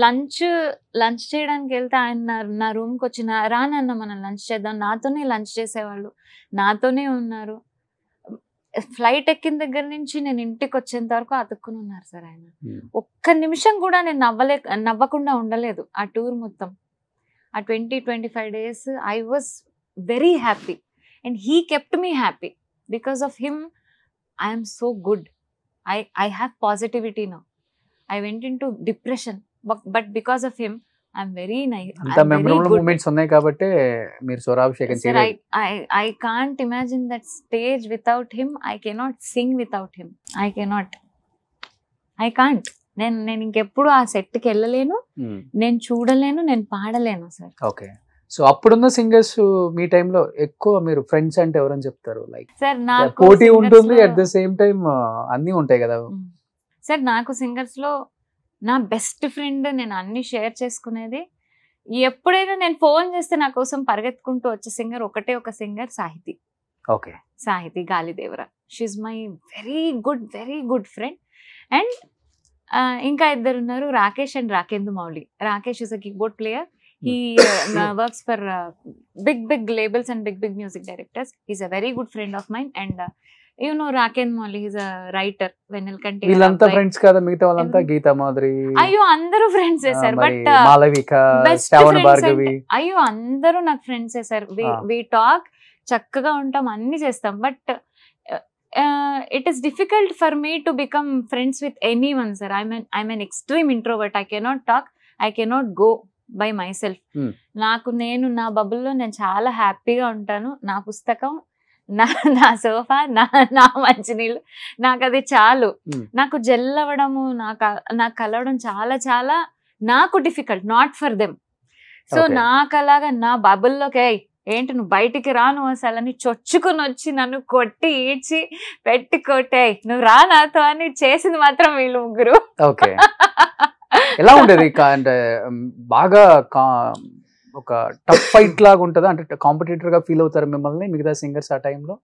Speaker 4: Lunch చేయడానికి వెళ్తే ఆయన నా రూమ్కి వచ్చి రానన్న మనం లంచ్ చేద్దాం, నాతోనే లంచ్ చేసేవాళ్ళు, నాతోనే ఉన్నారు. ఫ్లైట్ ఎక్కిన దగ్గర నుంచి నేను ఇంటికి వచ్చేంత వరకు అతుక్కుని ఉన్నారు సార్ ఆయన. ఒక్క నిమిషం కూడా నేను నవ్వకుండా ఉండలేదు ఆ టూర్ మొత్తం. ఆ 20-25 days I was very happy and he kept me happy. Because of him I'm so good. I have positivity now. I went in to depression, but because of him I'm very nice.
Speaker 2: అంత memorable moments ఉన్నాయి కాబట్టి మీరు Swarabhishekam
Speaker 4: Sir, I can't imagine that stage without him. I cannot sing without him. I can't. నేను ఇంకెప్పుడు ఆ సెట్కి వెళ్ళలేను, నేను చూడలేను, నేను పాడలేను సార్.
Speaker 2: ఓకే. సో అప్పుడున్న సింగర్స్ మీ టైంలో ఎక్కువ మీరు ఫ్రెండ్స్ అంటే ఎవరని చెప్తారు? లైక్
Speaker 4: సార్ నాకు
Speaker 2: పోటీ ఉంటుంది, అట్ ద సేమ్ టైం అన్నీ ఉంటాయి కదా
Speaker 4: సార్. నాకు సింగర్స్ లో నా బెస్ట్ ఫ్రెండ్, నేను అన్ని షేర్ చేసుకునేది. ఎప్పుడైనా నేను ఫోన్ చేస్తే నా కోసం పరిగెత్తుకుంటూ వచ్చే సింగర్ ఒకటే ఒక singer, Sahithi.
Speaker 2: Okay.
Speaker 4: Sahithi Galidevara. She my very good friend. And ఇంకా ఇద్దరు ఉన్నారు, Rakesh and Rakendu Mouli. Rakesh is a keyboard player. He works for big labels and big music directors. He's a very good friend of mine. And you know Raken Molly, he's a writer. Venelkanti
Speaker 2: వీళ్ళంతా friends కదా, మిగతా వాళ్ళంతా గీతా మాధురి.
Speaker 4: అయ్యో అందరూ ఫ్రెండ్సే sir. But
Speaker 2: Malavika, శ్రావణ భార్గవి,
Speaker 4: అయ్యో అందరూ నాకు ఫ్రెండ్సే సార్. వి టాక్, చక్కగా ఉంటాం, అన్ని చేస్తాం. But it is difficult for me to become friends with anyone, sir. I'm an extreme introvert. I cannot talk, I cannot go by myself. నేను నా బబుల్లో నేను చాలా హ్యాపీగా ఉంటాను. నా పుస్తకం, నా సోఫా, నా మంచినీళ్ళు, నాకు అది చాలు. నాకు జెల్ అవ్వడము, నాకు కలవడం చాలా నాకు difficult, not for them. So నాకు అలాగా నా బబుల్లోకి ఏంటి నువ్వు బయటికి రా, నువ్వు అసలు అని చొచ్చుకుని వచ్చి నన్ను కొట్టి ఈడ్చి పెట్టి కొట్టే నువ్వు రా నాతో అని చేసింది మాత్రం వీళ్ళు ముగ్గురు.
Speaker 2: ఓకే. ఎలా ఉండేది అంటే బాగా ఒక టఫ్ ఫైట్ లాగా ఉంటుందా? అంటే కాంపిటీటర్ గా ఫీల్ అవుతారు మిమ్మల్ని మిగతా సింగర్స్ ఆ టైంలో?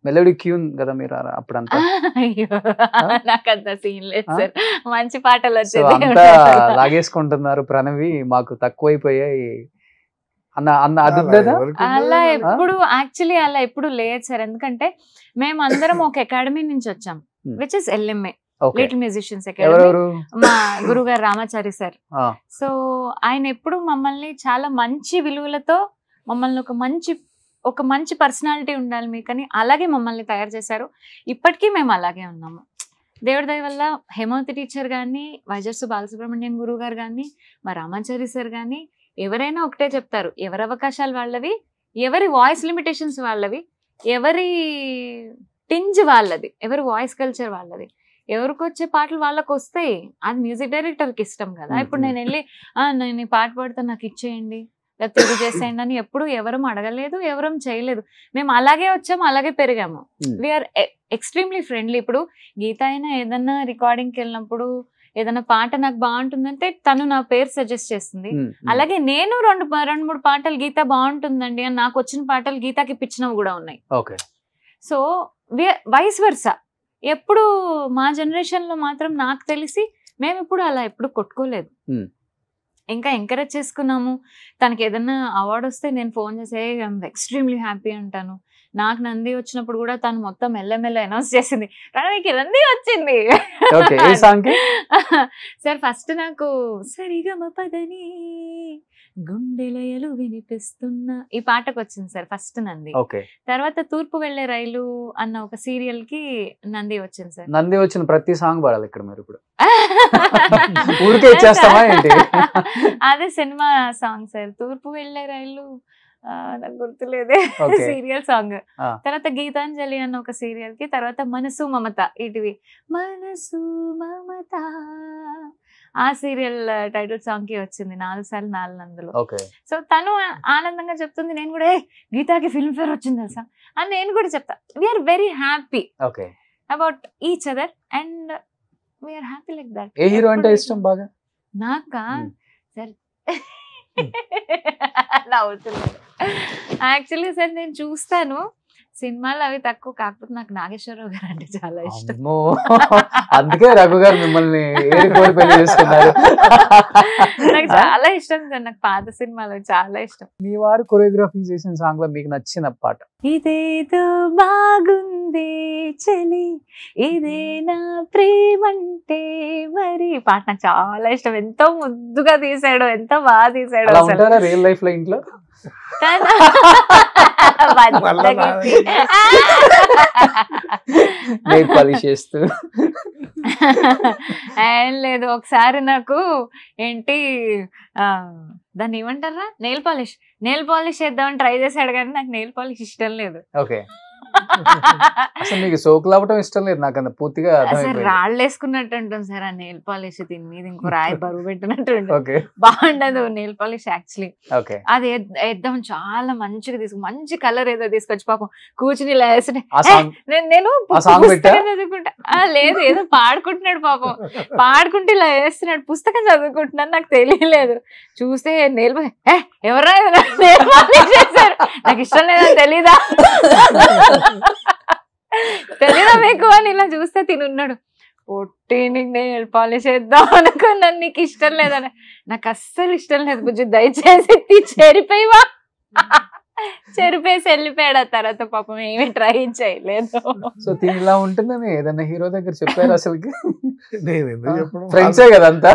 Speaker 2: మెలోడీ క్యూన్ కదా మీరు అప్పుడంతా.
Speaker 4: అయ్యో నాకంత సీన్ లేదు సార్, మంచి పాటలు వచ్చేది.
Speaker 2: అంతా లాగేసుకుంటున్నారు ప్రణవి, మాకు తక్కువైపోయాయి అన్న అది ఉండేదా?
Speaker 4: అలా ఎప్పుడు యాక్చువల్లీ అలా ఎప్పుడు లేదు సార్. ఎందుకంటే మేము అందరం ఒక అకాడమీ నుంచి వచ్చాం, which is LMA, little musicians academy. మా గురుగారు రామాచారి సార్. సో ఆయన ఎప్పుడు మమ్మల్ని చాలా మంచి విలువలతో, మమ్మల్ని ఒక మంచి పర్సనాలిటీ ఉండాలి మీకు అని అలాగే మమ్మల్ని తయారు చేశారు. ఇప్పటికీ మేము అలాగే ఉన్నాము. దేవుడి దయ వల్ల హేమవతి టీచర్ కానీ, వైజర్సు బాలసుబ్రహ్మణ్యం గురువు గారు కానీ, మా రామాచారి సార్ కానీ ఎవరైనా ఒకటే చెప్తారు, ఎవరి అవకాశాలు వాళ్ళవి, ఎవరి వాయిస్ లిమిటేషన్స్ వాళ్ళవి, ఎవరి టింజ్ వాళ్ళది, ఎవరి వాయిస్ కల్చర్ వాళ్ళది. ఎవరికి వచ్చే పాటలు వాళ్ళకి వస్తాయి, అది మ్యూజిక్ డైరెక్టర్కి ఇష్టం కదా. ఇప్పుడు నేను వెళ్ళి నేను ఈ పాట పాడితే నాకు ఇచ్చేయండి, లేకపోతే ఇది చేసేయండి అని ఎప్పుడు ఎవరం అడగలేదు, ఎవరం చేయలేదు. మేము అలాగే వచ్చాము, అలాగే పెరిగాము. We are extremely friendly. ఇప్పుడు గీత అయినా ఏదన్నా రికార్డింగ్కి వెళ్ళినప్పుడు ఏదైనా పాట నాకు బాగుంటుందంటే తను నా పేరు సజెస్ట్ చేస్తుంది. అలాగే నేను రెండు మూడు పాటలు గీత బాగుంటుందండి అని నాకు వచ్చిన పాటలు గీతాకి ఇప్పించినవి కూడా ఉన్నాయి. So vice versa. ఎప్పుడు మా జనరేషన్ లో మాత్రం నాకు తెలిసి మేము ఇప్పుడు అలా ఎప్పుడు కొట్టుకోలేదు, ఇంకా ఎంకరేజ్ చేసుకున్నాము. తనకి ఏదన్నా అవార్డు వస్తే నేను ఫోన్ చేసి ఐఎమ్ ఎక్స్ట్రీమ్లీ హ్యాపీ అంటాను. నాకు నంది వచ్చినప్పుడు కూడా తను మొత్తం మెల్లమెల్ల అనౌన్స్ చేసింది, మీకు నంది వచ్చింది సార్. ఫస్ట్ నాకు సరిగమ పదని గుండెలయలు వినిపిస్తున్నా ఈ పాటకు వచ్చింది సార్ ఫస్ట్ నంది. తర్వాత తూర్పు వెళ్లే రైలు అన్న ఒక సీరియల్ కి నంది వచ్చింది సార్.
Speaker 2: నంది వచ్చిన ప్రతి సాంగ్ పాడాలి ఇక్కడ మీరు ఇప్పుడు. ఊరికే ఇచ్చేస్తామా ఏంటి?
Speaker 4: అదే సినిమా సాంగ్ సార్. తూర్పు వెళ్లే రైలు నాకు గుర్తులేదే సీరియల్ సాంగ్. తర్వాత గీతాంజలి అన్న ఒక సీరియల్ కి, తర్వాత మనసు మమత ఈటీవీ మనసు మమత ఆ సీరియల్ టైటిల్ సాంగ్ కి వచ్చింది 4 సార్లు 4 నందులు. సో తను ఆనందంగా చెప్తుంది, నేను కూడా గీతాకి ఫిల్మ్ఫేర్ వచ్చింది తెలుసా అని నేను కూడా చెప్తా. We are very happy about each other and we are happy like that.
Speaker 2: ఏ హీరో అంటే ఇష్టం బాగా?
Speaker 4: నాకా సార్ అవుతుంది యాక్చువల్లీ సార్, నేను చూస్తాను సినిమాలు అవి తక్కువ, కాకపోతే నాకు నాగేశ్వరరావు గారు అంటే చాలా ఇష్టం.
Speaker 2: అందుకే రఘు గారు మిమ్మల్ని చేసుకున్నారు.
Speaker 4: నాకు చాలా ఇష్టం సార్, నాకు పాత సినిమాలు చాలా ఇష్టం.
Speaker 2: మీ వారు కొరియోగ్రఫీ చేసిన సాంగ్ లో మీకు నచ్చిన పాట?
Speaker 4: ఇదేదో బాగుంది చలి, ఇదే నా ప్రేమంటే మరి పాట నాకు చాలా ఇష్టం. ఎంతో ముద్దుగా తీసాడు, ఎంతో బాగా తీసాడు.
Speaker 2: రియల్ లైఫ్ లో ఇంట్లో
Speaker 4: ఏం లేదు, ఒకసారి నాకు ఏంటి దాన్ని ఏమంటారా నెయిల్ పాలిష్ చేద్దామని ట్రై చేశాడు కానీ నాకు నెయిల్ పాలిష్ ఇష్టం లేదు.
Speaker 2: ఓకే, అసలు నీకు సోకులు అవ్వటం ఇష్టం లేదు నాకు అంత పూర్తిగా.
Speaker 4: అసలు రాళ్ళు వేసుకున్నట్టు ఉంటుంది సార్ ఆ నెయిల్ పాలిష్, దీని మీద ఇంకో రాయి బరువు పెట్టినట్టు ఉంటుంది, బాగుండదు నెయిల్ పాలిష్ యాక్చువల్లీ. అది వేద్దాం చాలా మంచిగా మంచి కలర్ ఏదో తీసుకొచ్చి పాపం కూర్చుని ఇలా వేస్తుంటే నేను చదువుకుంటా, లేదు ఏదో పాడుకుంటున్నాడు పాపం, పాడుకుంటే ఇలా వేస్తున్నాడు, పుస్తకం చదువుకుంటున్నాను నాకు తెలియలేదు. చూస్తే నెయిల్ పాలిష్ ఎవరైనా నెయిల్ పాలిష్ చేశారు, నాకు ఇష్టం లేదని తెలీదా మీకు అని ఇలా చూస్తే తినున్నాడు. పొట్టి నీకు నెయిల్ పాలిష్ వేద్దాం అనుకున్నాను, నీకు ఇష్టం లేదని. నాకు అస్సలు ఇష్టం లేదు బుజ్జి, దయచేసి చెరిపోయివా. చెరిపేసి వెళ్ళిపోయాడు. ఆ తర్వాత పాపం ఏమీ ట్రై చేయలేదు.
Speaker 2: సో తిని ఇలా ఉంటుందని ఏదన్నా హీరో దగ్గర చెప్పారు అసలుకి?
Speaker 3: నేను ఎందుకు చెప్పడం,
Speaker 2: ఫ్రెండ్సే కదంతా.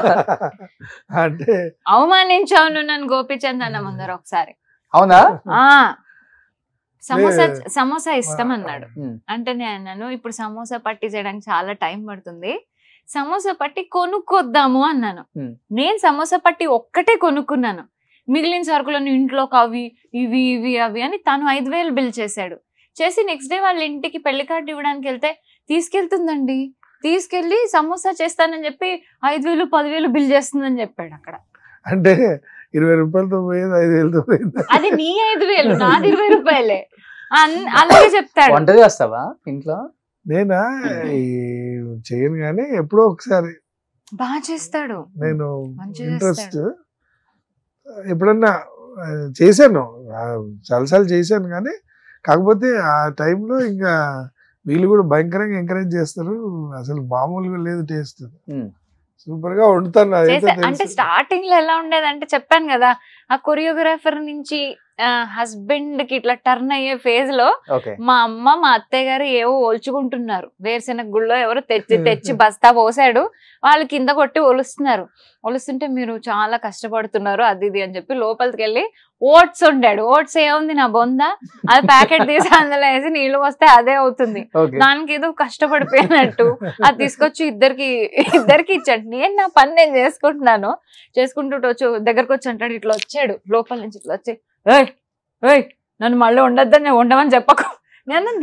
Speaker 3: అంటే
Speaker 4: అవమానించావు నన్ను గోపిచంద్ అన్న ముందర ఒకసారి.
Speaker 2: అవునా?
Speaker 4: సమోసా ఇష్టం అన్నాడు. అంటే నేను అన్నాను, ఇప్పుడు సమోసా పట్టి చేయడానికి చాలా టైం పడుతుంది, సమోసా పట్టి కొనుక్కొద్దాము అన్నాను. నేను సమోసా పట్టి ఒక్కటే కొనుక్కున్నాను, మిగిలిన సరుకులను ఇంట్లోకి అవి ఇవి ఇవి అవి అని తను 5,000 బిల్ చేశాడు. చేసి నెక్స్ట్ డే వాళ్ళ ఇంటికి పెళ్లి కార్డు ఇవ్వడానికి వెళ్తే తీసుకెళ్తుందండి, తీసుకెళ్లి సమోసా చేస్తానని చెప్పి 5,000 10,000 బిల్ చేస్తుందని చెప్పాడు అక్కడ.
Speaker 3: అంటే 20 రూపాయలతో పోయేది 5,000తో పోయింది.
Speaker 4: అది నీ 5,000, నాది 20 రూపాయలే. అలాగే చెప్తాడు.
Speaker 2: వంట చేస్తావా ఇంట్లో?
Speaker 3: నేనా చేయను కానీ ఎప్పుడో ఒకసారి.
Speaker 4: బాగా చేస్తాడు,
Speaker 3: నేను ఇంట్రెస్ట్ ఎప్పుడన్నా చేశాను, చాలాసార్లు చేశాను కానీ కాకపోతే ఆ టైంలో ఇంకా వీళ్ళు కూడా భయంకరంగా ఎంకరేజ్ చేస్తారు, అసలు మామూలుగా లేదు టేస్ట్. సూపర్ గా వండుతాను.
Speaker 4: అంటే స్టార్టింగ్ లో ఎలా ఉండేదంటే చెప్పాను కదా, ఆ కొరియోగ్రాఫర్ నుంచి హస్బెండ్ కి ఇట్లా టర్న్ అయ్యే ఫేజ్ లో మా అమ్మ మా అత్తయ్య గారు ఏవో ఒలుచుకుంటున్నారు, వేరుశెనగ గుళ్ళో ఎవరో తెచ్చి బస్తా పోసాడు, వాళ్ళు కింద కొట్టి ఒలుస్తున్నారు. ఒలుస్తుంటే మీరు చాలా కష్టపడుతున్నారు అది ఇది అని చెప్పి లోపలికి వెళ్ళి ఓట్స్ వండాడు. ఓట్స్ ఏముంది నా బొంద, అది ప్యాకెట్ తీసి అందులో వేసి నీళ్లు వస్తే అదే అవుతుంది, దానికి ఏదో కష్టపడిపోయినట్టు అది తీసుకొచ్చి ఇద్దరికి ఇచ్చాడు. నేను నా పని నేను చేసుకుంటూ దగ్గరకు వచ్చి అంటాడు, ఇట్లా వచ్చాడు లోపల నుంచి, ఇట్లా వచ్చి ఏయ్ నన్ను మళ్ళీ ఉండొద్దని నేను ఉండమని చెప్పకు,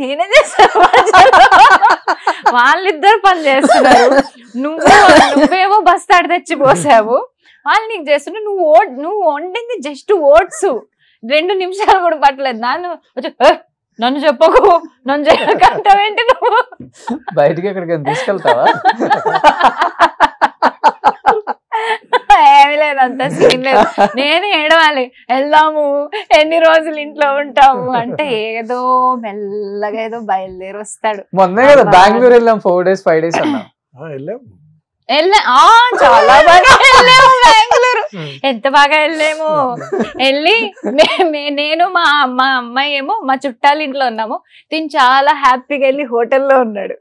Speaker 4: నేనే చేస్తాను. వాళ్ళిద్దరు పని చేస్తున్నారు, నువ్వేమో బస్తాడు తెచ్చి పోసావు, వాళ్ళు నీకు చేస్తుంటే నువ్వు వండింది జస్ట్ ఓట్స్, 2 నిమిషాలు కూడా పట్టలేదు. నన్ను చెప్పకు, నన్ను చేయకంటావేంటి నువ్వు?
Speaker 2: బయటికి ఎక్కడికైనా తీసుకెళ్తావా?
Speaker 4: ఏమి లేదు, అంత సీన్ లేదు. నేను ఏడవాలి, వెళ్దాము ఎన్ని రోజులు ఇంట్లో ఉంటాము అంటే ఏదో మెల్లగా ఏదో బయలుదేరి వస్తాడు.
Speaker 2: మొన్నే కదా బెంగళూరు వెళ్ళాం, 4 days 5 days అన్నా.
Speaker 4: చాలా బాగా వెళ్ళాము బెంగళూరు, ఎంత బాగా వెళ్ళాము. వెళ్ళి నేను మా అమ్మాయి ఏమో మా చుట్టాల ఇంట్లో ఉన్నాము, తిని చాలా హ్యాపీగా వెళ్ళి హోటల్లో ఉన్నాడు,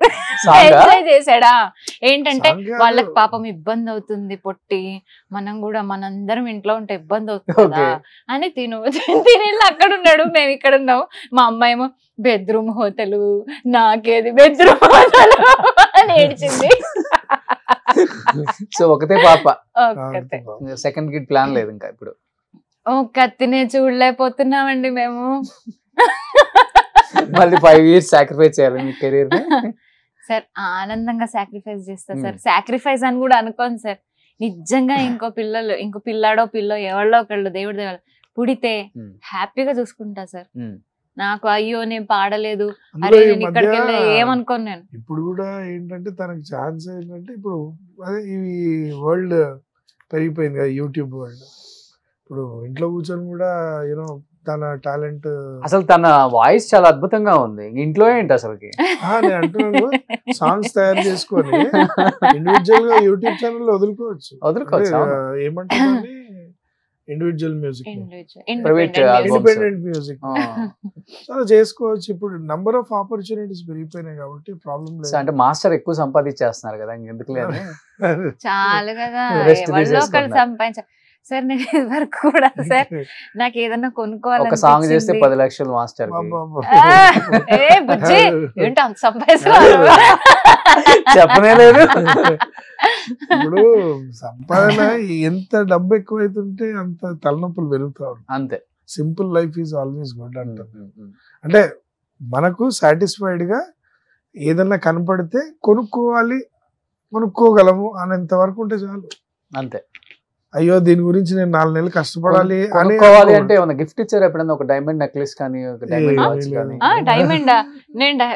Speaker 4: ఎంజాయ్ చేశాడా. ఏంటంటే వాళ్ళకి పాపం ఇబ్బంది అవుతుంది, పొట్టి మనందరం ఇంట్లో ఉంటే ఇబ్బంది అవుతుంది కదా అని తిని అక్కడ ఉన్నాడు, మేము ఇక్కడ ఉన్నాము. మా అమ్మాయి ఏమో బెడ్రూమ్ హోటలు, నాకేది బెడ్రూమ్ హోటలు అని ఏడ్చింది.
Speaker 2: సో ఒకతే పాప, సెకండ్ కిడ్ ప్లాన్ లేదు ఇంకా ఇప్పుడు?
Speaker 4: కత్తినే చూడలేకపోతున్నామండి మేము.
Speaker 2: మళ్ళీ 5 years సాక్రిఫైస్ చేయాలి మీ కెరీర్ ని?
Speaker 4: సార్ ఆనందంగా సాక్రిఫైస్ చేస్తా సార్, సాక్రిఫైస్ అని కూడా అనుకోను సార్, నిజంగా ఇంకో పిల్లాడో పిల్లో ఎవరిలో ఒకళ్ళు దేవుడి దేవాళ్ళు పుడితే హ్యాపీగా చూసుకుంటా సార్. నాకు అయ్యో నేను పాడలేదు, అరే నేను ఇక్కడికి వెళ్ళా ఏమనుకోను నేను.
Speaker 3: ఇప్పుడు కూడా ఏంటంటే తనకి ఛాన్స్ ఏంటంటే ఇప్పుడు అదే ఈ వరల్డ్ పెరిగిపోయింది కదా, యూట్యూబ్ వరల్డ్. ఇప్పుడు ఇంట్లో కూర్చొని కూడా యూనో తన టాలెంట్,
Speaker 2: అసలు తన వాయిస్ చాలా అద్భుతంగా ఉంది. ఇంట్లో ఏంటి అసలుకి
Speaker 3: నేను అంటున్నాను, సాంగ్స్ తయారు చేసుకొని ఇండివిజువల్ గా యూట్యూబ్ ఛానల్ వదులుకోవచ్చు. ఏమంటారు ఇండివిజువల్ మ్యూజిక్, ఇండిపెండెంట్ మ్యూజిక్ అలా చేసుకోవచ్చు. ఇప్పుడు నంబర్ ఆఫ్ ఆపర్చునిటీస్ పెరిగిపోయినాయి కాబట్టి ప్రాబ్లం లేదు.
Speaker 2: అంటే మాస్టర్ ఎక్కువ సంపాదించేస్తున్నారు కదా, ఎందుకు లేదు
Speaker 4: చాలు కదా, ఎవరిలో ఒకళ్ళు సంపాదించారు సార్. నేను ఇదివరకు కూడా సార్ నాకు ఏదన్నా కొనుక్కోవాలి,
Speaker 2: ఒక సాంగ్ చేస్తే 10 లక్షలు మాస్టర్.
Speaker 4: బుజ్జి ఏంటో అంత సంపాదిస్తున్నారు.
Speaker 2: చెప్పనే లేదు.
Speaker 3: ఇప్పుడు సంపాదన ఎంత డబ్బు ఎక్కువైతుంటే అంత తలనొప్పులు పెరుగుతా ఉంటాయి.
Speaker 2: అంతే.
Speaker 3: Simple life is always good అంటారు. అంటే మనకు సాటిస్ఫైడ్ గా ఏదన్నా కనపడితే కొనుక్కోగలము అనేంత వరకు ఉంటే చాలు.
Speaker 2: అంతే.
Speaker 3: అయ్యో దీని గురించి నేను 4 నెలలు కష్టపడాలి
Speaker 2: అనుకోవాలి అంటే ఏమన్నా గిఫ్ట్ ఇచ్చారు ఎప్పుడన్నా? ఒక డైమండ్ నెక్లెస్ కానీ, ఒక డైమండ్ వాచ్ కానీ?
Speaker 4: డైమండ్ నేను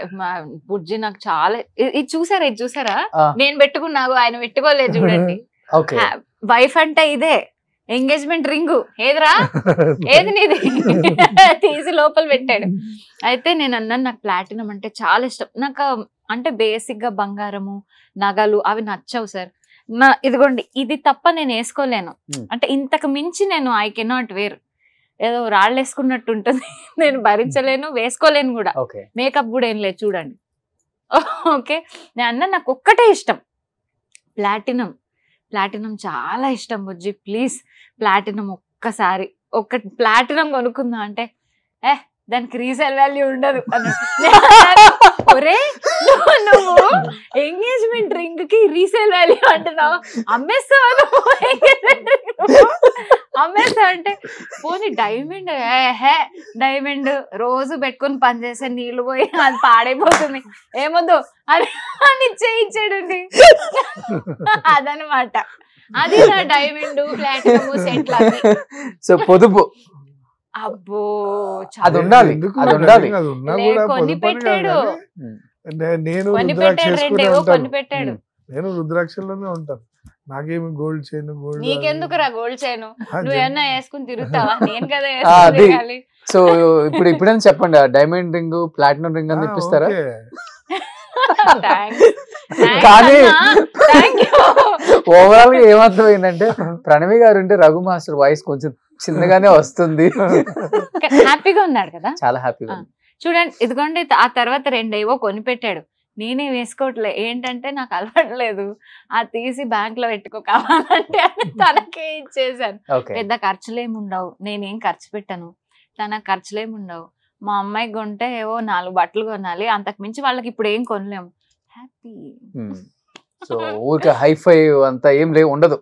Speaker 4: బుజ్జి నాకు చాలా ఇది చూసారా నేను పెట్టుకున్నాను, ఆయన పెట్టుకోలేదు చూడండి. వైఫ్ అంటే ఇదే ఎంగేజ్మెంట్ రింగు. ఏదిరా ఏది నీది తీసి లోపల పెట్టాడు. అయితే నేను అన్నాను నాకు ప్లాటినం అంటే చాలా ఇష్టం. నాకు అంటే బేసిక్ గా బంగారము నగలు అవి నచ్చవు సార్. ఇదిగోండి ఇది తప్ప నేను వేసుకోలేను. అంటే ఇంతకు మించి నేను ఐ కెనాట్ వేర్. ఏదో రాళ్ళు వేసుకున్నట్టు ఉంటుంది, నేను భరించలేను, వేసుకోలేను కూడా. మేకప్ కూడా ఏం లేదు చూడండి. ఓకే నేను అన్న నాకు ఒక్కటే ఇష్టం ప్లాటినం. ప్లాటినం చాలా ఇష్టం బుజ్జి, ప్లీజ్ ప్లాటినం ఒక్కసారి ప్లాటినం కొనుక్కుందా అంటే దానికి రీసేల్ వాల్యూ ఉండదు. ఒరే నువ్వు ఎంగేజ్మెంట్ రింగ్ కి రీసేల్ వాల్యూ అంటున్నావు, అమ్మేస్తావు అమ్మేస్తా అంటే పోనీ డైమండ్ రోజు పెట్టుకుని పనిచేసే నీళ్లు పోయి అది పాడైపోతుంది ఏమొద్దు అని చేయించాడండి. అదనమాట అది నా డైమండ్ ప్లాటినం సెట్లు.
Speaker 2: సో పొదుపు
Speaker 4: అబ్బో
Speaker 2: అది ఉండాలి.
Speaker 4: కొని పెట్టాడు, కొని పెట్టాడు.
Speaker 3: నేను రుద్రాక్షల్లోనే ఉంటాను. నాకేమి గోల్డ్ చైన్
Speaker 4: నీకెందుకురా గోల్డ్ చైన్? నువ్వు ఏమన్నా వేసుకుని తిరుగుతావా? నేను కదా వేసుకుని.
Speaker 2: సో ఇప్పుడైనా చెప్పండి, డైమండ్ రింగ్ ప్లాటినం రింగ్ అని తెప్పిస్తారా? కానీ ఓవరాల్ గా ఏమర్థమైందంటే ప్రణవి గారు ఉంటే రఘు మాస్టర్ వాయిస్ కొంచెం చిన్నగానే వస్తుంది.
Speaker 4: హ్యాపీగా ఉన్నాడు కదా,
Speaker 2: చాలా హ్యాపీగా.
Speaker 4: చూడండి ఇదిగోండి ఆ తర్వాత 2 ఏవో కొనిపెట్టాడు. నేనే వేసుకోవట్లే, ఏంటంటే నాకు అలవాట్లేదు, అది తీసి బ్యాంక్ లో పెట్టుకో కావాలంటే అని తనకే ఇచ్చేసాను. పెద్ద ఖర్చులేమి ఉండవు, నేనేం ఖర్చు పెట్టాను, తన ఖర్చులేమి ఉండవు. మా అమ్మాయికి కొంటే ఏవో 4 బట్టలు కొనాలి, అంతకు మించి వాళ్ళకి ఇప్పుడు ఏం కొనలేము. హ్యాపీ.
Speaker 2: సో ఊరికే హైఫై అంతా ఏం ఉండదు.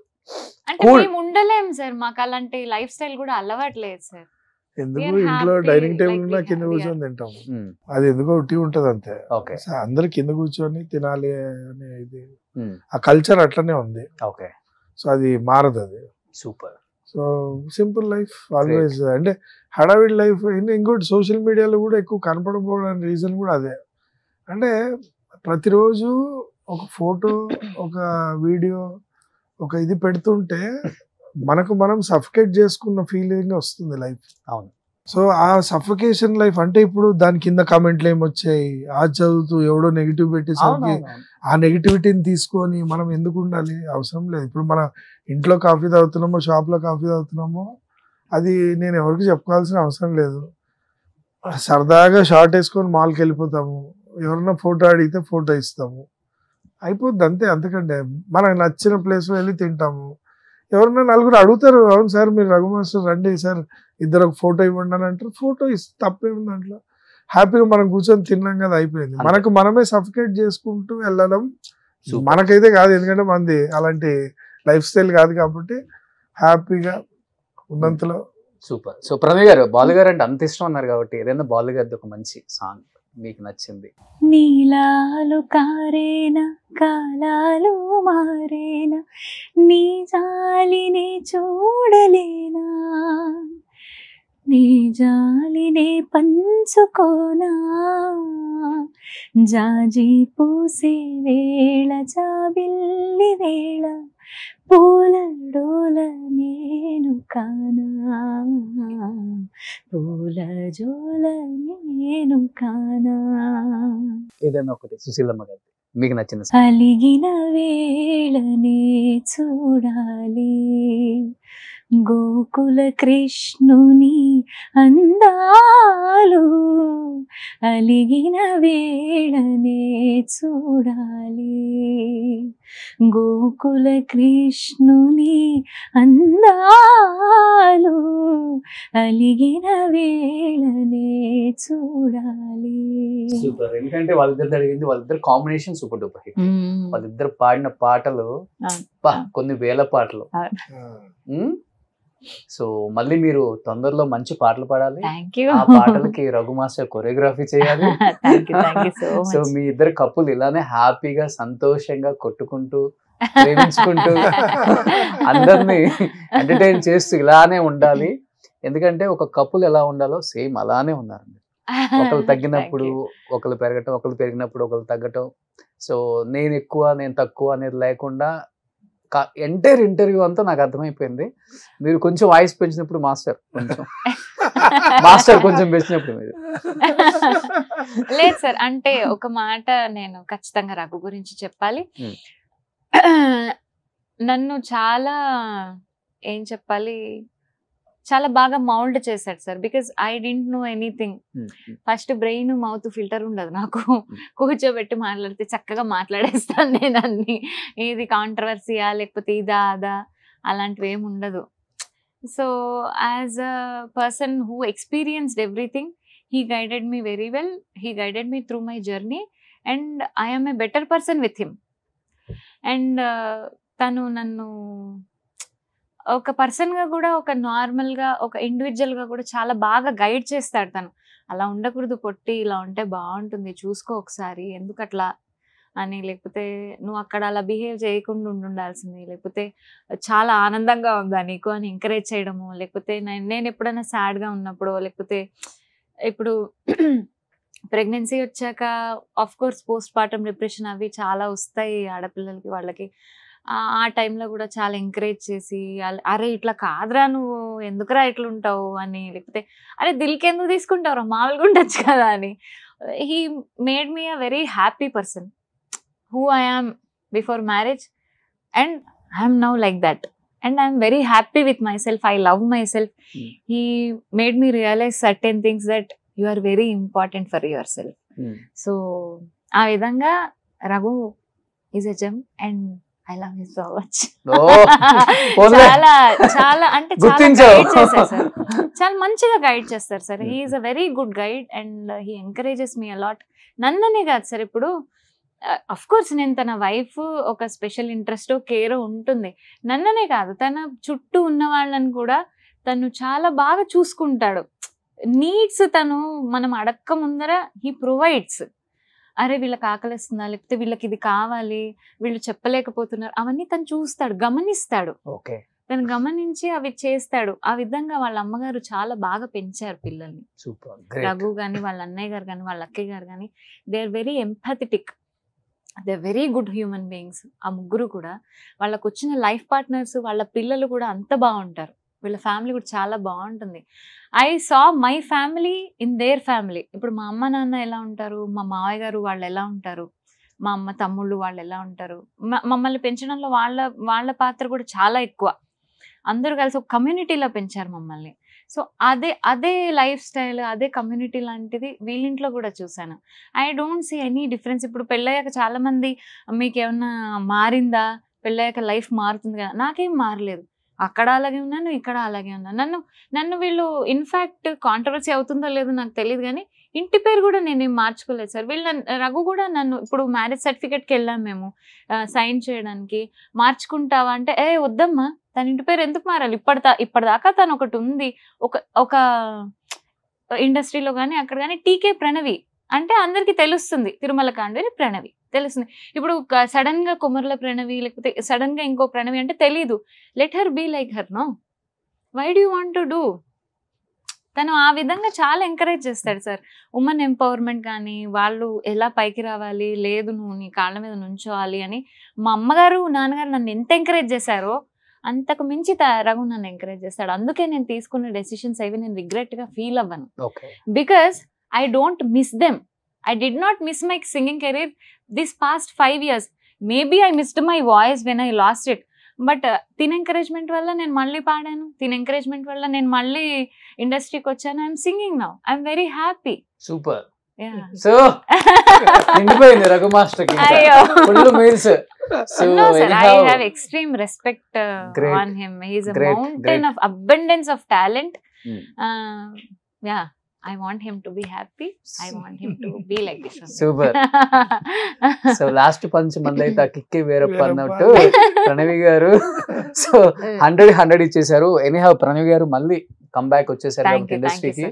Speaker 4: అంటే మేము ఉండలేం సార్, మాకు అలాంటి లైఫ్ స్టైల్ కూడా అలవాట్లేదు సార్.
Speaker 3: ఎందుకు ఇంట్లో డైనింగ్ టేబుల్ ఉన్నా కింద కూర్చొని తింటాము, అది ఎందుకో ఒకటి ఉంటది అంతే. అందరు కింద కూర్చొని తినాలి అనే ఇది ఆ కల్చర్ అట్లనే ఉంది. సో అది మారదు, అది
Speaker 2: super.
Speaker 3: So simple life always. అంటే హడావిడి లైఫ్. ఇంకోటి సోషల్ మీడియాలో కూడా ఎక్కువ కనపడకపోవడానికి రీజన్ కూడా అదే. అంటే ప్రతిరోజు ఒక ఫోటో, ఒక వీడియో, ఒక ఇది పెడుతుంటే మనకు మనం సఫికేట్ చేసుకున్న ఫీలింగ్ వస్తుంది లైఫ్.
Speaker 2: అవును.
Speaker 3: సో ఆ సఫికేషన్ లైఫ్ అంటే ఇప్పుడు దాని కింద కామెంట్లు ఏమొచ్చాయి, ఆ చదువుతూ ఎవడో నెగిటివ్ పెట్టేసరికి ఆ నెగిటివిటీని తీసుకొని మనం ఎందుకు ఉండాలి? అవసరం లేదు. ఇప్పుడు మన ఇంట్లో కాఫీ తాగుతున్నామో, షాప్లో కాఫీ తాగుతున్నామో, అది నేను ఎవరికి చెప్పుకోవాల్సిన అవసరం లేదు. సరదాగా షార్ట్ వేసుకొని మాల్కి వెళ్ళిపోతాము, ఎవరన్నా ఫోటో అడిగితే ఫోటో ఇస్తాము, అయిపోద్ది అంతే. అంతకంటే మనకు నచ్చిన ప్లేస్ వెళ్ళి తింటాము. ఎవరన్నా 4 అడుగుతారు, అవును సార్ మీరు రఘు మాస్టర్ రండి సార్ ఇద్దరు ఒక ఫోటో ఇవ్వండి అని అంటారు. ఫోటో ఇస్తే తప్పేముంది దాంట్లో? హ్యాపీగా మనం కూర్చొని తిన్నాం కదా, అయిపోయింది. మనకు మనమే సఫికేట్ చేసుకుంటూ వెళ్ళడం మనకైతే కాదు, ఎందుకంటే మనది అలాంటి లైఫ్ స్టైల్ కాదు కాబట్టి హ్యాపీగా ఉన్నంతలో.
Speaker 2: సూపర్. సో ప్రణవి గారు బాలు గారు అంటే అంత ఇష్టం అన్నారు కాబట్టి ఏదైనా బాలు గారిది ఒక మంచి సాంగ్ మీకు నచ్చింది?
Speaker 4: నీలాలు కారేనా కాలాలు మారేనా, నీ జాలినే చూడలేనా, నీ జాలినే పంచుకోనా, జాజి పూసే వేళ జాబిల్లి వేళ పూల డోల నేను కానా, పూల జోల నేను కానా.
Speaker 2: ఏదైనా ఒకటి సుశీలమ్మ గారి మీకు నచ్చిన
Speaker 4: అలిగిన వేళనే చూడాలి, గోకుల కృష్ణుని అందాలు అలిగిన వేళనే చూడాలి గోకుల కృష్ణుని అందాలు అలిగిన వేళనే చూడాలి.
Speaker 2: సూపర్. ఎందుకంటే వాళ్ళిద్దరు జరిగింది, వాళ్ళిద్దరు కాంబినేషన్ సూపర్ డూపర్ హిట్. వాళ్ళిద్దరు పాడిన పాటలు కొన్ని వేల పాటలు. సో మళ్ళీ మీరు తొందరలో మంచి పాటలు పాడాలి. ఆ పాటలకి రఘు మాస్టర్ కొరియోగ్రఫీ చేయాలి. సో మీ ఇద్దరు కప్పులు ఇలానే హ్యాపీగా సంతోషంగా కొట్టుకుంటూ ప్రేమించుకుంటూ అందరినీ ఎంటర్టైన్ చేస్తూ ఇలానే ఉండాలి. ఎందుకంటే ఒక కప్పులు ఎలా ఉండాలో సేమ్ అలానే ఉన్నారు. ఒకరు తగ్గినప్పుడు ఒకరు పెరగటం, ఒకరు పెరిగినప్పుడు ఒకరు తగ్గటం. సో నేను ఎక్కువ నేను తక్కువ అనేది లేకుండా ఎంటైర్ ఇంటర్వ్యూ అంతా నాకు అర్థమైపోయింది. మీరు కొంచెం వాయిస్ పెంచినప్పుడు మాస్టర్ కొంచెం పెంచినప్పుడు మీరు
Speaker 4: లేదు సార్. అంటే ఒక మాట నేను ఖచ్చితంగా రఘు గురించి చెప్పాలి. నన్ను చాలా ఏం చెప్పాలి, చాలా బాగా మౌల్డ్ చేశాడు sir. Because I didn't know anything. First brain mouth filter ఉండదు నాకు. కూర్చోబెట్టి మాట్లాడితే చక్కగా మాట్లాడేస్తాను నేను అన్ని. ఏది కాంట్రవర్సీయా లేకపోతే ఇదా అదా అలాంటివి ఏమి ఉండదు. So as a person who experienced everything, he guided me very well. He guided me through my journey and I'm a better person with him. And తను నన్ను ఒక పర్సన్గా కూడా, ఒక నార్మల్గా, ఒక ఇండివిజువల్గా కూడా చాలా బాగా గైడ్ చేస్తాడు తను. అలా ఉండకూడదు పొట్టి, ఇలా ఉంటే బాగుంటుంది, చూసుకో ఒకసారి, ఎందుకు అట్లా అని, లేకపోతే నువ్వు అక్కడ అలా బిహేవ్ చేయకుండా ఉండాల్సింది, లేకపోతే చాలా ఆనందంగా ఉందా నీకు అని ఎంకరేజ్ చేయడము, లేకపోతే నేను ఎప్పుడైనా సాడ్గా ఉన్నప్పుడు, లేకపోతే ఇప్పుడు ప్రెగ్నెన్సీ వచ్చాక of course post partum depression అవి చాలా వస్తాయి ఆడపిల్లలకి, వాళ్ళకి. ఆ టైంలో కూడా చాలా ఎంకరేజ్ చేసి, అరే ఇట్లా కాదురా నువ్వు, ఎందుకురా ఇట్లా ఉంటావు అని, లేకపోతే అరే దిల్కి ఎందుకు తీసుకుంటావురా, మామూలుగా ఉండొచ్చు కదా అని. He made me a very happy person who I am before marriage and I'm now like that. And I'm very happy with my self. I love my self. He made me realise certain things that you are very important for your self. So ఆ విధంగా Raghu is a gem and I love you so much. చాలా చాలా అంటే చాలా మంచిగా guide చేస్తారు sir. He is a very good guide and he encourages me a lot. నన్ననే కాదు సార్, ఇప్పుడు అఫ్ కోర్స్ నేను తన వైఫ్ ఒక స్పెషల్ ఇంట్రెస్ట్ కేర్ ఉంటుంది. నన్ననే కాదు, తన చుట్టూ ఉన్న వాళ్ళని కూడా తను చాలా బాగా చూసుకుంటాడు. నీడ్స్ తను మనం అడక్క ముందర హీ ప్రొవైడ్స్. అరే వీళ్ళకి ఆకలిస్తుందా, లేకపోతే వీళ్ళకి ఇది కావాలి, వీళ్ళు చెప్పలేకపోతున్నారు, అవన్నీ తను చూస్తాడు, గమనిస్తాడు. తను గమనించి అవి చేస్తాడు. ఆ విధంగా వాళ్ళ అమ్మగారు చాలా బాగా పెంచారు పిల్లల్ని. రఘు కానీ, వాళ్ళ అన్నయ్య గారు కానీ, వాళ్ళ అక్కయ్య గారు కానీ, they are very empathetic, they are very good human beings. ఆ ముగ్గురు కూడా వాళ్ళకు వచ్చిన లైఫ్ పార్ట్నర్స్, వాళ్ళ పిల్లలు కూడా అంత బాగుంటారు. వీళ్ళ ఫ్యామిలీ కూడా చాలా బాగుంటుంది. I saw my family in their family. ఇప్పుడు మా అమ్మ నాన్న ఎలా ఉంటారు, మా మావయ్య గారు వాళ్ళు ఎలా ఉంటారు, మా అమ్మ తమ్ముళ్ళు వాళ్ళు ఎలా ఉంటారు, మమ్మల్ని పెంచడంలో వాళ్ళ పాత్ర కూడా చాలా ఎక్కువ. అందరూ కలిసి ఒక కమ్యూనిటీలో పెంచారు మమ్మల్ని. సో అదే లైఫ్ స్టైల్, అదే కమ్యూనిటీ లాంటిది వీళ్ళింట్లో కూడా చూశాను. I don't see any difference. ఇప్పుడు పెళ్ళయ్యాక చాలా మంది మీకు ఏమన్నా మారిందా, పెళ్ళయ్యాక లైఫ్ మారుతుంది కదా, నాకేం మారలేదు. అక్కడ అలాగే ఉన్నాను, ఇక్కడ అలాగే ఉన్నాను. నన్ను వీళ్ళు ఇన్ఫ్యాక్ట్ కాంట్రవర్సీ అవుతుందో లేదో నాకు తెలియదు, కానీ ఇంటి పేరు కూడా నేనేం మార్చుకోలేదు సార్. వీళ్ళు రఘు కూడా నన్ను ఇప్పుడు మ్యారేజ్ సర్టిఫికేట్కి వెళ్ళాము మేము సైన్ చేయడానికి, మార్చుకుంటావా అంటే వద్దమ్మా, తన ఇంటి పేరు ఎందుకు మారాలి, ఇప్పటిదాకా తను ఒకటి ఉంది ఒక ఇండస్ట్రీలో కానీ అక్కడ కానీ, టీకే ప్రణవి అంటే అందరికీ తెలుస్తుంది, తిరుమల కాండేరి ప్రణవి తెలుస్తుంది. ఇప్పుడు సడన్ గా కుమర్ల ప్రణవి, లేకపోతే సడన్ గా ఇంకో ప్రణవి అంటే తెలీదు. Let her be like her, no, why do you want to do. తను ఆ విధంగా చాలా ఎంకరేజ్ చేస్తాడు సార్. ఉమెన్ ఎంపవర్మెంట్ కానీ, వాళ్ళు ఎలా పైకి రావాలి, లేదు నువ్వు నీ కాళ్ళ మీద నుంచోవాలి అని మా అమ్మగారు నాన్నగారు నన్ను ఎంత ఎంకరేజ్ చేశారో అంతకు మించి రఘు నన్ను ఎంకరేజ్ చేస్తాడు. అందుకే నేను తీసుకున్న డెసిషన్స్ అవి నేను రిగ్రెట్ గా ఫీల్ అవ్వను. Because I don't miss them. I did not miss my singing career this past 5 years. Maybe I missed my voice when I lost it. But తిన ఎంకరేజ్మెంట్ వల్ల నేను మళ్ళీ పాడాను, తిన ఎంకరేజ్మెంట్ వల్ల నేను మళ్ళీ ఇండస్ట్రీకి వచ్చాను. I'm singing now, I'm very happy.
Speaker 2: Super. So నిండిపోయింది రఘు మాస్టర్ కి full meals. So
Speaker 4: I have extreme respect on him. He is a mountain of abundance of talent. Yeah, I want him to be happy. I want him to be like this.
Speaker 2: Super. So last punch మందైతే కిక్కి వేరప్ప అన్నట్టు ప్రణవి గారు so 100 ఇచ్చేసారు. Anyhow Pranavi గారు మళ్ళీ comeback వచ్చేసారు ఇండస్ట్రీకి.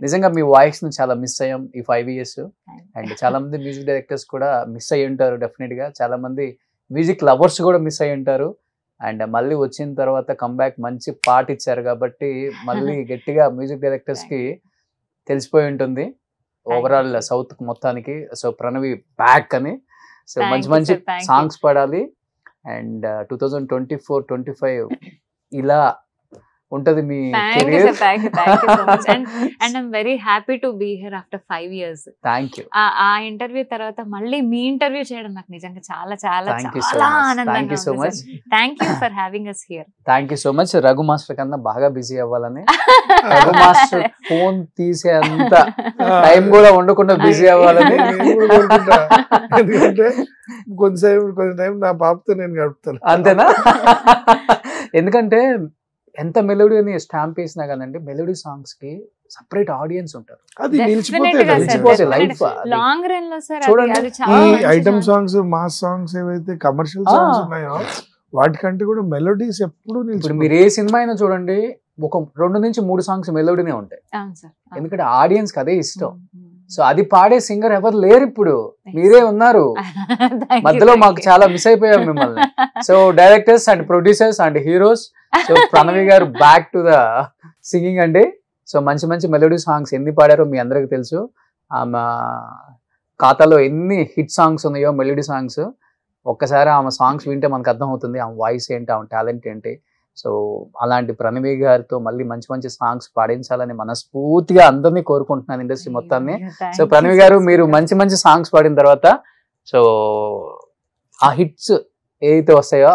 Speaker 2: నిజంగా మీ వాయిస్ ను చాలా మిస్ అయ్యాం ఈ 5 years. అండ్ చాలా మంది మ్యూజిక్ డైరెక్టర్స్ కూడా మిస్ అయ్యి ఉంటారు డెఫినెట్ గా. చాలా మంది మ్యూజిక్ లవర్స్ కూడా మిస్ అయ్యి ఉంటారు. అండ్ మళ్ళీ వచ్చిన తర్వాత కంబ్యాక్ మంచి పాట ఇచ్చారు కాబట్టి మళ్ళీ గట్టిగా మ్యూజిక్ డైరెక్టర్స్ కి తెలిసిపోయి ఉంటుంది ఓవరాల్ సౌత్ మొత్తానికి. సో ప్రణవి బ్యాక్ అని. సో మంచి మంచి సాంగ్స్ పాడాలి. అండ్ 2024-25 ఇలా ఉంటది మీ career.
Speaker 4: Thank you so much. And I'm very happy to be here after 5 years.
Speaker 2: Thank you.
Speaker 4: ఆ ఇంటర్వ్యూ తర్వాత మళ్ళీ మీ ఇంటర్వ్యూ చేయడం నాకు నిజంగా చాలా చాలా
Speaker 2: థ్యాంక్ యూ సో
Speaker 4: చాలా
Speaker 2: మచ్.
Speaker 4: ఆనందంగా
Speaker 2: thank you so much.
Speaker 4: Thank you for having us here.
Speaker 2: Thank you so much. Raghu master కన్నా బాగా బిజీ అవ్వాలని, రఘు మాస్టర్ ఫోన్ తీసే అంత టైం కూడా ఉండకుండా బిజీ అవ్వాలని.
Speaker 3: ఎందుకంటే కొంచెం టైం నా పాపతో నేను గడుపుతాను.
Speaker 2: అంతేనా? ఎందుకంటే ఎంత మెలోడీ అని స్టాంప్ వేసినా కానండి, మెలోడీ సాంగ్స్ కి సపరేట్ ఆడియన్స్ ఉంటారు.
Speaker 3: అది
Speaker 2: నిలిచిపోతే లైఫ్
Speaker 4: లాంగ్ రన్ లో సార్.
Speaker 2: చూడండి
Speaker 3: ఈ ఐటమ్ సాంగ్స్, మాస్ సాంగ్స్ ఏవైతే కమర్షియల్ సాంగ్స్ ఉన్నాయో వాటికంటే కూడా మెలోడీస్ ఎప్పుడు
Speaker 2: ఇప్పుడు మీరు ఏ సినిమా అయినా చూడండి, ఒక 2 నుంచి 3 సాంగ్స్ మెలోడీనే ఉంటాయి. ఎందుకంటే ఆడియన్స్ కి అదే ఇష్టం. సో అది పాడే సింగర్ ఎవరు లేరు ఇప్పుడు, మీరే ఉన్నారు. మధ్యలో మాకు చాలా మిస్ అయిపోయాం మిమ్మల్ని. So directors and producers and heroes, so Pranavi గారు బ్యాక్ టు ద సింగింగ్ అండి. సో మంచి మంచి మెలోడీ సాంగ్స్ ఎన్ని పాడారో మీ అందరికి తెలుసు. ఆమె ఖాతాలో ఎన్ని హిట్ సాంగ్స్ ఉన్నాయో మెలోడీ సాంగ్స్. ఒక్కసారి ఆమె సాంగ్స్ వింటే మనకు అర్థమవుతుంది ఆమె వాయిస్ ఏంటి, ఆమె టాలెంట్ ఏంటి. సో అలాంటి ప్రణవి గారితో మళ్ళీ మంచి మంచి సాంగ్స్ పాడించాలని మనస్ఫూర్తిగా అందరినీ కోరుకుంటున్నాను ఇండస్ట్రీ మొత్తాన్ని. సో ప్రణవి గారు మీరు మంచి మంచి సాంగ్స్ పాడిన తర్వాత సో ఆ హిట్స్ ఏదైతే వస్తాయో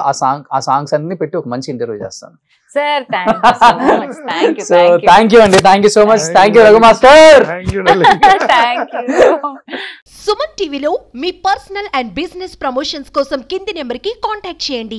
Speaker 2: ఆ సాంగ్స్ అన్ని పెట్టి ఒక మంచి ఇంటర్వ్యూ చేస్తాను.
Speaker 4: Sir thank you
Speaker 2: so thank you అండి. Thank you so much. Thank you Raghu master.
Speaker 5: Suman టీవీలో మీ పర్సనల్ అండ్ బిజినెస్ ప్రమోషన్స్ కోసం కింది నెంబర్ కి కాంటాక్ట్ చేయండి.